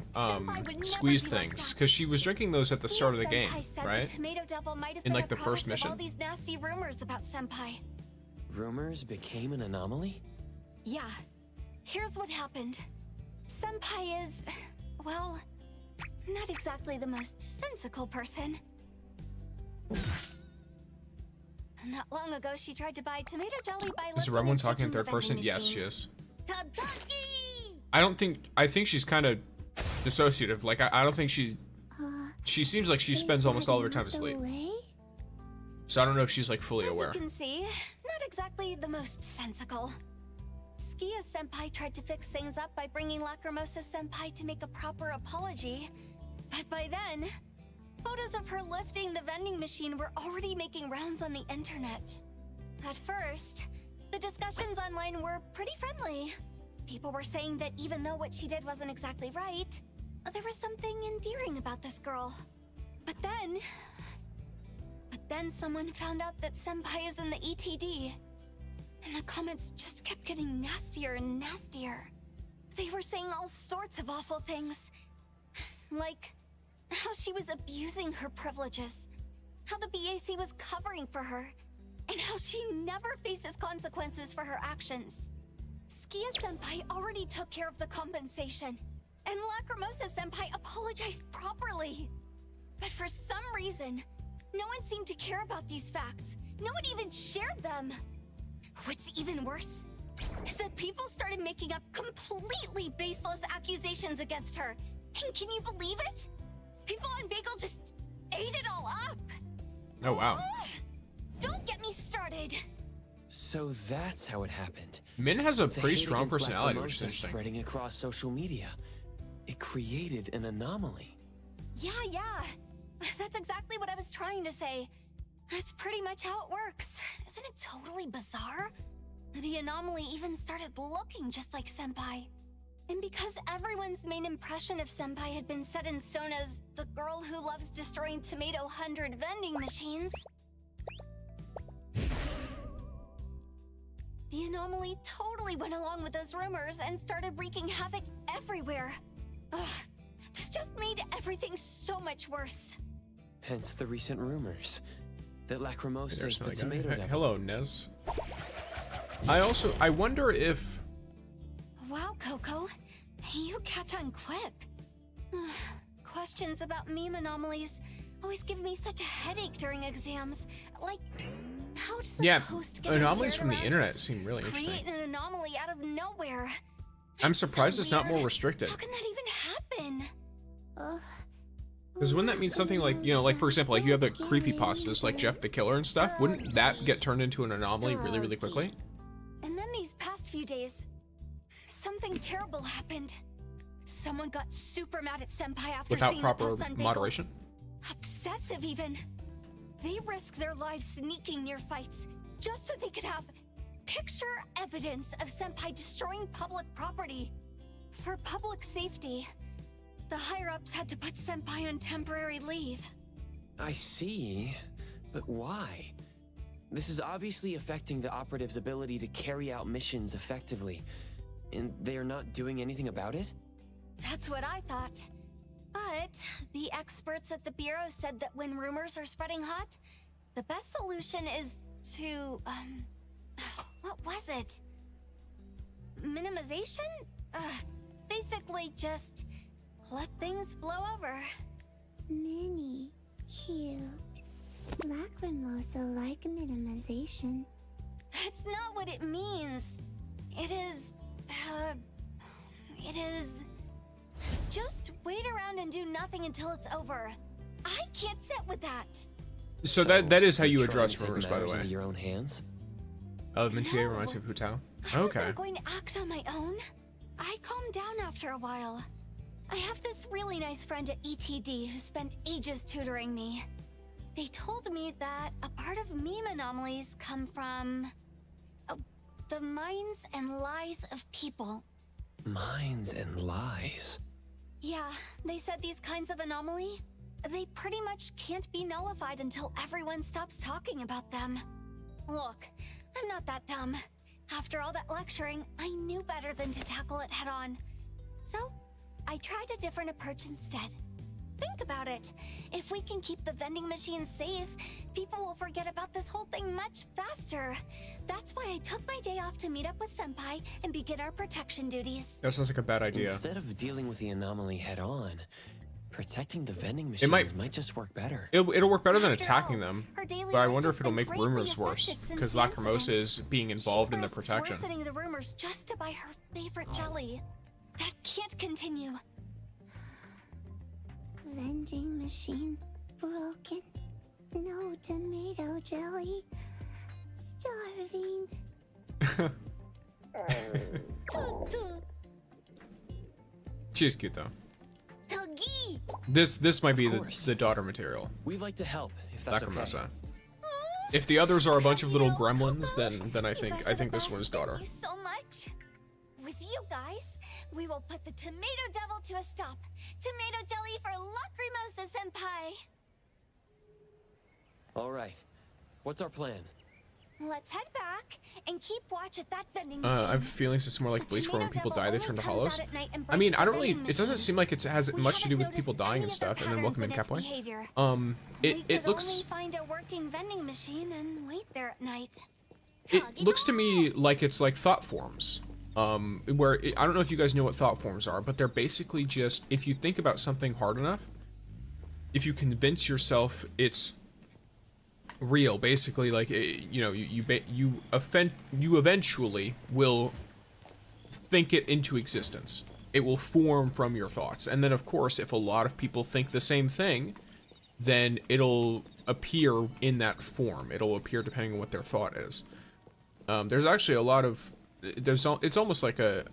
squeeze things, because she was drinking those at the start of the game, right? The Tomato Devil might have in been like a the first product mission. of all these nasty rumors about Senpai. Rumors became an anomaly? Yeah. Here's what happened. Senpai is, well, not exactly the most sensical person. Not long ago, she tried to buy tomato jelly by Is lifting Remon and talking in shaking the third person? vending Yes, machine. she is. Tadaki! I think she's kind of dissociative. Like, I don't think she seems like she spends almost all of her time asleep. So I don't know if she's like fully aware. As you can see, not exactly the most sensical. Skia Senpai tried to fix things up by bringing Lacrimosa Senpai to make a proper apology. But by then, photos of her lifting the vending machine were already making rounds on the internet. At first, the discussions online were pretty friendly. People were saying that even though what she did wasn't exactly right, there was something endearing about this girl. But then someone found out that Senpai is in the ETD. And the comments just kept getting nastier and nastier. They were saying all sorts of awful things. Like how she was abusing her privileges, how the BAC was covering for her, and how she never faces consequences for her actions. Skia Senpai already took care of the compensation, and Lacrimosa Senpai apologized properly. But for some reason, no one seemed to care about these facts. No one even shared them. What's even worse is that people started making up completely baseless accusations against her. And can you believe it? People on Bagel just ate it all up. Oh, wow. Don't get me started. So that's how it happened. Min has a The pretty hate strong against personality, which is Lacrimosa interesting. spreading across social media. It created an anomaly. Yeah. That's exactly what I was trying to say. That's pretty much how it works. Isn't it totally bizarre? The anomaly even started looking just like Senpai. And because everyone's main impression of Senpai had been set in stone as the girl who loves destroying Tomato 100 vending machines, the anomaly totally went along with those rumors and started wreaking havoc everywhere. Ugh, this just made everything so much worse. Hence the recent rumors that Lacrimosa is the Hey, Tomato Devil. hello, Nez. I wonder if... Wow, Coco. You catch on quick. Questions about meme anomalies always give me such a headache during exams. Like, how does a post get anomalies shared from the around internet just seem really interesting. create an anomaly out of nowhere? I'm surprised so it's not more weird. restricted. How can that even happen? Because wouldn't that mean something like, you know, like for example, like you have the creepypastas like Jeff the Killer and stuff? Wouldn't that get turned into an anomaly really, really quickly? And then these past few days, something terrible happened. Someone got super mad at Senpai after Without seeing proper the post on Bagel. moderation? Obsessive even. They risked their lives sneaking near fights just so they could have picture evidence of Senpai destroying public property. For public safety, the higher-ups had to put Senpai on temporary leave. I see, but why? This is obviously affecting the operative's ability to carry out missions effectively, and they are not doing anything about it? That's what I thought. But the experts at the Bureau said that when rumors are spreading hot, the best solution is to, what was it? Minimization? Basically just let things blow over. Mini. Cute. Lacrimosa like minimization. That's not what it means. It is... Just wait around and do nothing until it's over. I can't sit with that. So that is how you address rumors, by the way. Your own hands? Mentier reminds you of Hu Tao. I Okay. wasn't going to act on my own. I calmed down after a while. I have this really nice friend at ETD who spent ages tutoring me. They told me that a part of meme anomalies come from... the minds and lies of people. Minds and lies? Yeah, they said these kinds of anomaly, they pretty much can't be nullified until everyone stops talking about them. Look, I'm not that dumb. After all that lecturing, I knew better than to tackle it head on. So, I tried a different approach instead. Think about it. If we can keep the vending machines safe, people will forget about this whole thing much faster. That's why I took my day off to meet up with Senpai and begin our protection duties. That sounds like a bad idea. Instead of dealing with the anomaly head on, protecting the vending machines might just work better. It'll work better than attacking them, but I wonder if it'll make rumors worse, because Lacrimosa is being involved in the protection. Soliciting the rumors just to buy her favorite jelly. That can't continue. Vending machine broken. No tomato jelly. Starving. She's cute though. Tuggy. This might be the daughter material. We'd like to help if that's Lacrimosa. okay. If the others are a bunch of little gremlins, then I think this one's daughter. Thank you so much. With you guys, we will put the tomato devil to a stop. Tomato jelly for Lacrimosa Senpai. All right. What's our plan? Let's head back and keep watch at that vending machine. I have feelings it's more like Bleach, where when people die, they turn to hollows. I mean, I don't really. It doesn't seem like it has much to do with people dying and stuff. And then welcome in Capway. It looks. Only find a working vending machine and wait there at night. It looks to me like it's like thought forms. Where I don't know if you guys know what thought forms are, but they're basically just if you think about something hard enough, if you convince yourself it's real, basically, like you eventually will think it into existence. It will form from your thoughts, and then of course, if a lot of people think the same thing, then it'll appear in that form. It'll appear depending on what their thought is. There's actually a lot of it's almost like a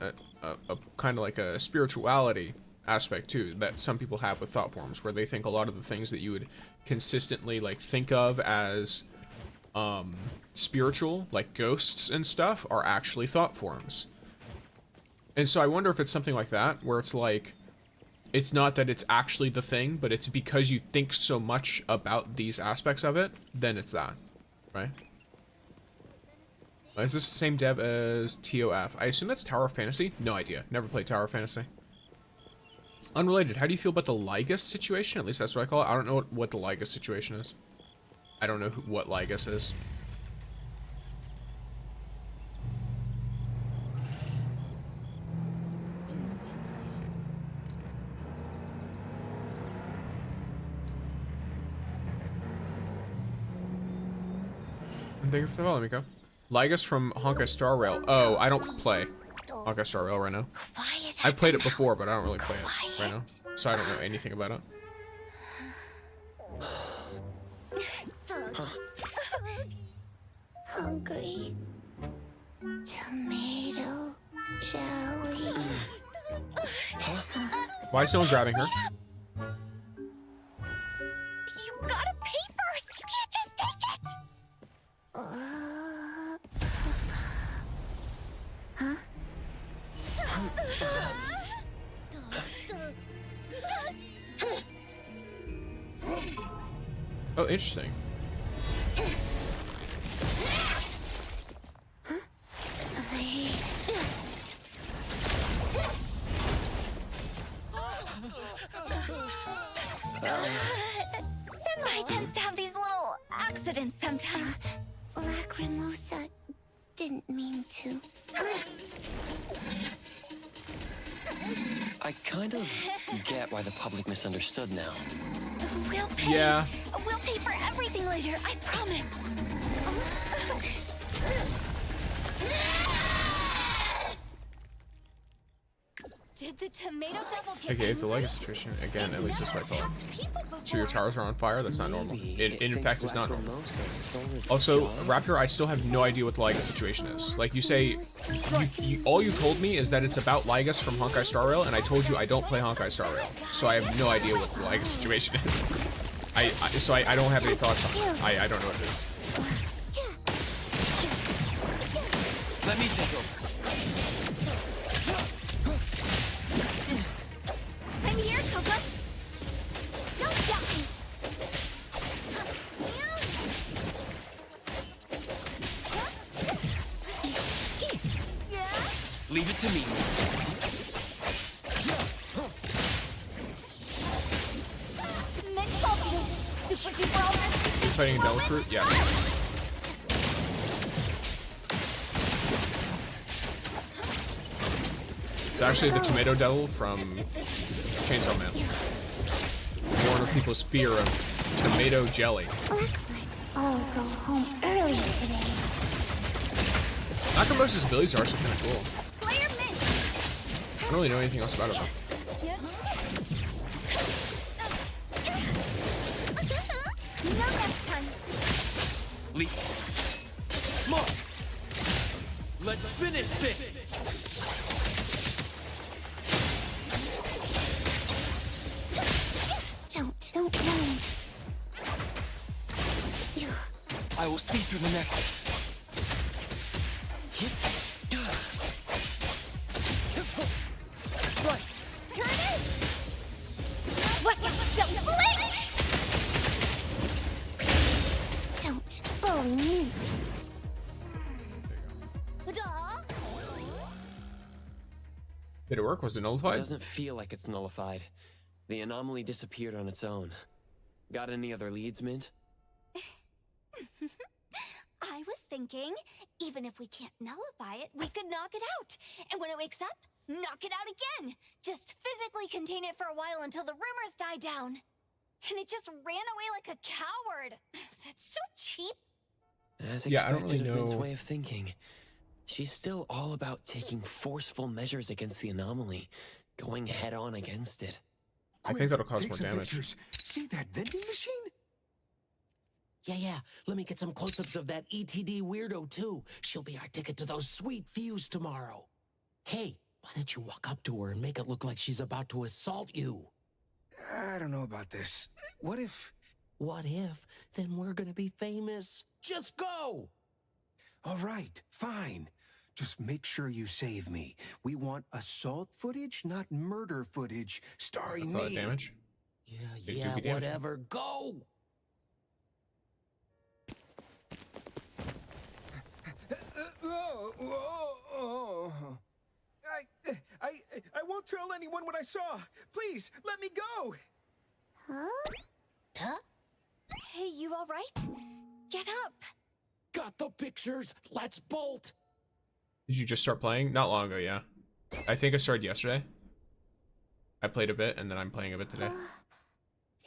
kind of like a spirituality aspect too that some people have with thought forms, where they think a lot of the things that you would consistently like think of as spiritual, like ghosts and stuff, are actually thought forms. And so I wonder if it's something like that, where it's like it's not that it's actually the thing, but it's because you think so much about these aspects of it, then it's that, right? Is this the same dev as TOF? I assume that's Tower of Fantasy? No idea. Never played Tower of Fantasy. Unrelated, how do you feel about the Lygus situation? At least that's what I call it. I don't know what the Lygus situation is. I don't know what Lygus is. And thank you for the follow, Miko. Lygus from Honkai Star Rail. Oh, I don't play Honkai Star Rail right now. I've played it before, but I don't really play it right now. So I don't know anything about it. Hungry. Tomato jelly. Why is someone grabbing her? You gotta pay first. You can't just take it. Huh? Oh, interesting. Senpai tends to have these little accidents sometimes. Lacrimosa didn't mean to. I kind of get why the public misunderstood now. We'll pay. Yeah. We'll pay for everything later, I promise. Did the tomato devil get Okay, if the Lego situation again, at least this way I thought. So your towers are on fire? That's not normal. It in fact is not normal. Also, Raptor, I still have no idea what the Liga situation is. Like you say, all you told me is that it's about Ligas from Honkai Star Rail, and I told you I don't play Honkai Star Rail, so I have no idea what the Liga situation is. So I don't have any thoughts on it. I don't know what it is. Let me take over. I'm here, Coco. Don't stop me. Leave it to me. Super duper ultra. Fighting a devil fruit? Yes. It's actually the tomato devil from Chainsaw Man. Born of people's fear of tomato jelly. Let's all go home early today. Lacrimosa's abilities are actually kind of cool. I don't really know anything else about her. Leap. Mark. Let's finish this. Don't run. I will see through the nexus. Right. Here it is. What? Don't blink. Don't bully me. Did it work? Was it nullified? It doesn't feel like it's nullified. The anomaly disappeared on its own. Got any other leads, Mint? I was thinking, even if we can't nullify it, we could knock it out. And when it wakes up, knock it out again. Just physically contain it for a while until the rumors die down. And it just ran away like a coward. That's so cheap. As Yeah, I don't expected really of Mint's know. way of thinking. She's still all about taking forceful measures against the anomaly, going head-on against it. I think that'll cause Take more some damage. pictures. See that vending machine? Yeah. Let me get some close-ups of that ETD weirdo, too. She'll be our ticket to those sweet views tomorrow. Hey, why don't you walk up to her and make it look like she's about to assault you? I don't know about this. What if... What if? Then we're gonna be famous. Just go! All right, fine. Just make sure you save me. We want assault footage, not murder footage, starring That's a lot of me. damage. Big dookie damage. Whatever. Go! I won't tell anyone what I saw. Please, let me go. Huh? Hey, you all right? Get up. Got the pictures. Let's bolt. Did you just start playing? Not long ago, yeah. I think I started yesterday. I played a bit, and then I'm playing a bit today.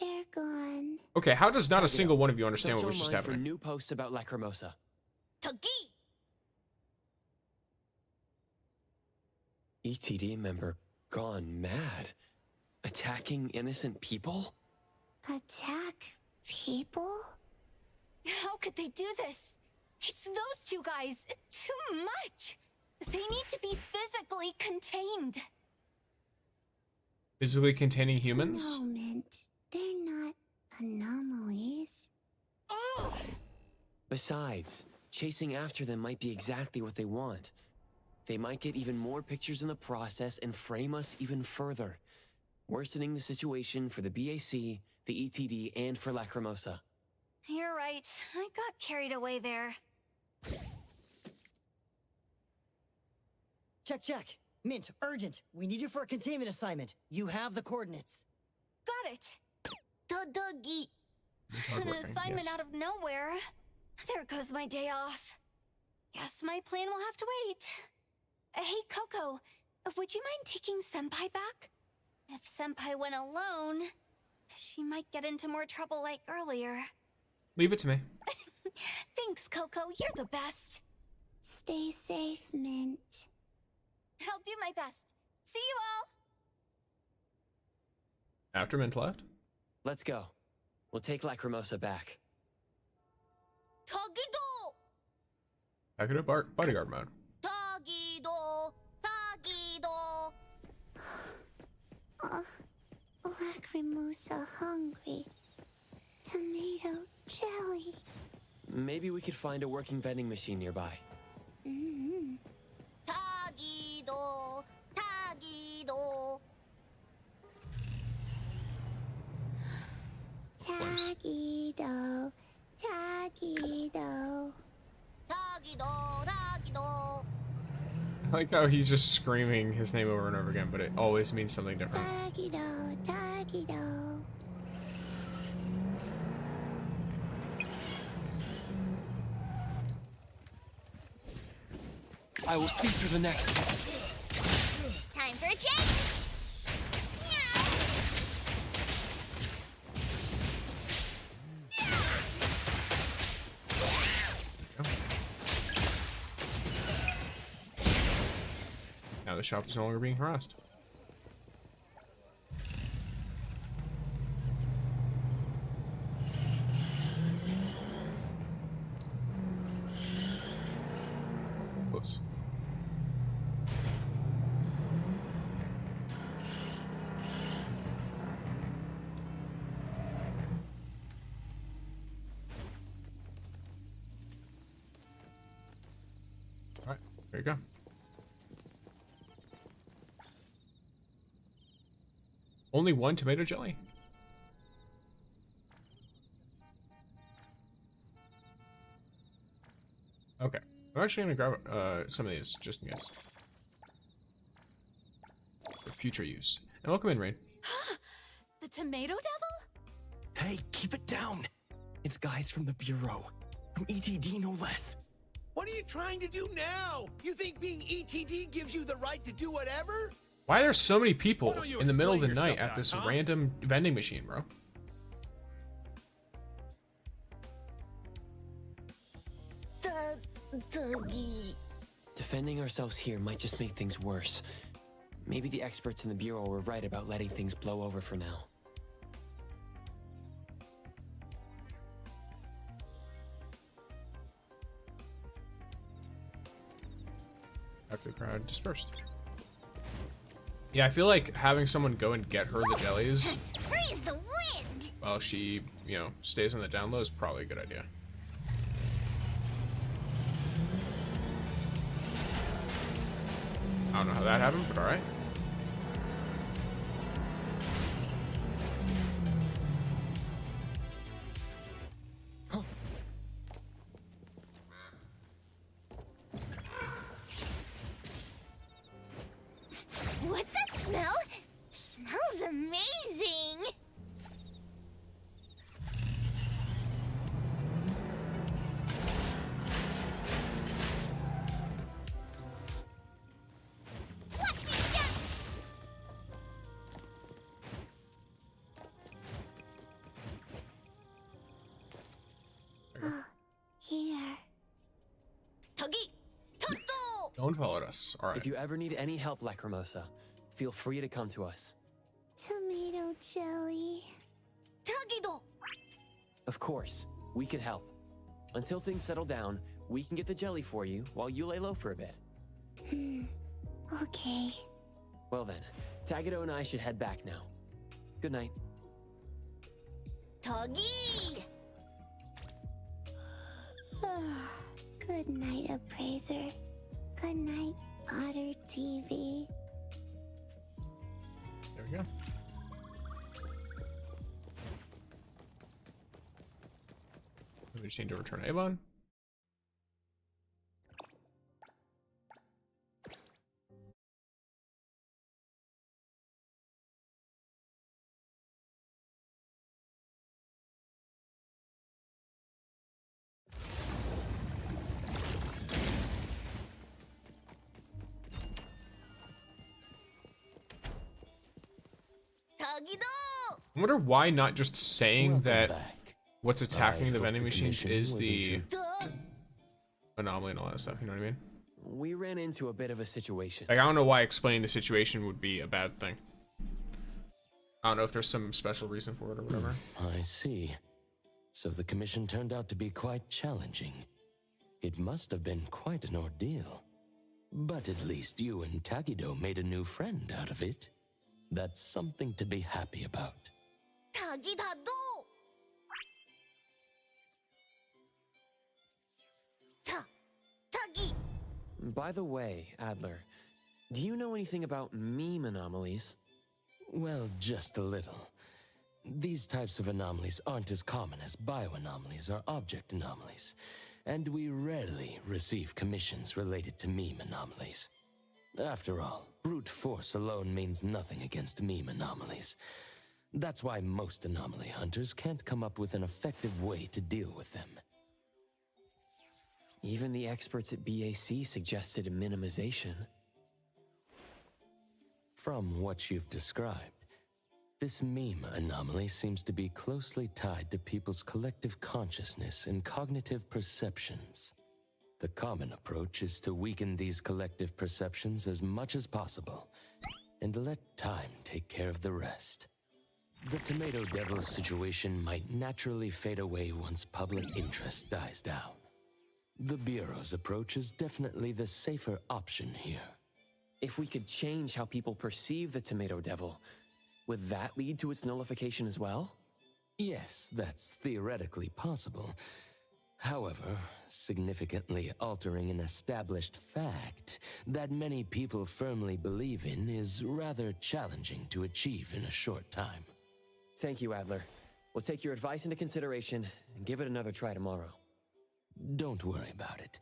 They're gone. Okay, how does not a single one of you understand what was just For happening? new posts about Lacrimosa. Tagi! ETD member gone mad. Attacking innocent people? Attack people? How could they do this? It's those two guys. Too much. They need to be physically contained. Physically containing humans? No, Mint. They're not anomalies. Oh! Besides, chasing after them might be exactly what they want. They might get even more pictures in the process and frame us even further, worsening the situation for the BAC, the ETD, and for Lacrimosa. You're right. I got carried away there. Check. Mint, urgent. We need you for a containment assignment. You have the coordinates. Got it. An assignment out of nowhere. There goes my day off. Guess my plan will have to wait. Hey, Coco, would you mind taking Senpai back? If Senpai went alone, she might get into more trouble like earlier. Leave it to me. Thanks, Coco. You're the best. Stay safe, Mint. I'll do my best. See you all. After Mint left? Let's go. We'll take Lacrimosa back. Tagido! Back into bodyguard mode. Tagido! Tagido! Lacrimosa hungry. Tomato jelly. Maybe we could find a working vending machine nearby. Tagido! Tagido! Tagido. Tagido. Tagido! Tagido! I like how he's just screaming his name over and over again, but it always means something different. Tagido. Tagido. I will see through the next. Time for a change! Now the shop is no longer being harassed. Whoops. All right, there you go. Only one tomato jelly? Okay. I'm actually gonna grab some of these just in case. For future use. And welcome in, Rain. The tomato devil? Hey, keep it down. It's guys from the Bureau. From ETD, no less. What are you trying to do now? You think being ETD gives you the right to do whatever? Why are there so many people Why don't you in the middle of the explain night yourself, at this huh? random vending machine, bro? Defending ourselves here might just make things worse. Maybe the experts in the Bureau were right about letting things blow over for now. After the crowd dispersed. Yeah, I feel like having someone go and get her the jellies Freeze the wind! while she, you know, stays on the down low is probably a good idea. I don't know how that happened, but alright. What's that smell? Smells amazing! Watch me shoot! Here. Togi! Toto! No one followed us. Alright. If you ever need any help, Lacrimosa, feel free to come to us. Tomato jelly. Tagido! Of course, we could help. Until things settle down, we can get the jelly for you while you lay low for a bit. Okay. Well then, Tagido and I should head back now. Good night. Togi! Good night, Appraiser. Good night, Otter TV. There we go. We just need to return Avon. I wonder why not just saying that what's attacking the vending machines is the anomaly and all that stuff, you know what I mean? We ran into a bit of a situation. Like, I don't know why explaining the situation would be a bad thing. I don't know if there's some special reason for it or whatever. I see. So the commission turned out to be quite challenging. It must have been quite an ordeal. But at least you and Tagido made a new friend out of it. That's something to be happy about. By the way, Adler, do you know anything about meme anomalies? Well, just a little. These types of anomalies aren't as common as bioanomalies or object anomalies, and we rarely receive commissions related to meme anomalies. After all, brute force alone means nothing against meme anomalies. That's why most anomaly hunters can't come up with an effective way to deal with them. Even the experts at BAC suggested a minimization. From what you've described, this meme anomaly seems to be closely tied to people's collective consciousness and cognitive perceptions. The common approach is to weaken these collective perceptions as much as possible, and let time take care of the rest. The Tomato Devil situation might naturally fade away once public interest dies down. The Bureau's approach is definitely the safer option here. If we could change how people perceive the Tomato Devil, would that lead to its nullification as well? Yes, that's theoretically possible. However, significantly altering an established fact that many people firmly believe in is rather challenging to achieve in a short time. Thank you, Adler. We'll take your advice into consideration and give it another try tomorrow. Don't worry about it.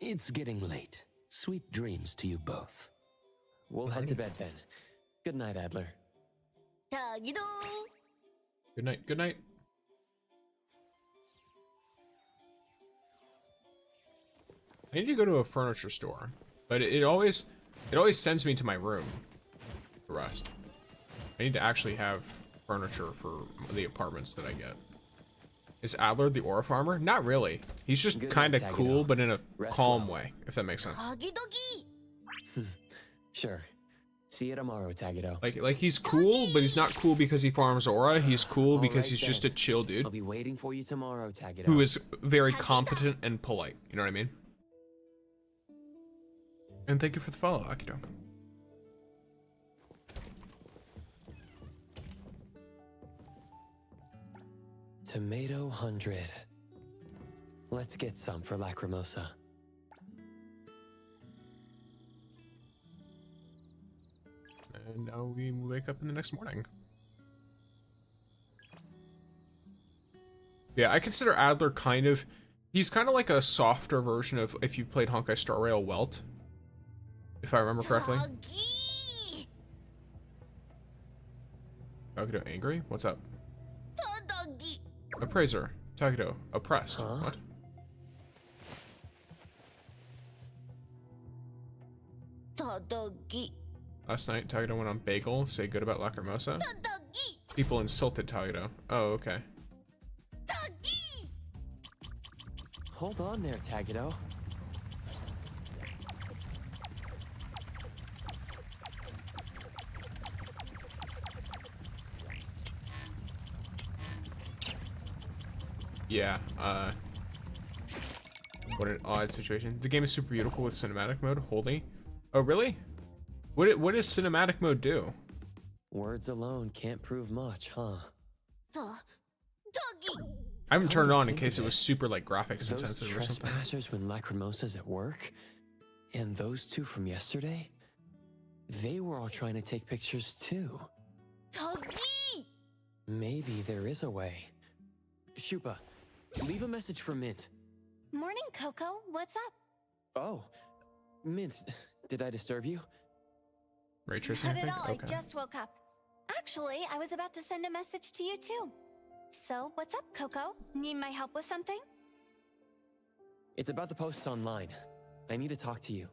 It's getting late. Sweet dreams to you both. We'll head to bed then. Good night, Adler. Good night, good night. I need to go to a furniture store, but it always sends me to my room to rest. I need to actually have furniture for the apartments that I get. Is Adler the aura farmer? Not really. He's just kind of cool, but in a calm way, if that makes sense. Sure. See you tomorrow, Tagido. Like he's cool, but he's not cool because he farms aura. He's cool because he's just a chill dude. I'll be waiting for you tomorrow, Tagido. Who is very competent and polite. You know what I mean? And thank you for the follow, Akido. Tomato 100. Let's get some for Lacrimosa. And now we wake up in the next morning. Yeah, I consider Adler he's kind of like a softer version of if you played Honkai Star Rail Welt. If I remember correctly. Tagido angry? What's up? Appraiser. Tagido. Oppressed. Huh? What? Last night, Tagido went on Bagel, say good about Lacrimosa. People insulted Tagido. Oh, okay. Hold on there, Tagido. Yeah, what an odd situation. The game is super beautiful with cinematic mode. Holy. Oh, really? What does cinematic mode do? Words alone can't prove much, huh? I haven't turned it on in case it was super like graphics intensive or something. Trespassers when Lacrimosa's at work? And those two from yesterday? They were all trying to take pictures too. Maybe there is a way. Shupa, leave a message for Mint. Morning, Coco. What's up? Oh, Mint, did I disturb you? Ray tracing, Not I at think? all. Okay. I just woke up. Actually, I was about to send a message to you too. So, what's up, Coco? Need my help with something? It's about the posts online. I need to talk to you.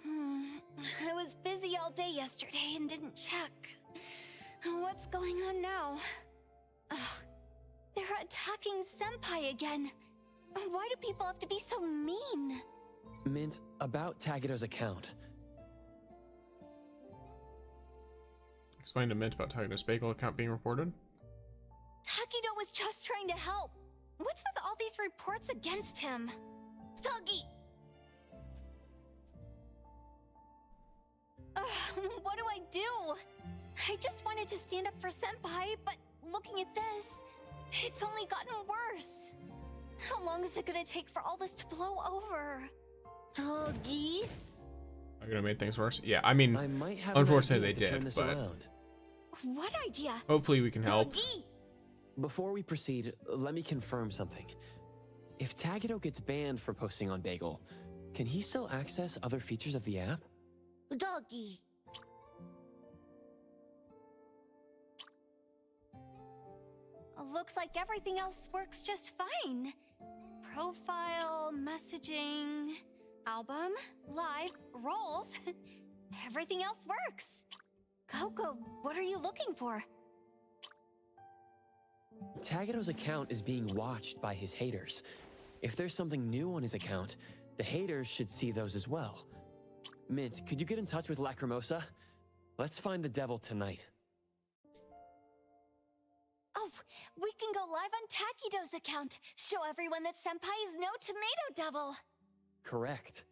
I was busy all day yesterday and didn't check. What's going on now? Ugh, they're attacking Senpai again. Why do people have to be so mean? Mint, about Takedo's account. Explain to Mint about Takedo's bagel account being reported. Takedo was just trying to help. What's with all these reports against him? Doggy! What do I do? I just wanted to stand up for Senpai, but looking at this, it's only gotten worse. How long is it gonna take for all this to blow over? Doggy? Are gonna make things worse? Yeah, I mean, I might have unfortunately they did, but around. What idea? Hopefully we can help. Doggy! Before we proceed, let me confirm something. If Takedo gets banned for posting on Bagel, can he still access other features of the app? Doggy. Looks like everything else works just fine. Profile, messaging, album, live, roles. Everything else works. Coco, what are you looking for? Takedo's account is being watched by his haters. If there's something new on his account, the haters should see those as well. Mint, could you get in touch with Lacrimosa? Let's find the devil tonight. Oh, we can go live on Takedo's account. Show everyone that Senpai is no tomato devil. Correct.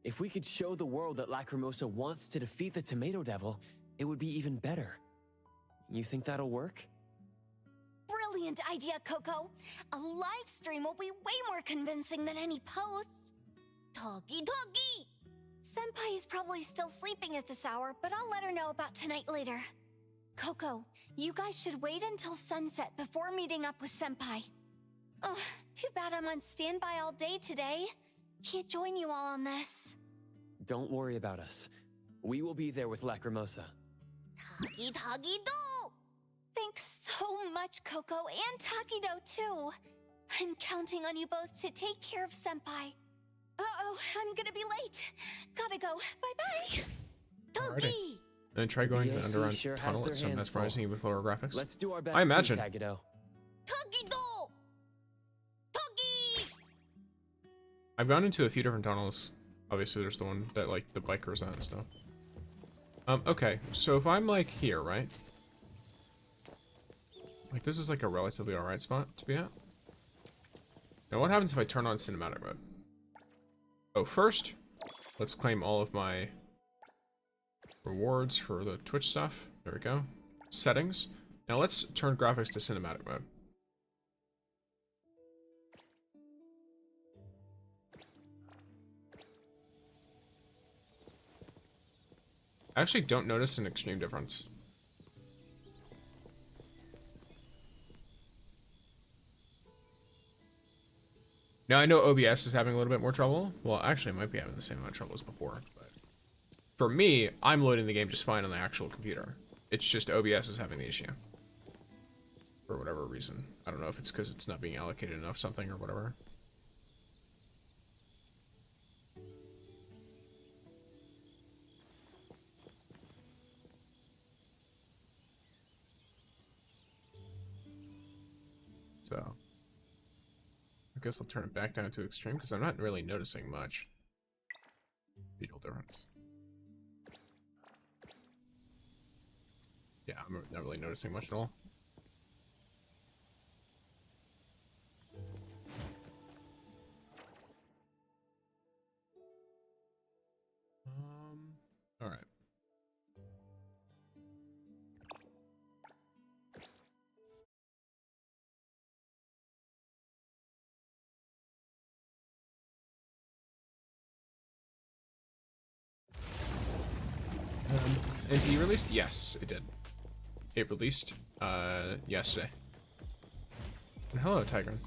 If we could show the world that Lacrimosa wants to defeat the Tomato Devil, it would be even better. You think that'll work? Brilliant idea, Coco. A live stream will be way more convincing than any posts. Doggy, doggy! Senpai is probably still sleeping at this hour, but I'll let her know about tonight later. Coco, you guys should wait until sunset before meeting up with Senpai. Oh, too bad I'm on standby all day today. Can't join you all on this. Don't worry about us. We will be there with Lacrimosa. Doggy, doggy, do! Thanks so much, Coco, and Takedo, too. I'm counting on you both to take care of Senpai. Uh-oh, I'm gonna be late. Gotta go. Bye-bye. Doggy! And try going to the underground tunnel at some mesmerizing even lower graphics. Let's do our best. I imagine. Takedo. Takedo! Doggy! I've gone into a few different tunnels. Obviously, there's the one that like the bikers at and stuff. Okay, so if I'm like here, right? Like this is like a relatively alright spot to be at. Now what happens if I turn on cinematic mode? Oh, first, let's claim all of my rewards for the Twitch stuff. There we go. Settings. Now let's turn graphics to cinematic mode. I actually don't notice an extreme difference. Now I know OBS is having a little bit more trouble. Well, actually, it might be having the same amount of trouble as before. But for me, I'm loading the game just fine on the actual computer. It's just OBS is having the issue. For whatever reason. I don't know if it's because it's not being allocated enough something or whatever. So, I guess I'll turn it back down to extreme because I'm not really noticing much visual difference. Yeah, I'm not really noticing much at all. All right. And he released? Yes, it did. It released yesterday. And hello, Tigran.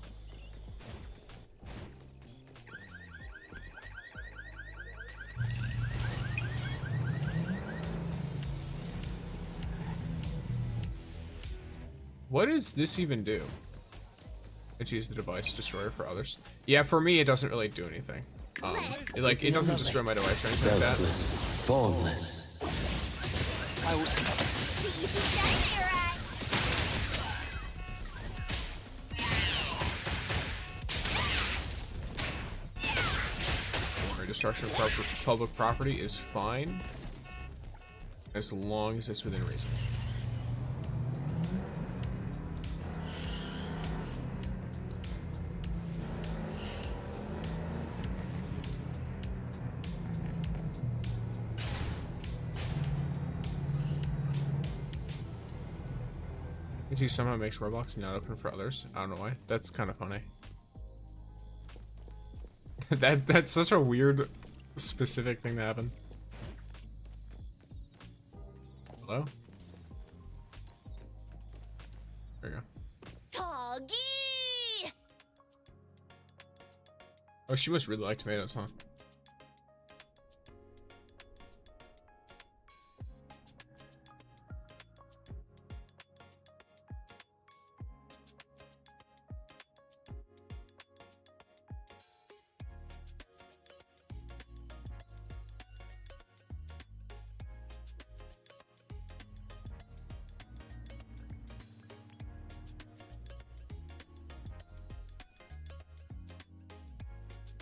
What does this even do? Let's use the device destroyer for others. Yeah, for me it doesn't really do anything. It doesn't destroy my device or anything like that. Formless. I was... destruction of public property is fine, as long as it's within reason. He somehow makes Roblox not open for others. I don't know why. That's kind of funny. That's such a weird, specific thing to happen. Hello? There you go. Toggy! Oh, she must really like tomatoes, huh?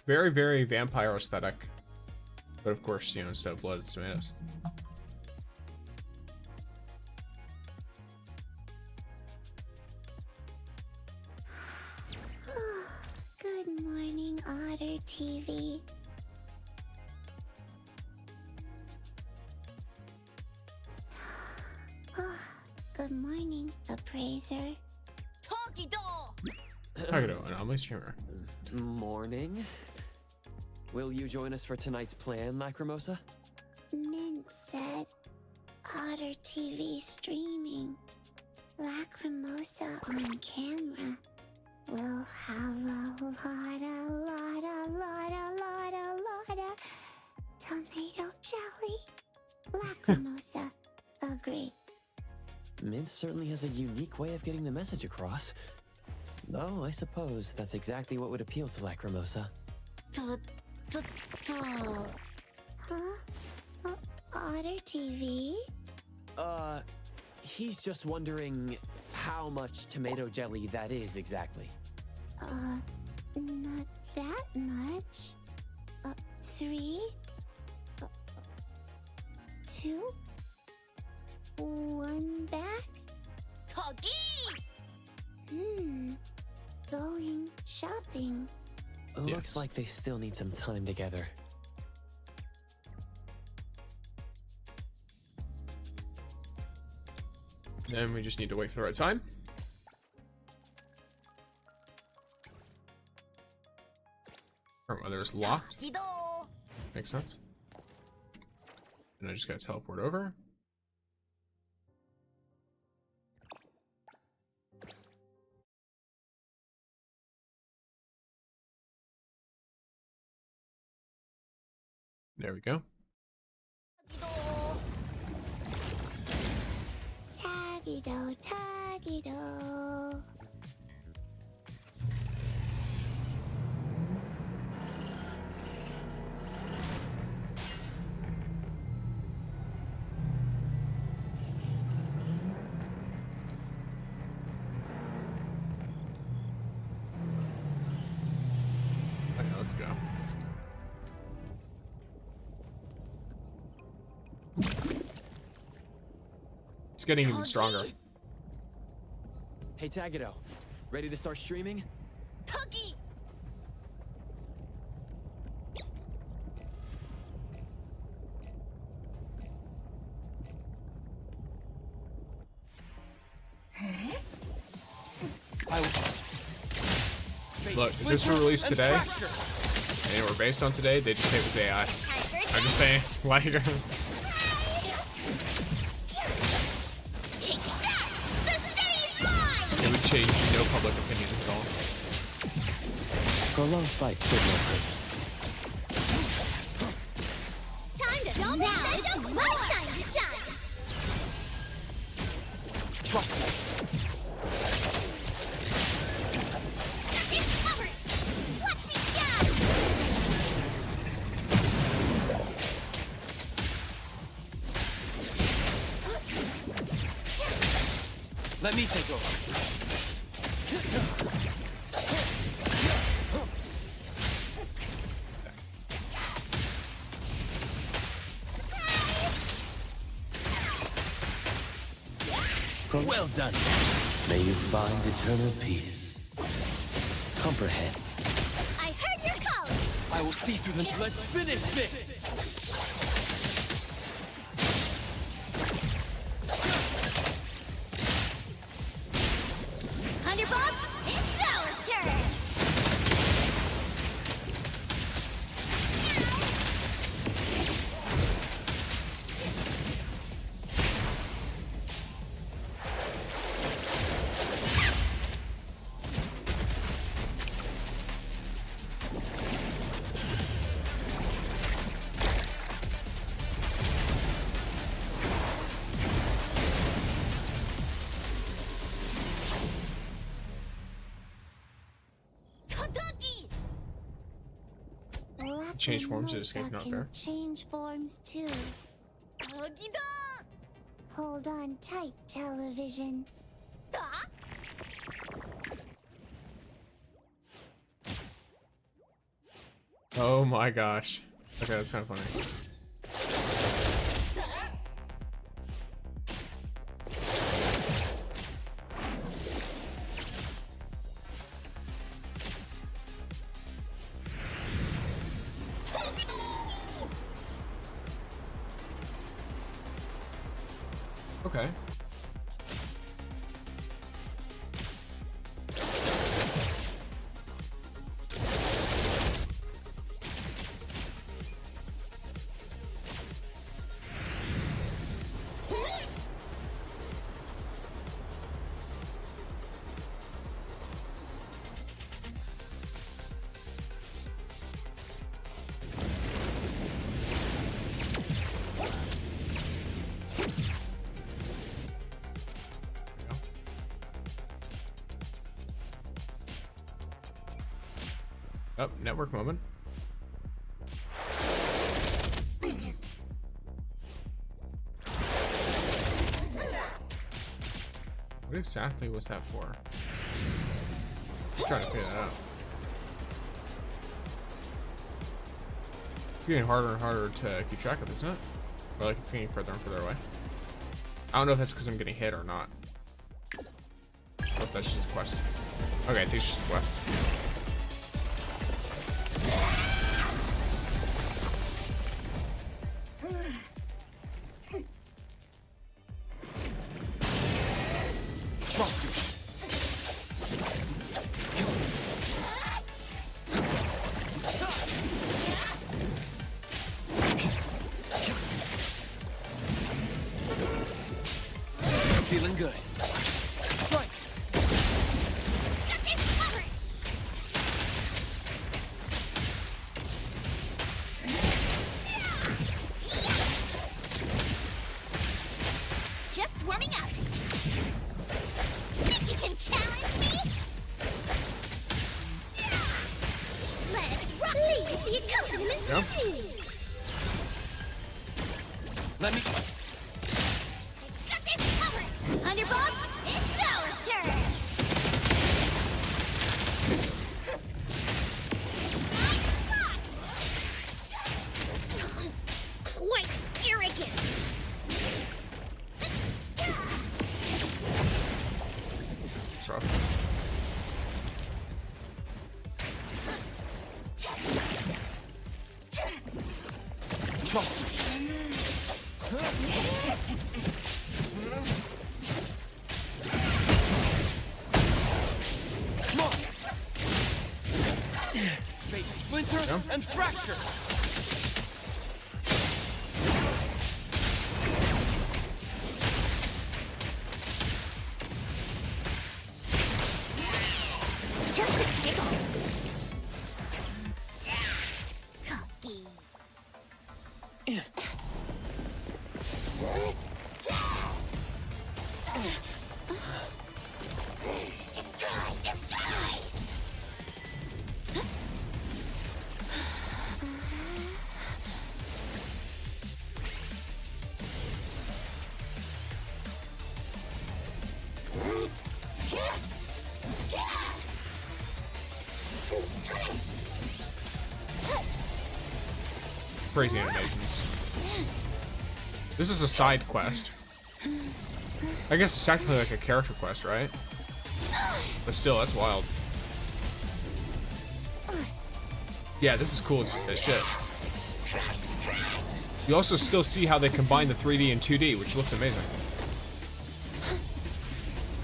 Very, very vampire aesthetic. But of course, you know, instead of blood, it's tomatoes. Good morning, Otter TV. Good morning, Appraiser. Talkie doll! Takedo, anomaly streamer. Morning. Will you join us for tonight's plan, Lacrimosa? Mint said Otter TV streaming. Lacrimosa on camera. We'll have a lot of tomato jelly. Lacrimosa, agree. Mint certainly has a unique way of getting the message across. Though, I suppose that's exactly what would appeal to Lacrimosa. Huh? Otter TV? He's just wondering how much tomato jelly that is exactly. Not that much. 3, 2, 1 back? Toggy! Going shopping. Looks like they still need some time together. Then we just need to wait for the right time. Or whether it's locked. Makes sense. And I just gotta teleport over. There we go. Taggy-do, taggy-do. Okay, let's go. It's getting even stronger. Hey, Tagedo. Ready to start streaming? Tuggy! Look, if this were released today, and it were based on today, they just say it was AI. I'm just saying, like... It would change no public opinions at all. Prolonged fight should not hurt. Time to don't be such a my time to shine. Trust me. It's covered. Watch me go. Let me take over. Well done. May you find eternal peace. Comprehend. I heard your call. I will see through the... Let's finish this! Underboss, it's our turn. Change forms to escape, not fair. Change forms too. Hold on tight, television. Oh my gosh. Okay, that's kind of funny. Okay. Oh, network moment. What exactly was that for? I'm trying to figure that out. It's getting harder and harder to keep track of, isn't it? Or like it's getting further and further away. I don't know if that's because I'm getting hit or not. Or if that's just a quest. Okay, I think it's just a quest. Trust me. Feeling good. Right. Just warming up. Think you can challenge me? Let's rock the accompaniment to me. Let me... Got this covered. Underboss, it's our turn. Quite arrogant. It's rough. Trust me. Come on. Fate splinter and fracture. Just a tickle. Cocky. Destroy, destroy. Crazy animations. This is a side quest. I guess it's technically like a character quest, right? But still, that's wild. Yeah, this is cool as shit. You also still see how they combine the 3D and 2D, which looks amazing.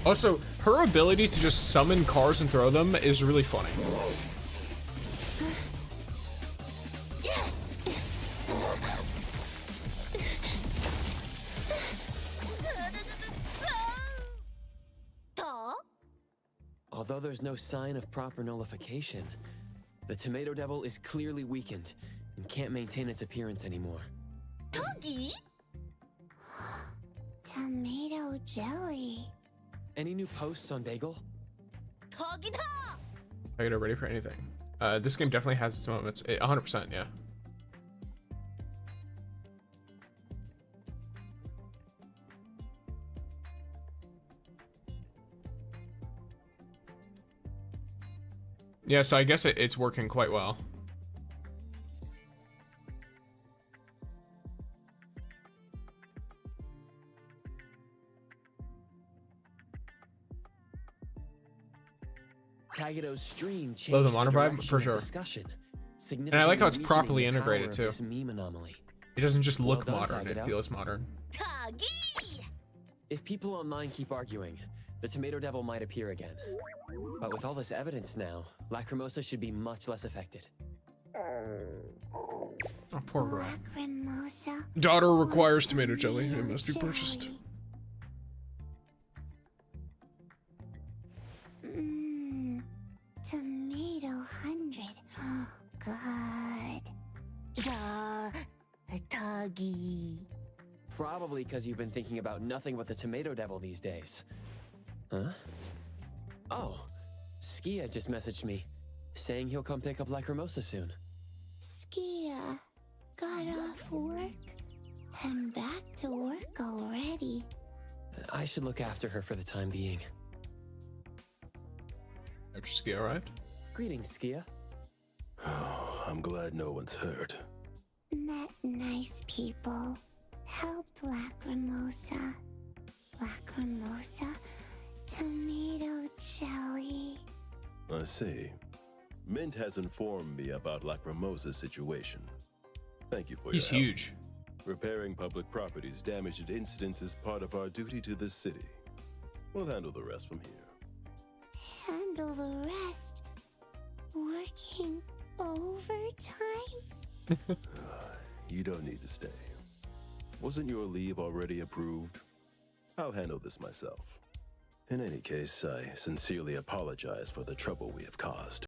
Also, her ability to just summon cars and throw them is really funny. Although there's no sign of proper nullification, the Tomato Devil is clearly weakened and can't maintain its appearance anymore. Tuggy? Tomato jelly. Any new posts on Bagel? I get it ready for anything. This game definitely has its moments. 100%, yeah. Yeah, so I guess it's working quite well. Tagato's stream changed Love the modern vibe, direction for of sure. Discussion, And I like how it's significantly properly weakening the power integrated of too. this meme anomaly. It doesn't just Well look done, modern, it Tagato. feels modern. If people online keep arguing, the Tomato Devil might appear again. But with all this evidence now, Lacrimosa should be much less affected. Oh, poor girl. Lacrimosa. Daughter requires tomato jelly. It must be purchased. Tomato 100. Oh, God. Tuggy. Probably because you've been thinking about nothing but the Tomato Devil these days. Huh? Oh, Skia just messaged me, saying he'll come pick up Lacrimosa soon. Skia got off work and back to work already. I should look after her for the time being. After Skia arrived? Greetings, Skia. I'm glad no one's hurt. Met nice people. Helped Lacrimosa. Lacrimosa. Tomato jelly. I see. Mint has informed me about Lacrimosa's situation. Thank you for He's your help. huge. Repairing public properties damaged at incidents is part of our duty to this city. We'll handle the rest from here. Handle the rest. Working overtime? You don't need to stay. Wasn't your leave already approved? I'll handle this myself. In any case, I sincerely apologize for the trouble we have caused.